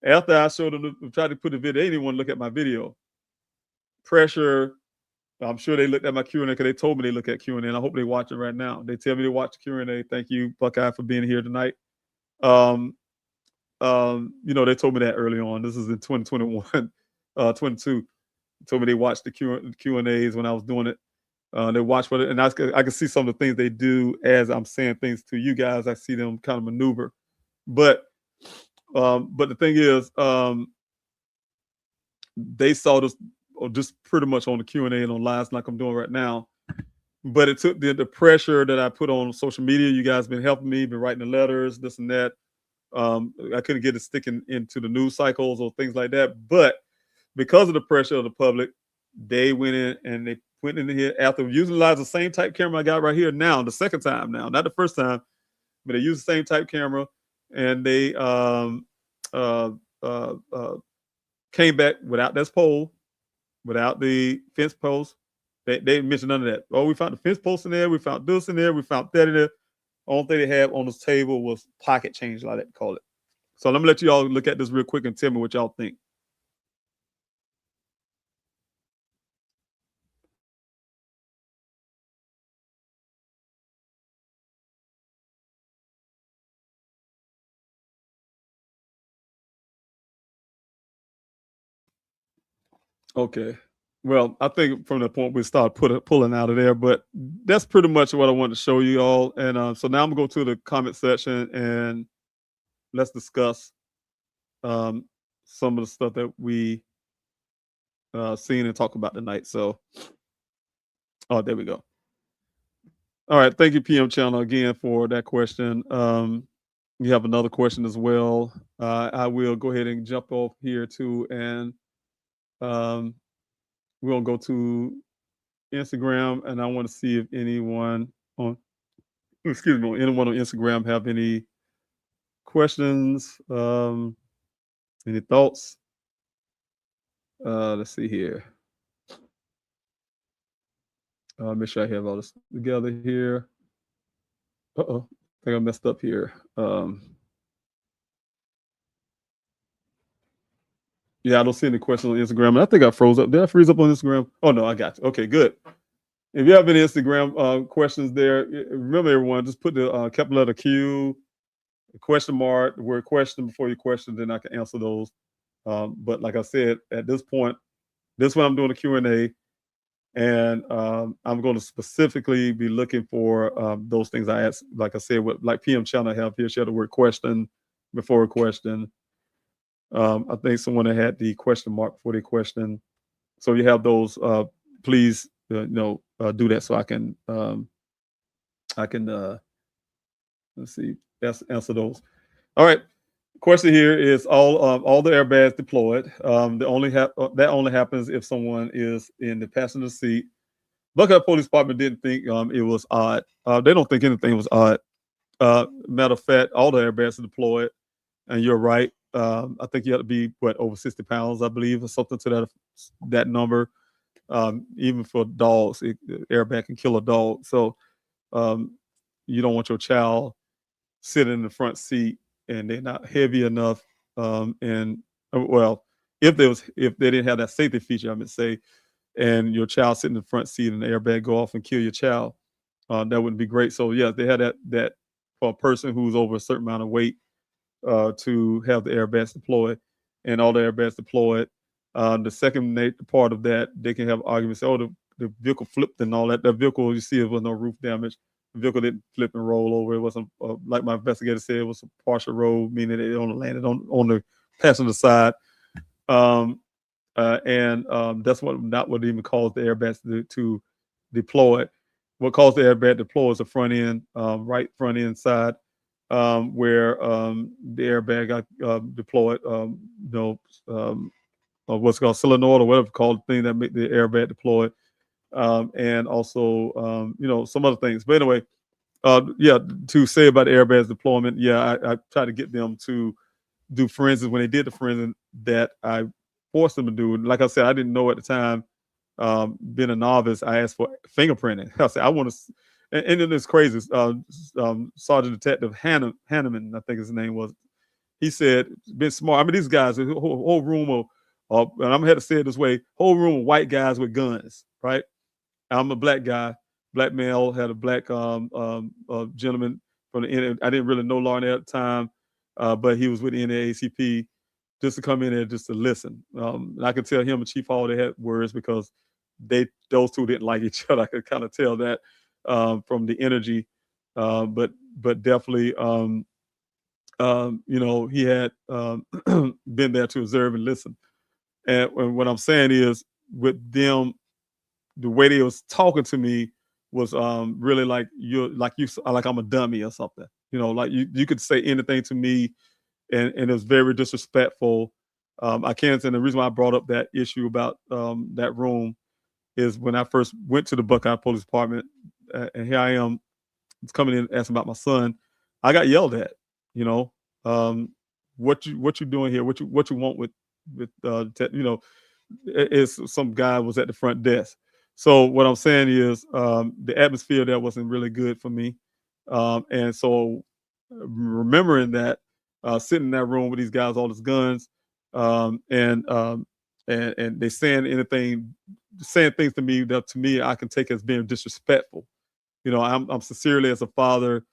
after I showed them, tried to put the video, they didn't want to look at my video. Pressure. I'm sure they looked at my Q&A because they told me they look at Q&A, and I hope they watch it right now. They tell me they watch the Q&A. Thank you, Buckeye, for being here tonight. They told me that early on. This is in 2021, 22. They told me they watched the Q&As when I was doing it. They watch for it, and I can see some of the things they do as I'm saying things to you guys. I see them kind of maneuver, but the thing is, they saw this just pretty much on the Q&A and on lives like I'm doing right now. But it took the pressure that I put on social media. You guys been helping me, been writing the letters, this and that. I couldn't get it sticking into the news cycles or things like that. But because of the pressure of the public, they went in and they went in here after utilizing the same type camera I got right here now, the second time now, not the first time, but they used the same type camera, and they came back without this pole, without the fence post. They didn't mention none of that. Oh, we found the fence post in there. We found this in there. We found that in there. Only thing they had on this table was pocket change, like that call it. So let me let you all look at this real quick and tell me what y'all think. Okay. Well, I think from the point we start pulling out of there, but that's pretty much what I wanted to show you all. And so now I'm gonna go to the comment section and let's discuss um, some of the stuff that we seen and talk about tonight. So, oh, there we go. All right, thank you, PM Channel, again for that question. You have another question as well. I will go ahead and jump off here too, and um, we're gonna go to Instagram, and I want to see if anyone on anyone on Instagram have any questions, any thoughts. Let's see here. Make sure I have all this together here. Uh-oh, I think I messed up here. Yeah, I don't see any questions on Instagram. And I think I froze up. Did I freeze up on Instagram? Oh, no, I got you. Okay, good. If you have any Instagram questions there, remember, everyone, just put the capital letter Q, question mark, the word question before your question, then I can answer those. But like I said, at this point, this one I'm doing a Q&A, and I'm going to specifically be looking for those things I asked. Like I said, like PM Channel have here, she had the word question before a question. I think someone that had the question mark for the question. So you have those. Please, do that so I can let's see, answer those. All right. Question here is all the airbags deployed. That only happens if someone is in the passenger seat. Buckeye Police Department didn't think it was odd. They don't think anything was odd. Matter of fact, all the airbags are deployed, and you're right. I think you have to be over 60 pounds, I believe, or something to that number. Even for dogs, airbag can kill a dog. So you don't want your child sitting in the front seat and they're not heavy enough. And well, if they didn't have that safety feature, I would say, and your child sitting in the front seat and the airbag go off and kill your child, that wouldn't be great. So yeah, they had that for a person who's over a certain amount of weight to have the airbags deployed, and all the airbags deployed. The second part of that, they can have arguments. Oh, the vehicle flipped and all that. That vehicle, you see, it was no roof damage. The vehicle didn't flip and roll over. It wasn't like my investigator said. It was a partial roll, meaning it only landed on the passenger side. And that's not what even caused the airbags to deploy. What caused the airbag to deploy is the front end, right front end side, where the airbag got deployed. What's called solenoid or whatever called thing that make the airbag deploy, and also some other things. But anyway, to say about the airbags deployment, I tried to get them to do forensics. When they did the forensics that I forced them to do, like I said, I didn't know at the time. Being a novice, I asked for fingerprinting. I said I want to, and then it's crazy. Sergeant Detective Hanneman, I think his name was. He said, "Been smart." I mean, these guys, a whole room of, and I'm gonna say it this way: whole room of white guys with guns, right? I'm a black guy, black male, had a black gentleman from the I didn't really know Larned at the time, but he was with the NAACP just to come in there just to listen. And I could tell him and Chief Hall they had words because those two didn't like each other. I could kind of tell that from the energy, but definitely he had been there to observe and listen. And what I'm saying is, with them, the way they was talking to me was really like I'm a dummy or something. Like you could say anything to me, and it was very disrespectful. I can't say the reason why I brought up that issue about that room is when I first went to the Buckeye Police Department, and here I am coming in asking about my son. I got yelled at. What you doing here? What you want with is some guy was at the front desk. So what I'm saying is the atmosphere there wasn't really good for me, and so remembering that, sitting in that room with these guys, all these guns, and they saying things to me that to me I can take as being disrespectful. I'm sincerely as a father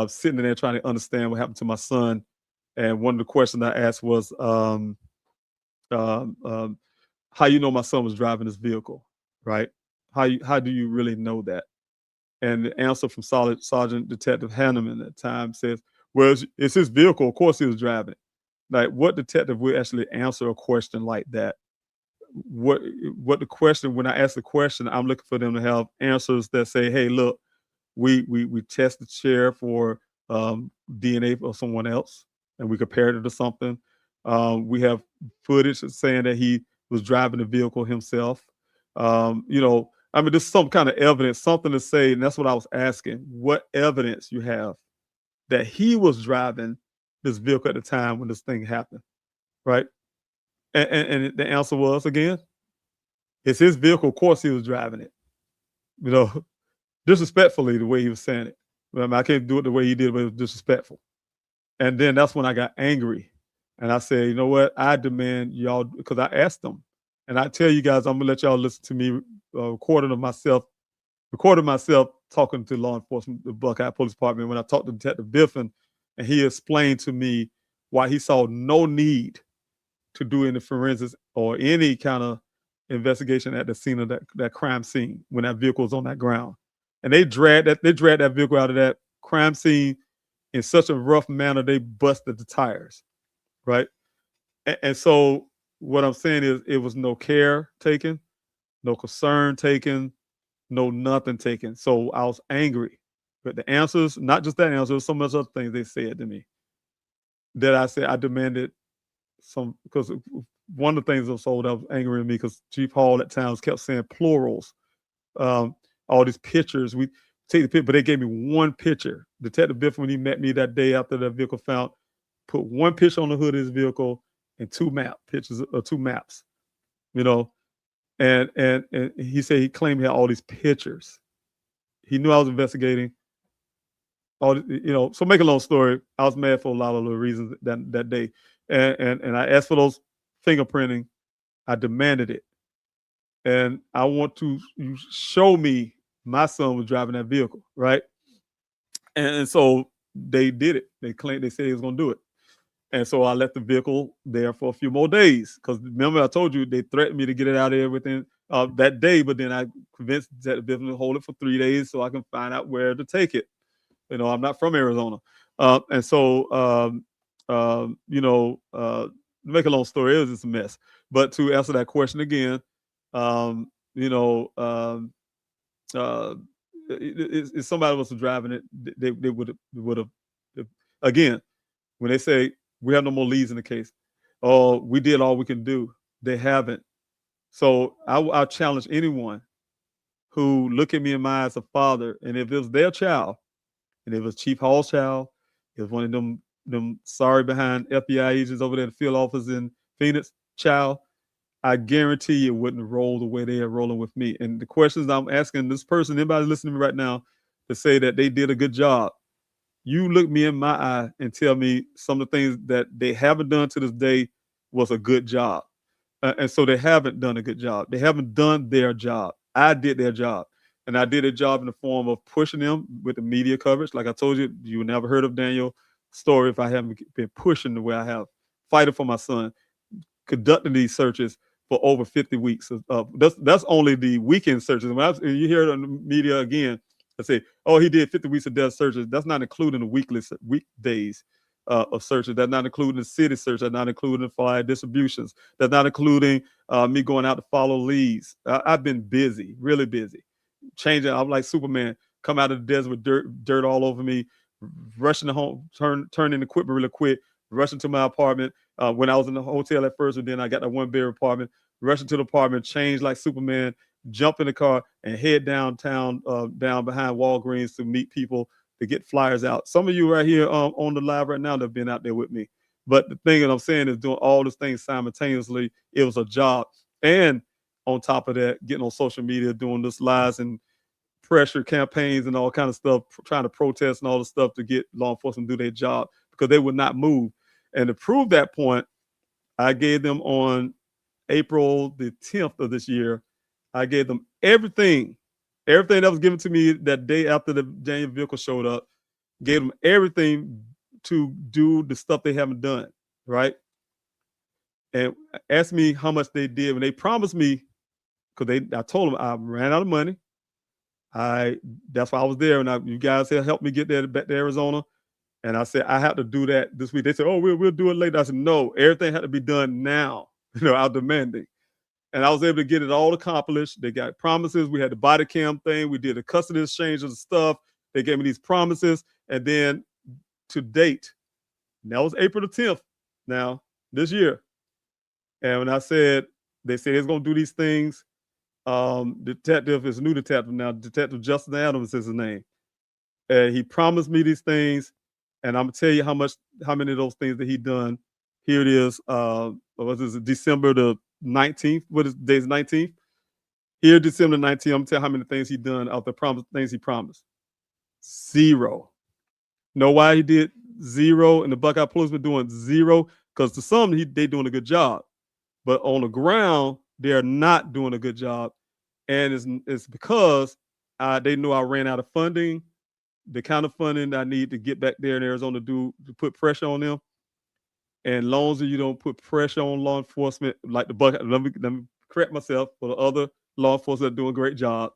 sitting there trying to understand what happened to my son, and one of the questions I asked was, how you know my son was driving this vehicle, right? How do you really know that? And the answer from Sergeant Detective Hanneman at the time says, well, it's his vehicle. Of course he was driving it. Like, what detective would actually answer a question like that? What the question, when I ask the question, I'm looking for them to have answers that say, hey, look, we test the chair for DNA of someone else, and we compared it to something. We have footage saying that he was driving the vehicle himself. I mean, there's some kind of evidence, something to say, and that's what I was asking. What evidence you have that he was driving this vehicle at the time when this thing happened, right? And the answer was, again, it's his vehicle. Of course, he was driving it. You know, disrespectfully the way he was saying it. I mean, I can't do it the way he did, but it was disrespectful. And then that's when I got angry, and I said, you know what? I demand y'all, because I asked them, and I tell you guys, I'm gonna let y'all listen to me recording myself talking to law enforcement, the Buckeye Police Department, when I talked to Detective Biffin, and he explained to me why he saw no need to do any forensics or any kind of investigation at the scene of that crime scene when that vehicle was on that ground. And they dragged that vehicle out of that crime scene in such a rough manner, they busted the tires, right? And so what I'm saying is it was no care taken, no concern taken, no nothing taken. So I was angry. But the answers, not just that answer, so much other things they said to me that I said I demanded some, because one of the things that was sold that was angering me, because Chief Hall at times kept saying plurals. All these pictures, we take the picture, but they gave me one picture. Detective Biff, when he met me that day after the vehicle found, put one picture on the hood of his vehicle and two maps, you know. And he said he claimed he had all these pictures. He knew I was investigating. So make a long story, I was mad for a lot of the reasons that day. And I asked for those fingerprinting. I demanded it. And I want you show me my son was driving that vehicle, right? And so they did it. They said he was going to do it. And so I left the vehicle there for a few more days, because remember I told you they threatened me to get it out of there within that day, but then I convinced that the to hold it for 3 days so I can find out where to take it. I'm not from Arizona. And so, make a long story, it was just a mess. But to answer that question again, if somebody was driving it, they would have, again, when they say we have no more leads in the case, oh, we did all we can do, they haven't. So I challenge anyone who look at me in my eyes as a father, and if it was their child, and it was Chief Hall's child, it was one of them sorry behind FBI agents over there, the field office in Phoenix child, I guarantee you wouldn't roll the way they are rolling with me. And the questions I'm asking this person, anybody listening to me right now, to say that they did a good job, you look me in my eye and tell me some of the things that they haven't done to this day was a good job. And so they haven't done a good job. They haven't done their job. I did their job. And I did a job in the form of pushing them with the media coverage. Like I told you, you never heard of Daniel's story if I haven't been pushing the way I have, fighting for my son, conducting these searches for over 50 weeks. That's only the weekend searches. When you hear it on the media again, I say, oh, he did 50 weeks of death searches. That's not including the weekdays of searches. That's not including the city search. That's not including the flyer distributions. That's not including me going out to follow leads. I've been busy, really busy. Changing, I'm like Superman, come out of the desert with dirt all over me, rushing to home, turning equipment really quick, rushing to my apartment. When I was in the hotel at first, and then I got that one-bedroom apartment, rushing to the apartment, change like Superman, jump in the car, and head downtown, down behind Walgreens to meet people, to get flyers out. Some of you right here on the live right now that have been out there with me. But the thing that I'm saying is doing all these things simultaneously, it was a job. And on top of that, getting on social media, doing this lies and pressure campaigns and all kind of stuff, trying to protest and all the stuff to get law enforcement to do their job, because they would not move. And to prove that point, I gave them on April the 10th of this year, I gave them everything that was given to me that day after the Daniel vehicle showed up, gave them everything to do the stuff they haven't done, right? and asked me how much they did when they promised me, because I told them I ran out of money. That's why I was there, and you guys helped me get there back to Arizona. And I said I have to do that this week. They said, "Oh, we'll do it later." I said, "No, everything had to be done now." I'm demanding, and I was able to get it all accomplished. They got promises. We had the body cam thing. We did a custody exchange of the stuff. They gave me these promises, and then to date, and that was April the 10th. Now this year, and when I said they said it's going to do these things, detective is a new detective now. Detective Justin Adams is his name. And he promised me these things, and I'm gonna tell you how many of those things that he done. Here it is. What is it? December the 19th. What is day's 19th? Here, December 19th. I'm gonna tell you how many things he done out the things he promised. 0. Know why he did 0? And the Buckeye Police were doing 0 because to some they doing a good job, but on the ground they're not doing a good job, and it's because they know I ran out of funding. The kind of funding I need to get back there in Arizona to put pressure on them. And long as you don't put pressure on law enforcement, like the Buckeye, let me correct myself for the other law enforcement that are doing a great job.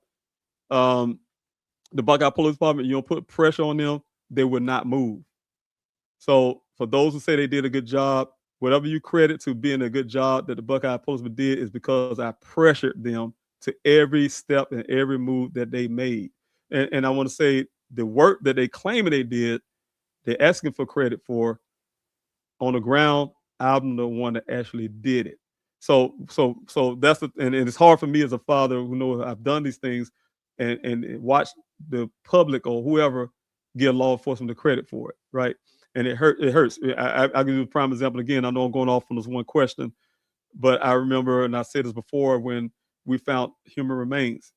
The Buckeye Police Department, you don't put pressure on them, they will not move. So for those who say they did a good job, whatever you credit to being a good job that the Buckeye Policemen did is because I pressured them to every step and every move that they made. And I want to say the work that they claim they did, they're asking for credit for. On the ground, I'm the one that actually did it. So that's and it's hard for me as a father who knows I've done these things and watch the public or whoever give law enforcement the credit for it, right? And it hurts. I'll give you a prime example again. I know I'm going off on this one question, but I remember, and I said this before, when we found human remains.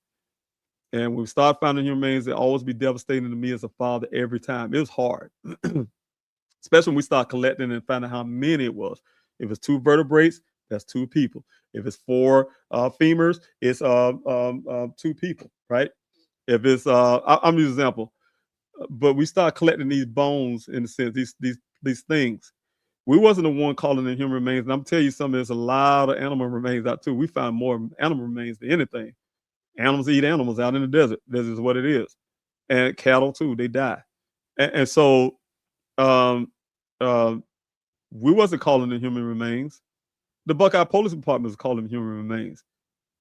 And when we start finding human remains, it always be devastating to me as a father every time. It was hard. Especially when we start collecting and finding how many it was. If it's 2 vertebrates, that's 2 people. If it's 4 femurs, it's 2 people, right? If it's I'm using an example, but we start collecting these bones in a sense, these things. We wasn't the one calling them human remains, and I'm telling you something. There's a lot of animal remains out too. We found more animal remains than anything. Animals eat animals out in the desert. This is what it is, and cattle too. They die, and so um, we wasn't calling them human remains. The Buckeye Police Department was calling them human remains.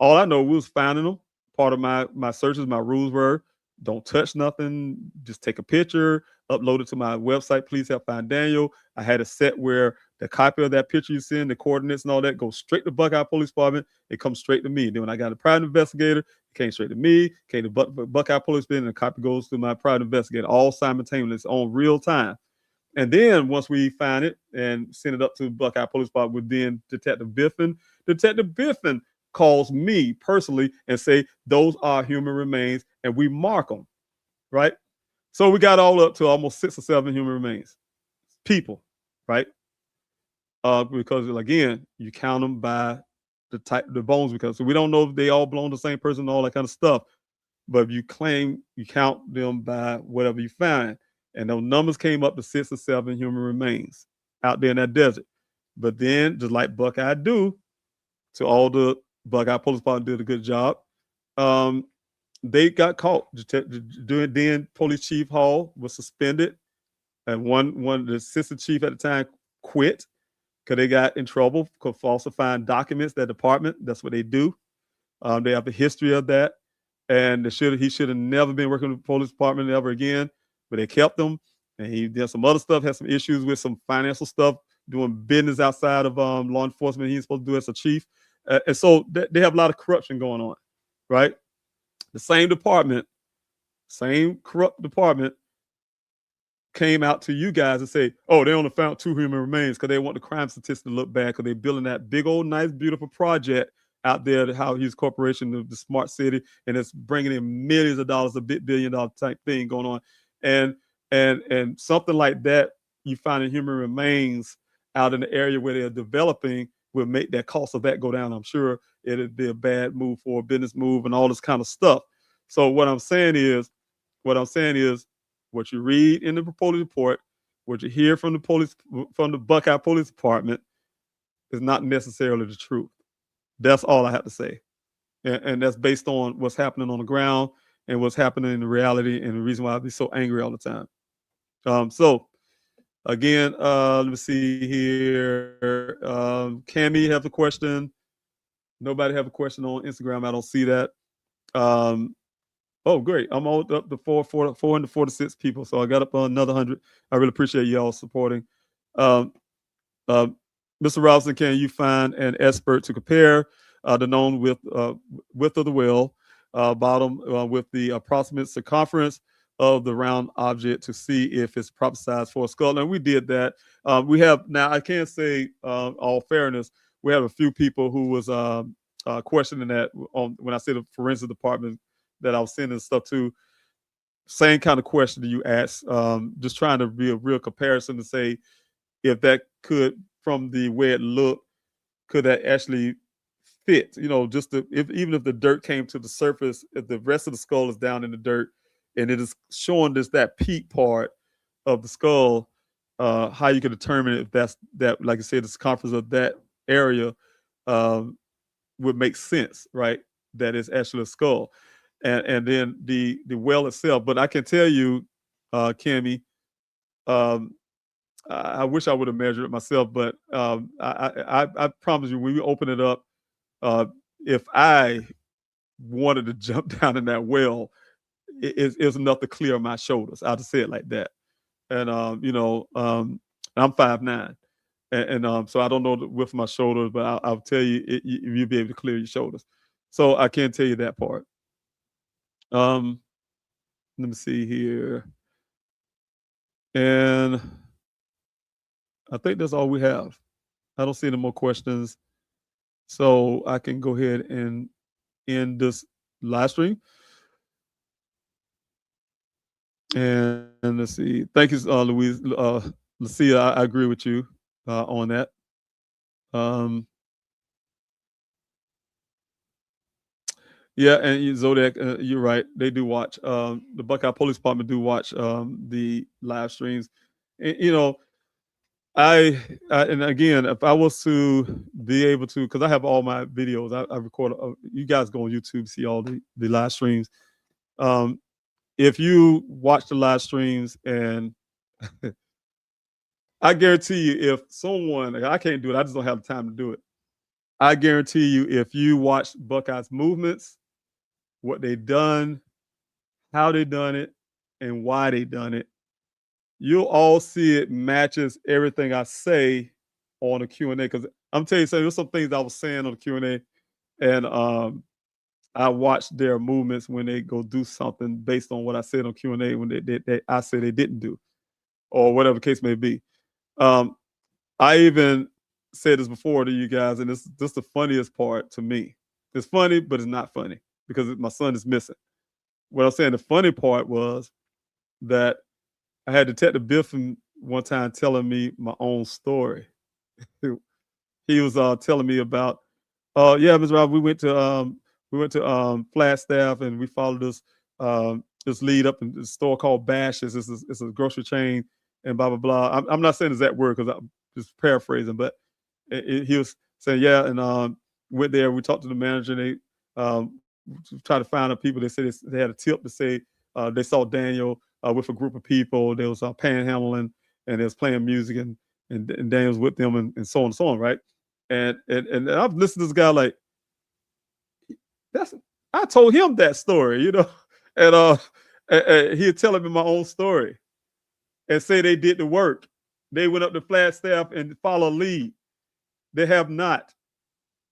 All I know, we was finding them. Part of my searches, my rules were don't touch nothing, just take a picture, upload it to my website, Please Help Find Daniel. I had a set where the copy of that picture you send, the coordinates and all that, goes straight to Buckeye Police Department. It comes straight to me. Then when I got a private investigator, it came straight to me, came to Buckeye Police Department, and the copy goes to my private investigator, all simultaneously on real time. And then once we find it and send it up to Buckeye Police Department with then Detective Biffin calls me personally and say, those are human remains, and we mark them, right? So we got all up to almost 6 or 7 human remains. People, right? Because again, you count them by the bones, because so we don't know if they all belong to the same person and all that kind of stuff. But if you claim, you count them by whatever you find. And those numbers came up to 6 or 7 human remains out there in that desert. But then, just like Buckeye do, to all the Buckeye Police Department did a good job. They got caught. Then Police Chief Hall was suspended, and the assistant chief at the time quit because they got in trouble for falsifying documents. That department, that's what they do. They have a history of that, and he should have never been working with the police department ever again. But they kept him, and he did some other stuff. Had some issues with some financial stuff, doing business outside of law enforcement. He's supposed to do as a chief, and so they have a lot of corruption going on, right? The same department, same corrupt department, came out to you guys and say, "Oh, they only found 2 human remains because they want the crime statistics to look bad because they're building that big old nice beautiful project out there, how his corporation, the smart city, and it's bringing in millions of dollars, a billion-dollar type thing going on, and something like that. You finding human remains out in the area where they're developing will make that cost of that go down. I'm sure it'd be a bad move for a business move and all this kind of stuff. So what I'm saying is, what you read in the police report, what you hear from the Buckeye Police Department, is not necessarily the truth. That's all I have to say. And that's based on what's happening on the ground and what's happening in reality, and the reason why I be so angry all the time. So again, let me see here. Cammy have a question. Nobody have a question on Instagram. I don't see that. Oh, great. I'm all up to 446 people. So I got up on another 100. I really appreciate y'all supporting. Um, uh, Mr. Robinson, can you find an expert to compare the known width of the whale bottom with the approximate circumference of the round object to see if it's proper size for a skull? And we did that. We have now. I can't say all fairness. We have a few people who was questioning that when I say the forensic department that I was sending stuff to. Same kind of question that you asked. Just trying to be a real comparison to say if that could, from the way it looked, could that actually fit? Just even if the dirt came to the surface, if the rest of the skull is down in the dirt, and it is showing that peak part of the skull, how you can determine if that's that, like I said, the circumference of that area would make sense, right? That is actually a skull, and then the well itself. But I can tell you, Kimmy, I wish I would have measured it myself, but I promise you, when we open it up, if I wanted to jump down in that well, it's enough to clear my shoulders. I'll just say it like that. And I'm 5'9", and so I don't know the width of my shoulders, but I'll tell you, you'll be able to clear your shoulders. So I can't tell you that part. Let me see here, and I think that's all we have. I don't see any more questions, so I can go ahead and end this live stream. And let's see. Thank you, Louise. Lucia, I agree with you on that. Yeah, and Zodiac, you're right. They do watch. The Buckeye Police Department do watch the live streams. And, and again, if I was to be able to, because I have all my videos, I record. You guys go on YouTube, see all the live streams. If you watch the live streams, and I guarantee you, if someone, I can't do it, I just don't have the time to do it. I guarantee you, if you watch Buckeyes movements, what they done, how they done it, and why they done it, you'll all see it matches everything I say on the Q&A. Because I'm telling you, there's some things I was saying on the Q&A, and I watch their movements when they go do something based on what I said on Q&A when I say they didn't do, or whatever the case may be. I even said this before to you guys, and this is the funniest part to me. It's funny, but it's not funny because my son is missing. What I'm saying, the funny part was that I had Detective Biffin one time telling me my own story. He was telling me about, yeah, Mr. Rob, we went to Flagstaff, and we followed this lead up in this store called Bash's. It's a grocery chain, and blah blah blah. I'm not saying exact word because I'm just paraphrasing, but he was saying, yeah, and went there. We talked to the manager. And they tried to find out people. They said they had a tip to say they saw Daniel with a group of people. They was panhandling, and they was playing music, and Daniel's with them, and so on and so on, right? And I've listened to this guy like, I told him that story, and he'd tell me my own story and say they did the work. They went up to Flagstaff and followed a lead. They have not.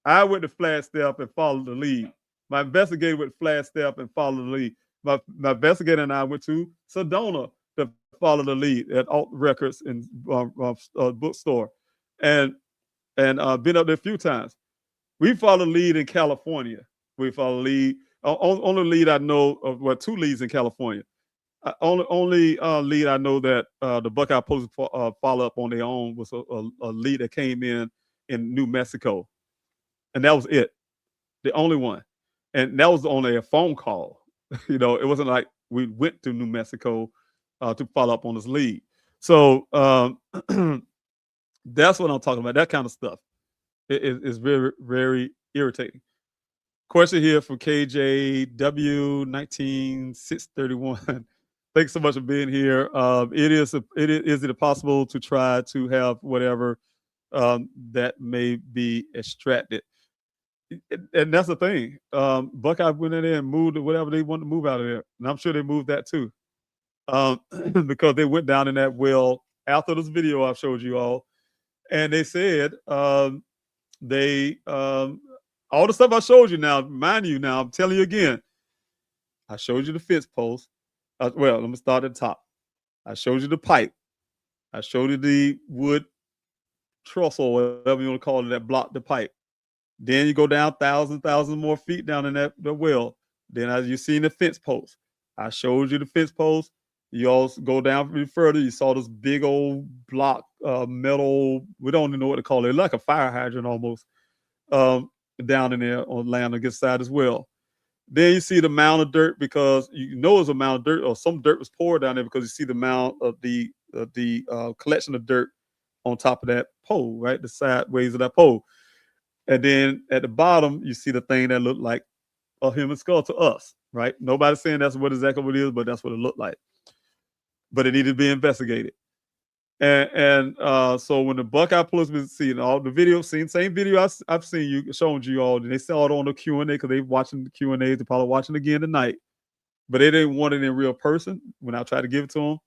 I went to Flagstaff and followed the lead. My investigator went to Flagstaff and followed the lead. My investigator and I went to Sedona to follow the lead at Alt Records and bookstore, and been up there a few times. We followed the lead in California. We followed the lead. Only lead I know of, well, two leads in California. Only lead I know that the Buckeye Police follow up on their own was a lead that came in New Mexico, and that was it, the only one, and that was only a phone call. It wasn't like we went to New Mexico to follow up on this lead. So that's what I'm talking about. That kind of stuff. It's very, very irritating. Question here from KJW19631. Thanks so much for being here. Is it possible to try to have whatever that may be extracted? And that's the thing. Buckeye went in there and moved whatever they wanted to move out of there, and I'm sure they moved that too, because they went down in that well after this video I showed you all, and they said they all the stuff I showed you now. Mind you, now I'm telling you again. I showed you the fence post. Well, let me start at the top. I showed you the pipe. I showed you the wood truss or whatever you want to call it that blocked the pipe. Then you go down thousand more feet down in that the well. Then as you seen the fence post, I showed you the fence post. You also go down even further. You saw this big old block metal. We don't even know what to call it. Like a fire hydrant almost down in there on land against side as well. Then you see the mound of dirt because you know it's a mound of dirt or some dirt was poured down there because you see the mound of the collection of dirt on top of that pole, right? The sideways of that pole. And then at the bottom, you see the thing that looked like a human skull to us, right? Nobody's saying that's what exactly what it is, but that's what it looked like. But it needed to be investigated. And so when the Buckeye policemen seen all the video, same video I've seen you shown you all, and they saw it on the Q&A because they watching the Q&A, they're probably watching again tonight. But they didn't want it in real person when I tried to give it to them,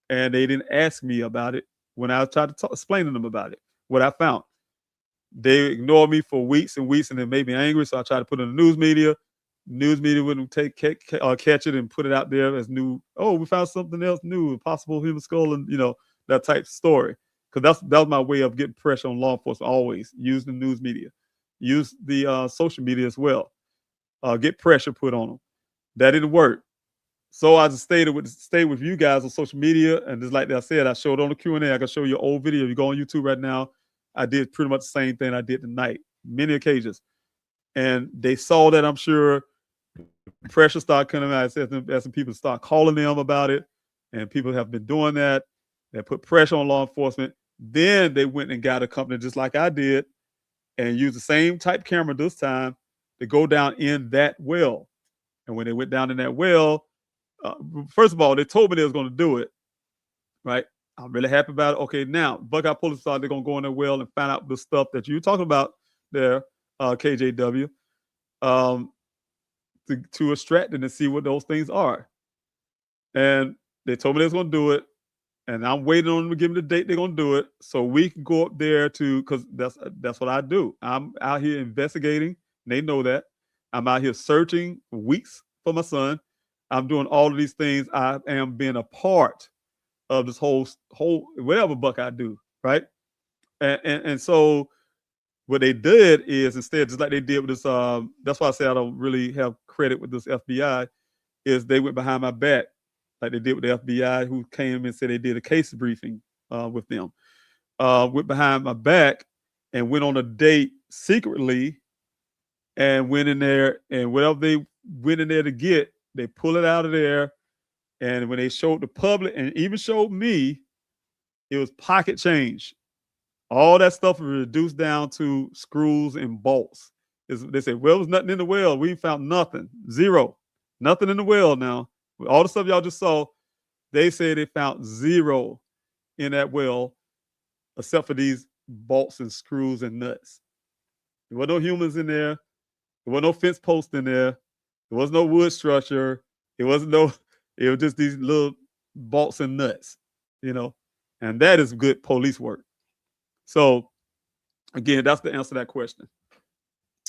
and they didn't ask me about it when I tried to explain to them about it, what I found. They ignored me for weeks and weeks, and it made me angry. So I tried to put it in the news media. News media wouldn't catch it and put it out there as new. Oh, we found something else new, a possible human skull, and that type of story. Because that was my way of getting pressure on law enforcement. Always use the news media, use the social media as well. Get pressure put on them. That didn't work. So I just stayed with you guys on social media, and just like I said, I showed on the Q&A. I can show you an old video. If you go on YouTube right now, I did pretty much the same thing I did tonight, many occasions. And they saw that, I'm sure. Pressure started coming out as some people start calling them about it. And people have been doing that. They put pressure on law enforcement. Then they went and got a company just like I did and used the same type camera this time to go down in that well. And when they went down in that well, first of all, they told me they was going to do it, right? I'm really happy about it. Okay, now Buckeye Police they're gonna go in there well and find out the stuff that you're talking about there, KJW, to extract it and see what those things are. And they told me they was gonna do it, and I'm waiting on them to give me the date they're gonna do it, so we can go up there because that's what I do. I'm out here investigating. They know that. I'm out here searching for weeks for my son. I'm doing all of these things. I am being a part of this whole whatever Buckeye do, right? And so what they did is instead, just like they did with this, that's why I say I don't really have credit with this FBI, is they went behind my back, like they did with the FBI, who came and said they did a case briefing with them. Went behind my back and went on a date secretly and went in there, and whatever they went in there to get, they pull it out of there. And when they showed the public and even showed me, it was pocket change. All that stuff was reduced down to screws and bolts. They said, well, there's nothing in the well. We found nothing. Zero. Nothing in the well now. All the stuff y'all just saw, they said they found zero in that well except for these bolts and screws and nuts. There were no humans in there. There was no fence post in there. There was no wood structure. It was just these little bolts and nuts, and that is good police work. So, again, that's the answer to that question.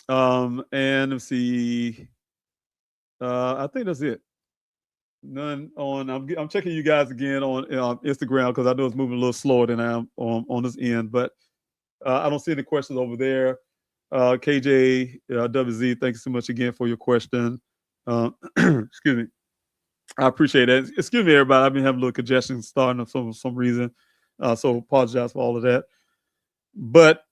And let's see. I think that's it. None on. I'm checking you guys again on Instagram because I know it's moving a little slower than I am on this end, but I don't see any questions over there. KJWZ, thanks so much again for your question. Excuse me. I appreciate it. Excuse me, everybody. I've been having a little congestion starting for some reason. So apologize for all of that. But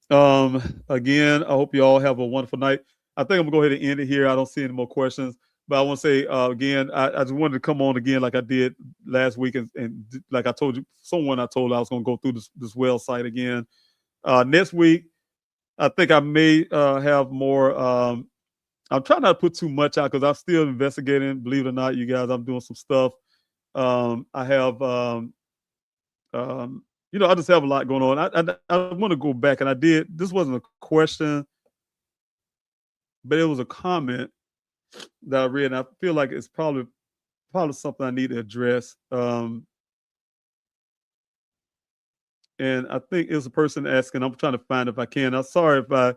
again, I hope you all have a wonderful night. I think I'm going to go ahead and end it here. I don't see any more questions. But I want to say, again, I just wanted to come on again like I did last week. And like I told you, I was going to go through this well site again. Next week, I think I may have more. I'm trying not to put too much out because I'm still investigating. Believe it or not, you guys, I'm doing some stuff. I have, I just have a lot going on. I want to go back, and I did. This wasn't a question, but it was a comment that I read, and I feel like it's probably something I need to address. And I think it's a person asking. I'm trying to find if I can. I'm sorry if I,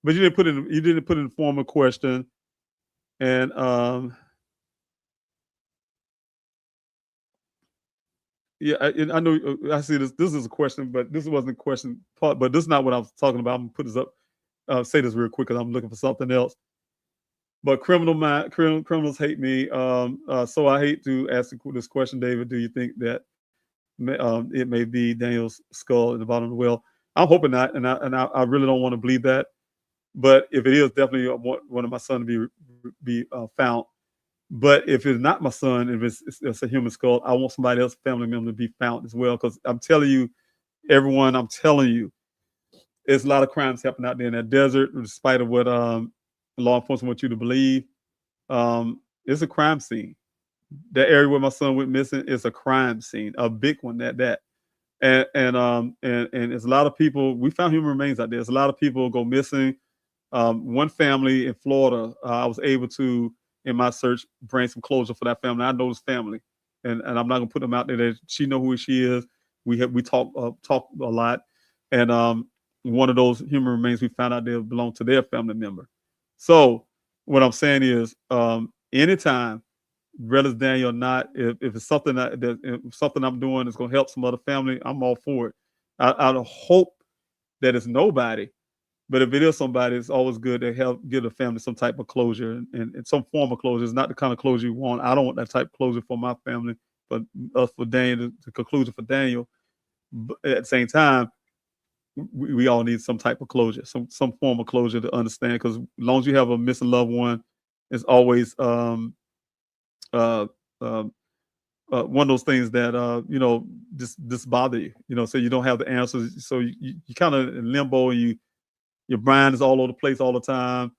but you didn't put in the form of question, and yeah, I know I see this. This is a question, but this wasn't a question part. But this is not what I was talking about. I'm gonna put this up. Say this real quick because I'm looking for something else. But criminals hate me. So I hate to ask this question, David. Do you think that it may be Daniel's skull at the bottom of the well? I'm hoping not, and I really don't want to believe that. But if it is, definitely I want one of my sons to be found. But if it's not my son, if it's a human skull, I want somebody else, family member, to be found as well. Because I'm telling you, everyone, I'm telling you, there's a lot of crimes happening out there in that desert, despite of what law enforcement want you to believe. It's a crime scene. That area where my son went missing is a crime scene, a big one at that. And there's a lot of people. We found human remains out there. There's a lot of people go missing. One family in Florida, I was able to, in my search, bring some closure for that family. I know this family, and I'm not gonna put them out there. She know who she is. We talk a lot, and one of those human remains we found out there belonged to their family member. So what I'm saying is, anytime, whether it's Daniel or not, if it's something if something I'm doing is gonna help some other family, I'm all for it. I hope that it's nobody. But if it is somebody, it's always good to help give the family some type of closure and some form of closure. It's not the kind of closure you want. I don't want that type of closure for my family, but for Daniel, the conclusion for Daniel. But at the same time, we all need some type of closure, some form of closure to understand. Because as long as you have a missing loved one, it's always uh, uh, one of those things that just bother you. So you don't have the answers. So you kind of in limbo, and your mind is all over the place all the time.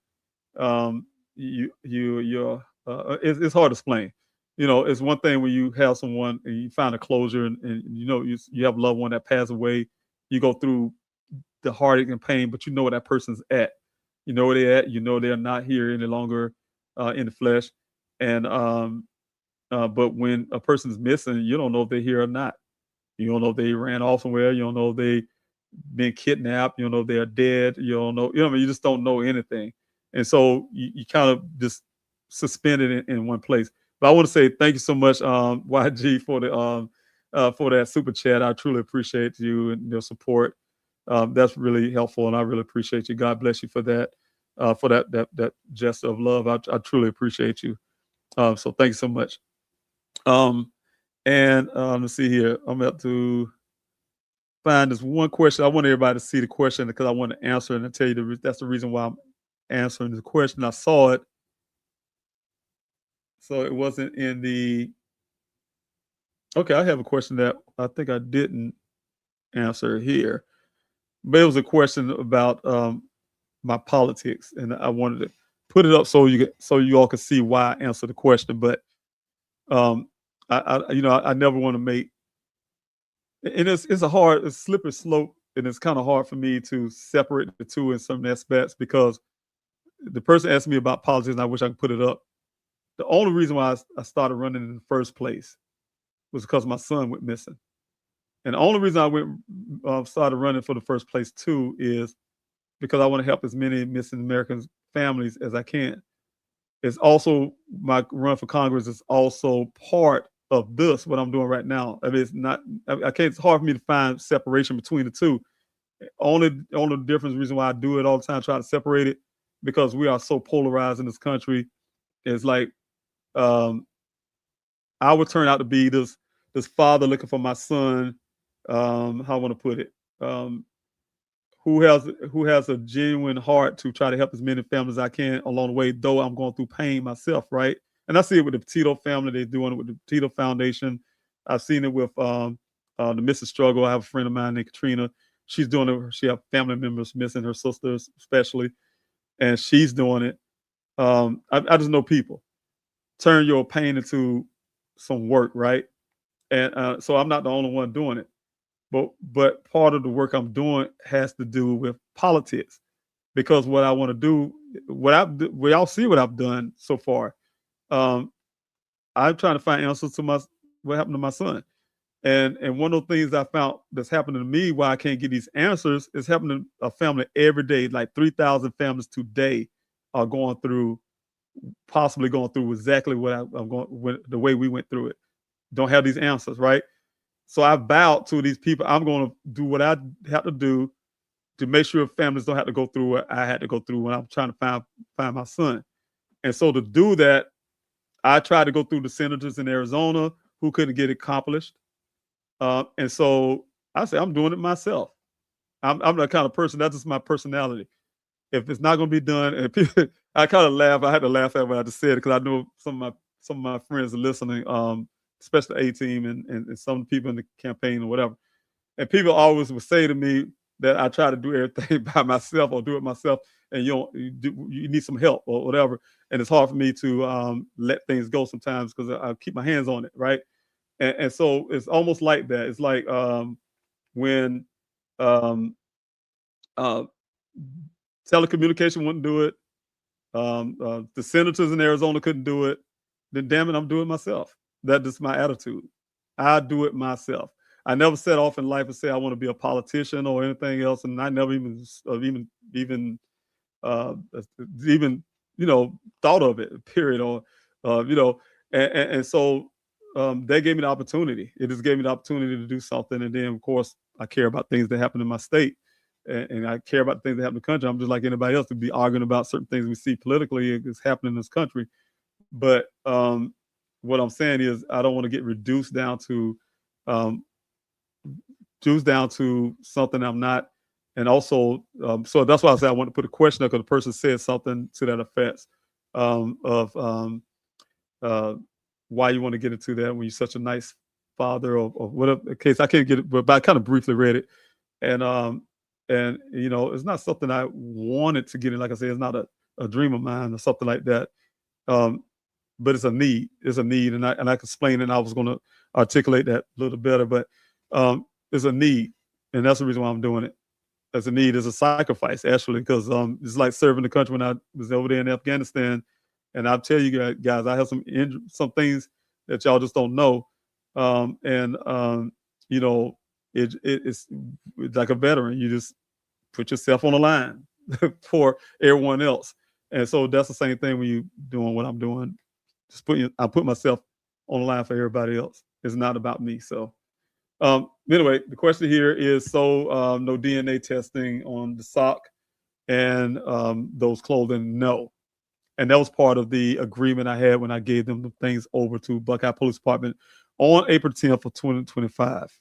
It's hard to explain. It's one thing when you have someone and you find a closure, and you have a loved one that passed away. You go through the heartache and pain, but you know where that person's at. You know where they're at. You know they're not here any longer in the flesh. And but when a person's missing, you don't know if they're here or not. You don't know if they ran off somewhere. You don't know if they been kidnapped. You don't know if they're dead. You don't know. You just don't know anything. And so you kind of just suspended in one place. But I want to say thank you so much, YG, for that super chat. I truly appreciate you and your support. That's really helpful, and I really appreciate you. God bless you for that, for that gesture of love. I truly appreciate you. So thank you so much. And let's see here. I'm up to find this one question. I want everybody to see the question because I want to answer it, and I tell you that's the reason why I'm answering the question. I saw it, so it wasn't in the. Okay, I have a question that I think I didn't answer here, but it was a question about my politics, and I wanted to put it up so you all can see why I answered the question. But I never want to make, and it's a slippery slope, and it's kind of hard for me to separate the two in some aspects because the person asked me about politics, and I wish I could put it up. The only reason why I started running in the first place was because my son went missing, and the only reason I started running for the first place too is because I want to help as many missing Americans families as I can. It's also my run for Congress is also part of this what I'm doing right now. I mean, it's not. I can't. It's hard for me to find separation between the two. Only difference reason why I do it all the time, try to separate it, because we are so polarized in this country. It's like I would turn out to be this father looking for my son. How I want to put it. Who has a genuine heart to try to help as many families as I can along the way, though I'm going through pain myself, right? And I see it with the Petito family. They're doing it with the Petito Foundation. I've seen it with the Mrs. Struggle. I have a friend of mine named Katrina. She's doing it. She have family members missing, her sisters especially, and she's doing it. I just know people turn your pain into some work, right? And so I'm not the only one doing it. But part of the work I'm doing has to do with politics, because what I want to do, we all see what I've done so far. Um, I'm trying to find answers to what happened to my son. And one of the things I found that's happening to me, why I can't get these answers, is happening to a family every day. Like 3,000 families today are possibly going through exactly what I'm going, the way we went through it. Don't have these answers, right? So I vowed to these people, I'm going to do what I have to do to make sure families don't have to go through what I had to go through when I'm trying to find my son. And so to do that, I tried to go through the senators in Arizona who couldn't get it accomplished. And so I said, I'm doing it myself. I'm the kind of person, that's just my personality. If it's not going to be done, and people, I kind of laugh. I had to laugh at what I just said, because I know some of my friends are listening, especially the A team and some people in the campaign or whatever. And people always would say to me that I try to do everything by myself or do it myself, and you need some help or whatever. And it's hard for me to let things go sometimes, because I keep my hands on it, right? And so it's almost like that. It's like when um, uh, telecommunication wouldn't do it, the senators in Arizona couldn't do it, then damn it, I'm doing it myself. That's just my attitude. I do it myself. I never set off in life and say I want to be a politician or anything else, and I never even uh, even thought of it. Period. Or and so they gave me the opportunity. It just gave me the opportunity to do something, and then of course I care about things that happen in my state, and I care about things that happen in the country. I'm just like anybody else to be arguing about certain things we see politically is happening in this country. But what I'm saying is I don't want to get reduced down to um, something I'm not. And also, so that's why I said I want to put a question up, because the person said something to that effect of why you want to get into that when you're such a nice father, or whatever the case. I can't get it, but I kind of briefly read it. And it's not something I wanted to get in. Like I said, it's not a dream of mine or something like that. But it's a need. It's a need, and I can explain it. And I was going to articulate that a little better, but it's a need, and that's the reason why I'm doing it. As a need, as a sacrifice, actually, because it's like serving the country when I was over there in Afghanistan. And I'll tell you guys, I have some things that y'all just don't know, and it's like a veteran. You just put yourself on the line for everyone else, and so that's the same thing when you doing what I'm doing. I put myself on the line for everybody else. It's not about me. So anyway, the question here is, so no DNA testing on the sock and those clothing, no. And that was part of the agreement I had when I gave them the things over to Buckeye Police Department on April 10th of 2025.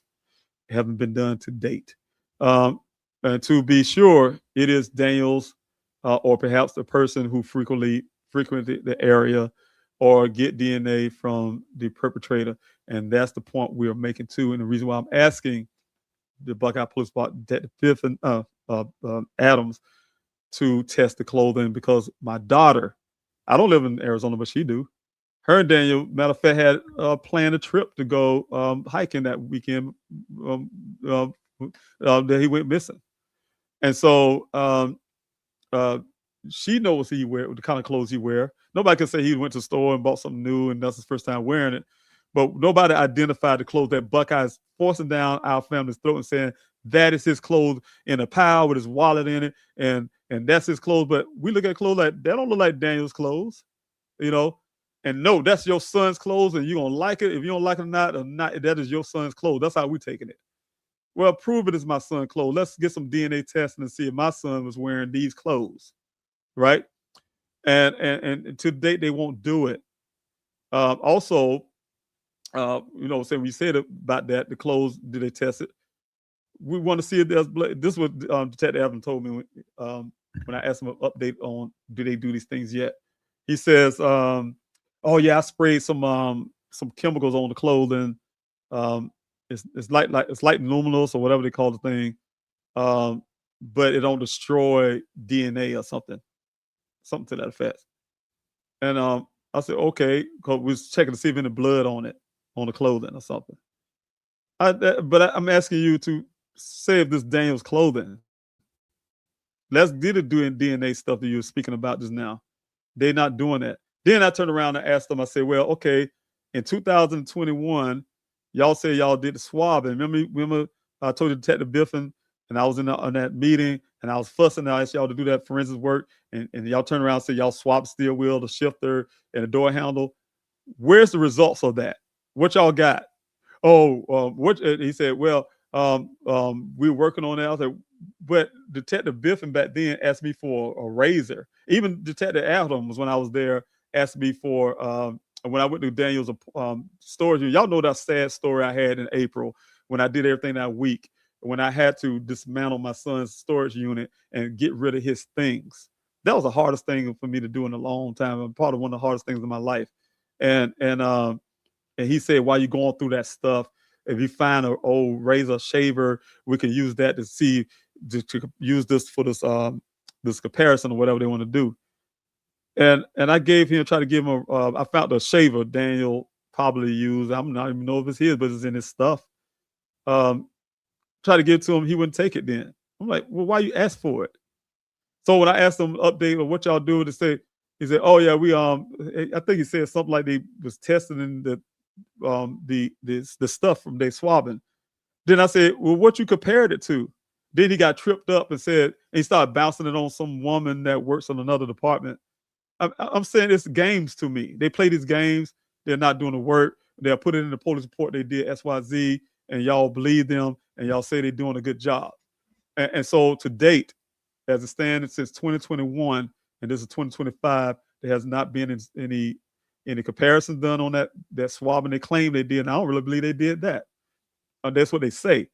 It haven't been done to date. And to be sure, it is Daniel's or perhaps the person who frequented the area or get DNA from the perpetrator. And that's the point we are making too. And the reason why I'm asking the Buckeye Police Department, Detective Adams, to test the clothing, because my daughter, I don't live in Arizona, but she do. Her and Daniel, matter of fact, had planned a trip to go hiking that weekend that he went missing. And so she knows the kind of clothes he wear. Nobody can say he went to the store and bought something new and that's his first time wearing it. But nobody identified the clothes that Buckeye's forcing down our family's throat and saying that is his clothes in a pile with his wallet in it, and that's his clothes. But we look at clothes like that don't look like Daniel's clothes, And no, that's your son's clothes, and you're gonna like it. If you don't like it or not, that is your son's clothes. That's how we taking it. Well, prove it is my son's clothes. Let's get some DNA testing and see if my son was wearing these clothes, right? And to date they won't do it. Also, so we said about that, the clothes, did they test it? We want to see if there's blood. This is what Detective Evans told me when I asked him an update on do they do these things yet. He says, "Oh yeah, I sprayed some chemicals on the clothing. It's like luminous or whatever they call the thing, but it don't destroy DNA or something to that effect. And I said, okay, because we was checking to see if any blood on it, on the clothing or something. I'm asking you to say if this Daniel's clothing. Let's did it doing DNA stuff that you were speaking about just now. They're not doing that. Then I turned around and asked them, I said, well, okay, in 2021, y'all say y'all did the swabbing. Remember I told you Detective Biffin, and I was on that meeting, and I was fussing. I asked y'all to do that forensics work, and y'all turned around and said y'all swapped steel wheel, the shifter, and the door handle. Where's the results of that? What y'all got? What he said, well, we're working on that. I said, but Detective Biffin back then asked me for a razor. Even Detective Adams, when I was there, asked me for when I went to Daniel's storage unit. Y'all know that sad story I had in April when I did everything that week, when I had to dismantle my son's storage unit and get rid of his things. That was the hardest thing for me to do in a long time. And part of one of the hardest things in my life. And he said, while you're going through that stuff, if you find an old razor shaver, we can use that to see to use this for this comparison or whatever they want to do. And I tried to give him I found a shaver Daniel probably used. I'm not even know if it's his, but it's in his stuff. Try to give it to him, he wouldn't take it then. I'm like, well, why you ask for it? So when I asked him update of what y'all do to say, he said, oh yeah, we I think he said something like they was testing in the stuff from their swabbing. Then I said, well, what you compared it to? Then he got tripped up and he started bouncing it on some woman that works in another department. I'm saying it's games to me. They play these games. They're not doing the work. They'll put it in the police report. They did XYZ, and y'all believe them, and y'all say they're doing a good job. And so to date, as it stands since 2021, and this is 2025, there has not been any comparisons done on that swabbing they claim they did. And I don't really believe they did that. That's what they say.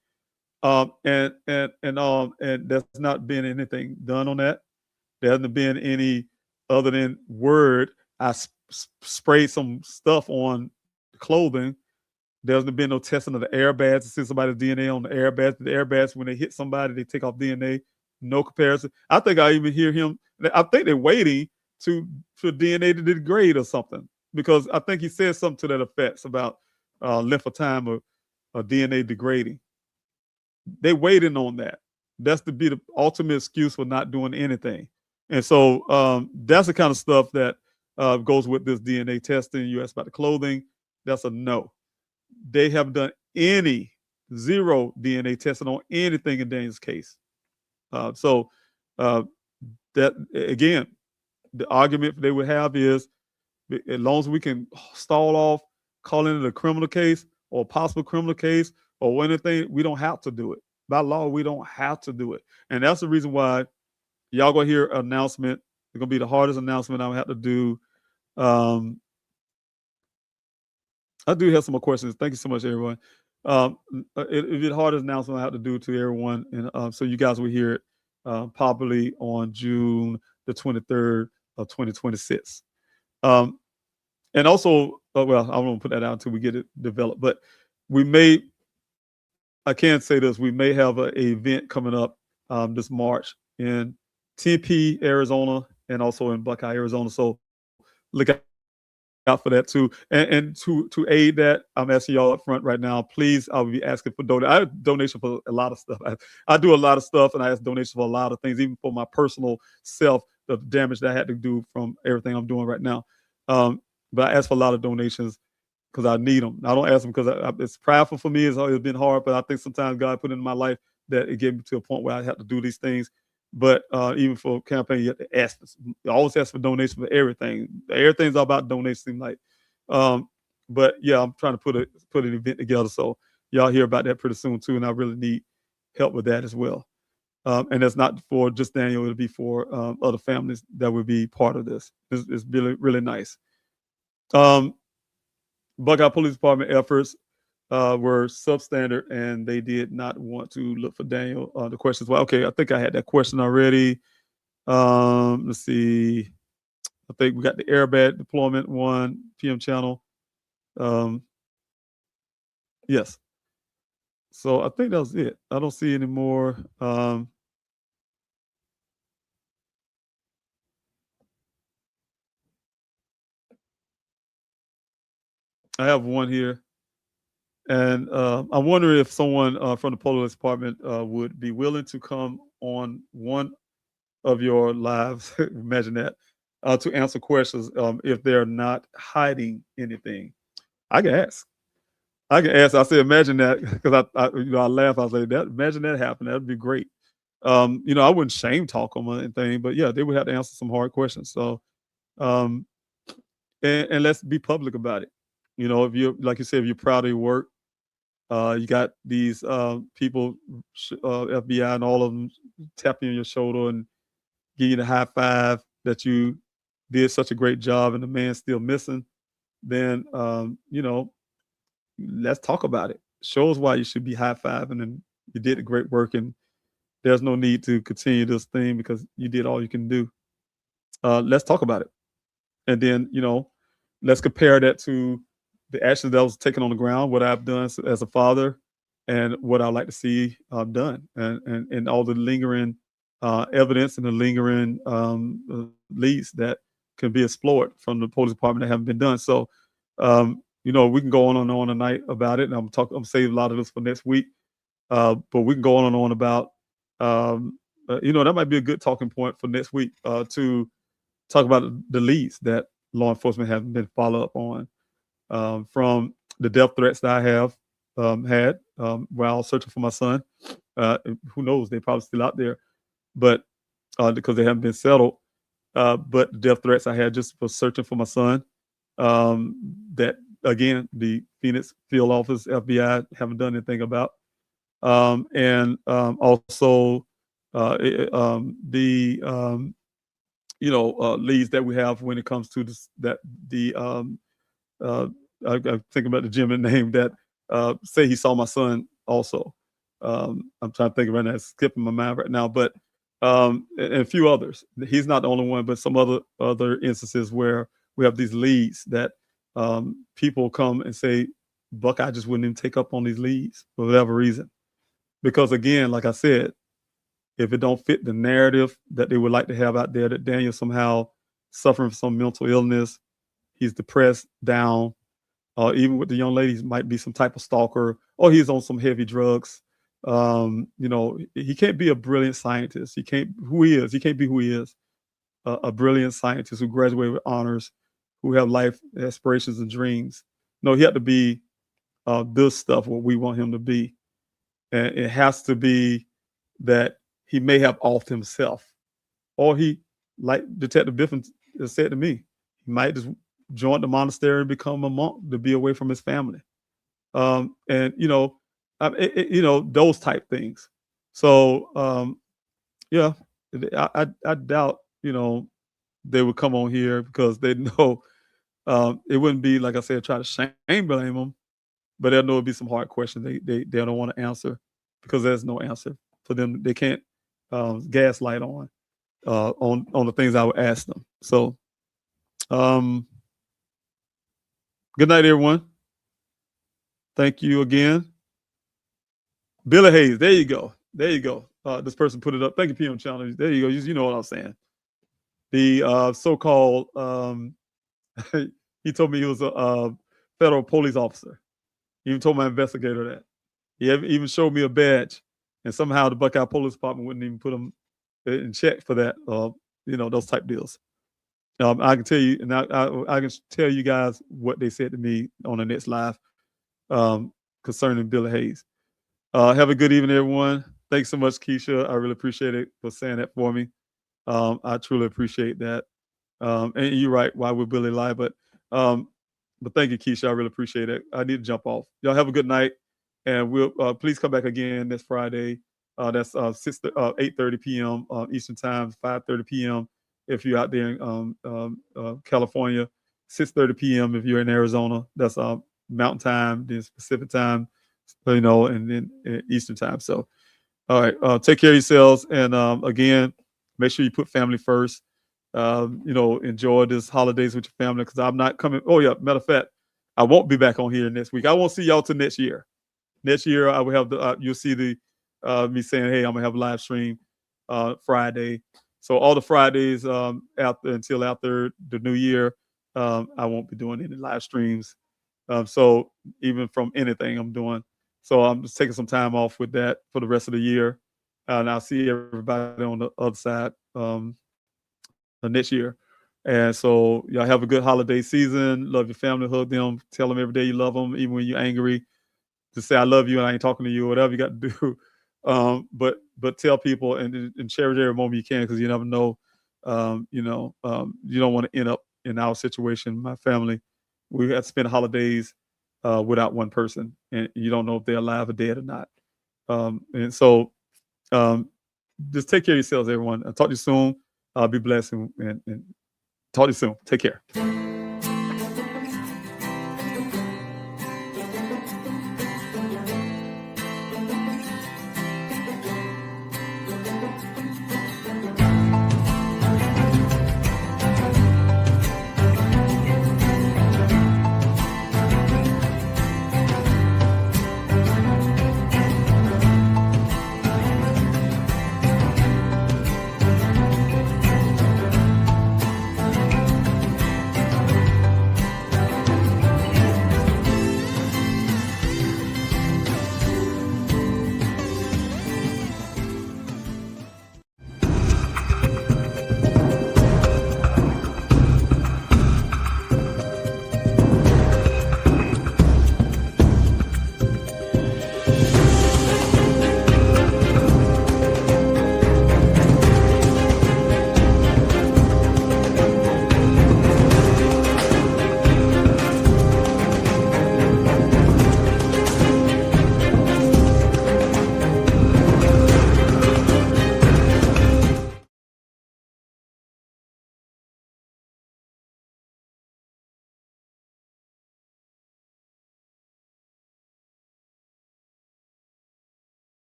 And there's not been anything done on that. There hasn't been any other than word. I sprayed some stuff on the clothing. There hasn't been no testing of the airbags to see somebody's DNA on the airbags. The airbags, when they hit somebody, they take off DNA. No comparison. I think I even hear him. I think they're waiting for DNA to degrade or something, because I think he said something to that effect about length of time of DNA degrading. They waiting on that. That's to be the ultimate excuse for not doing anything. And so that's the kind of stuff that goes with this DNA testing. You asked about the clothing. That's a no. They have done zero DNA testing on anything in Daniel's case. So that, again, the argument they would have is, as long as we can stall off calling it a criminal case or a possible criminal case or anything, we don't have to do it. By law, we don't have to do it. And that's the reason why y'all gonna hear an announcement. It's gonna be the hardest announcement I have to do. I do have some more questions. Thank you so much, everyone. It'll be the hardest announcement I have to do to everyone, and so you guys will hear it probably on June the 23rd of 2026. And also, well, I won't put that out until we get it developed, but I can say this, we may have an event coming up this March in Tempe, Arizona, and also in Buckeye, Arizona. So look out for that too. And to aid that, I'm asking y'all up front right now, please, I'll be asking for donation. I have donation for a lot of stuff. I do a lot of stuff, and I ask donations for a lot of things, even for my personal self, the damage that I had to do from everything I'm doing right now. But I ask for a lot of donations because I need them. I don't ask them because it's prideful for me. It's been hard, but I think sometimes God put in my life that it gave me to a point where I have to do these things. But even for campaign, you have to ask. You always ask for donations for everything. Everything's all about donations, seem like. But yeah, I'm trying to put an event together, so y'all hear about that pretty soon too. And I really need help with that as well. And that's not for just Daniel; it'll be for other families that would be part of this. It's really, really nice. Buckeye Police Department efforts were substandard, and they did not want to look for Daniel. The questions, well, okay, I think I had that question already. Let's see. I think we got the airbag deployment 1 p.m. channel. Yes. So I think that was it. I don't see any more. I have one here, and I'm wondering if someone from the police department would be willing to come on one of your lives. Imagine that, to answer questions if they're not hiding anything. I can ask. I can ask. I say, imagine that, because I laugh. I say that. Imagine that happened. That'd be great. I wouldn't shame talk them or anything, but yeah, they would have to answer some hard questions. So, um, and let's be public about it. If you're, like you said, if you're proud of your work, you got these people, FBI and all of them, tapping on your shoulder and give you the high five that you did such a great job, and the man's still missing. Then, let's talk about it. Show us why you should be high fiving, and you did great work, and there's no need to continue this thing because you did all you can do. Let's talk about it. And then, let's compare that to the actions that I was taking on the ground, what I've done as a father, and what I'd like to see done, and all the lingering evidence and the lingering leads that can be explored from the police department that haven't been done. So, we can go on and on tonight about it, and I'm saving a lot of this for next week. But we can go on and on about, that might be a good talking point for next week, to talk about the leads that law enforcement haven't been followed up on, from the death threats that I have had while searching for my son. Who knows? They're probably still out there, but because they haven't been settled. But the death threats I had just for searching for my son, that again, the Phoenix field office, FBI haven't done anything about. And also the leads that we have when it comes to this, that the I think about the gentleman name that say he saw my son also. I'm trying to think of it, it's skipping my mind right now, but and a few others. He's not the only one, but some other instances where we have these leads that people come and say, Buck, I just wouldn't even take up on these leads for whatever reason. Because again, like I said, if it don't fit the narrative that they would like to have out there, that Daniel somehow suffering from some mental illness, he's depressed, down, even with the young ladies, might be some type of stalker, or he's on some heavy drugs. He can't be a brilliant scientist. He can't be who he is. A brilliant scientist who graduated with honors, who have life aspirations and dreams. No, he had to be this stuff, what we want him to be. And it has to be that he may have offed himself, or he, like Detective Biffin said to me, he might just join the monastery and become a monk to be away from his family. And those type things. So yeah, I doubt they would come on here because they know it wouldn't be, like I said, try to shame blame them, but they'll know it'd be some hard questions they don't want to answer because there's no answer for them. They can't gaslight on the things I would ask them. So good night, everyone. Thank you again. Billy Hayes, there you go. This person put it up. Thank you, PM Channel. There you go. You know what I'm saying. The so-called he told me he was a federal police officer. He even told my investigator that. He even showed me a badge, and somehow the Buckeye Police Department wouldn't even put him in check for that. Those type deals. I can tell you, and I can tell you guys what they said to me on the next live concerning Billy Hayes. Have a good evening, everyone. Thanks so much, Keisha. I really appreciate it for saying that for me. I truly appreciate that. And you're right, why would Billy lie? But thank you, Keisha. I really appreciate it. I need to jump off. Y'all have a good night, and we'll please come back again this Friday. That's 8:30 p.m. Eastern Time, 5:30 p.m. if you're out there in California, 6:30 p.m. if you're in Arizona. That's Mountain Time, then Pacific Time, and then Eastern Time. So, all right, take care of yourselves, and again, make sure you put family first. Enjoy this holidays with your family because I'm not coming. Oh yeah, matter of fact, I won't be back on here next week. I won't see y'all till next year. Next year, I will have the you'll see the me saying, "Hey, I'm gonna have a live stream Friday." So all the Fridays until after the new year, I won't be doing any live streams. So even from anything I'm doing, so I'm just taking some time off with that for the rest of the year, and I'll see everybody on the other side the next year. And so y'all have a good holiday season. Love your family, hug them, tell them every day you love them, even when you're angry. Just say I love you and I ain't talking to you, whatever you got to do. But tell people and cherish every moment you can, because you never know. You don't want to end up in our situation. My family, we had to spend holidays without one person, and you don't know if they're alive or dead or not. And so just take care of yourselves, everyone. I'll talk to you soon. Be blessed and talk to you soon. Take care.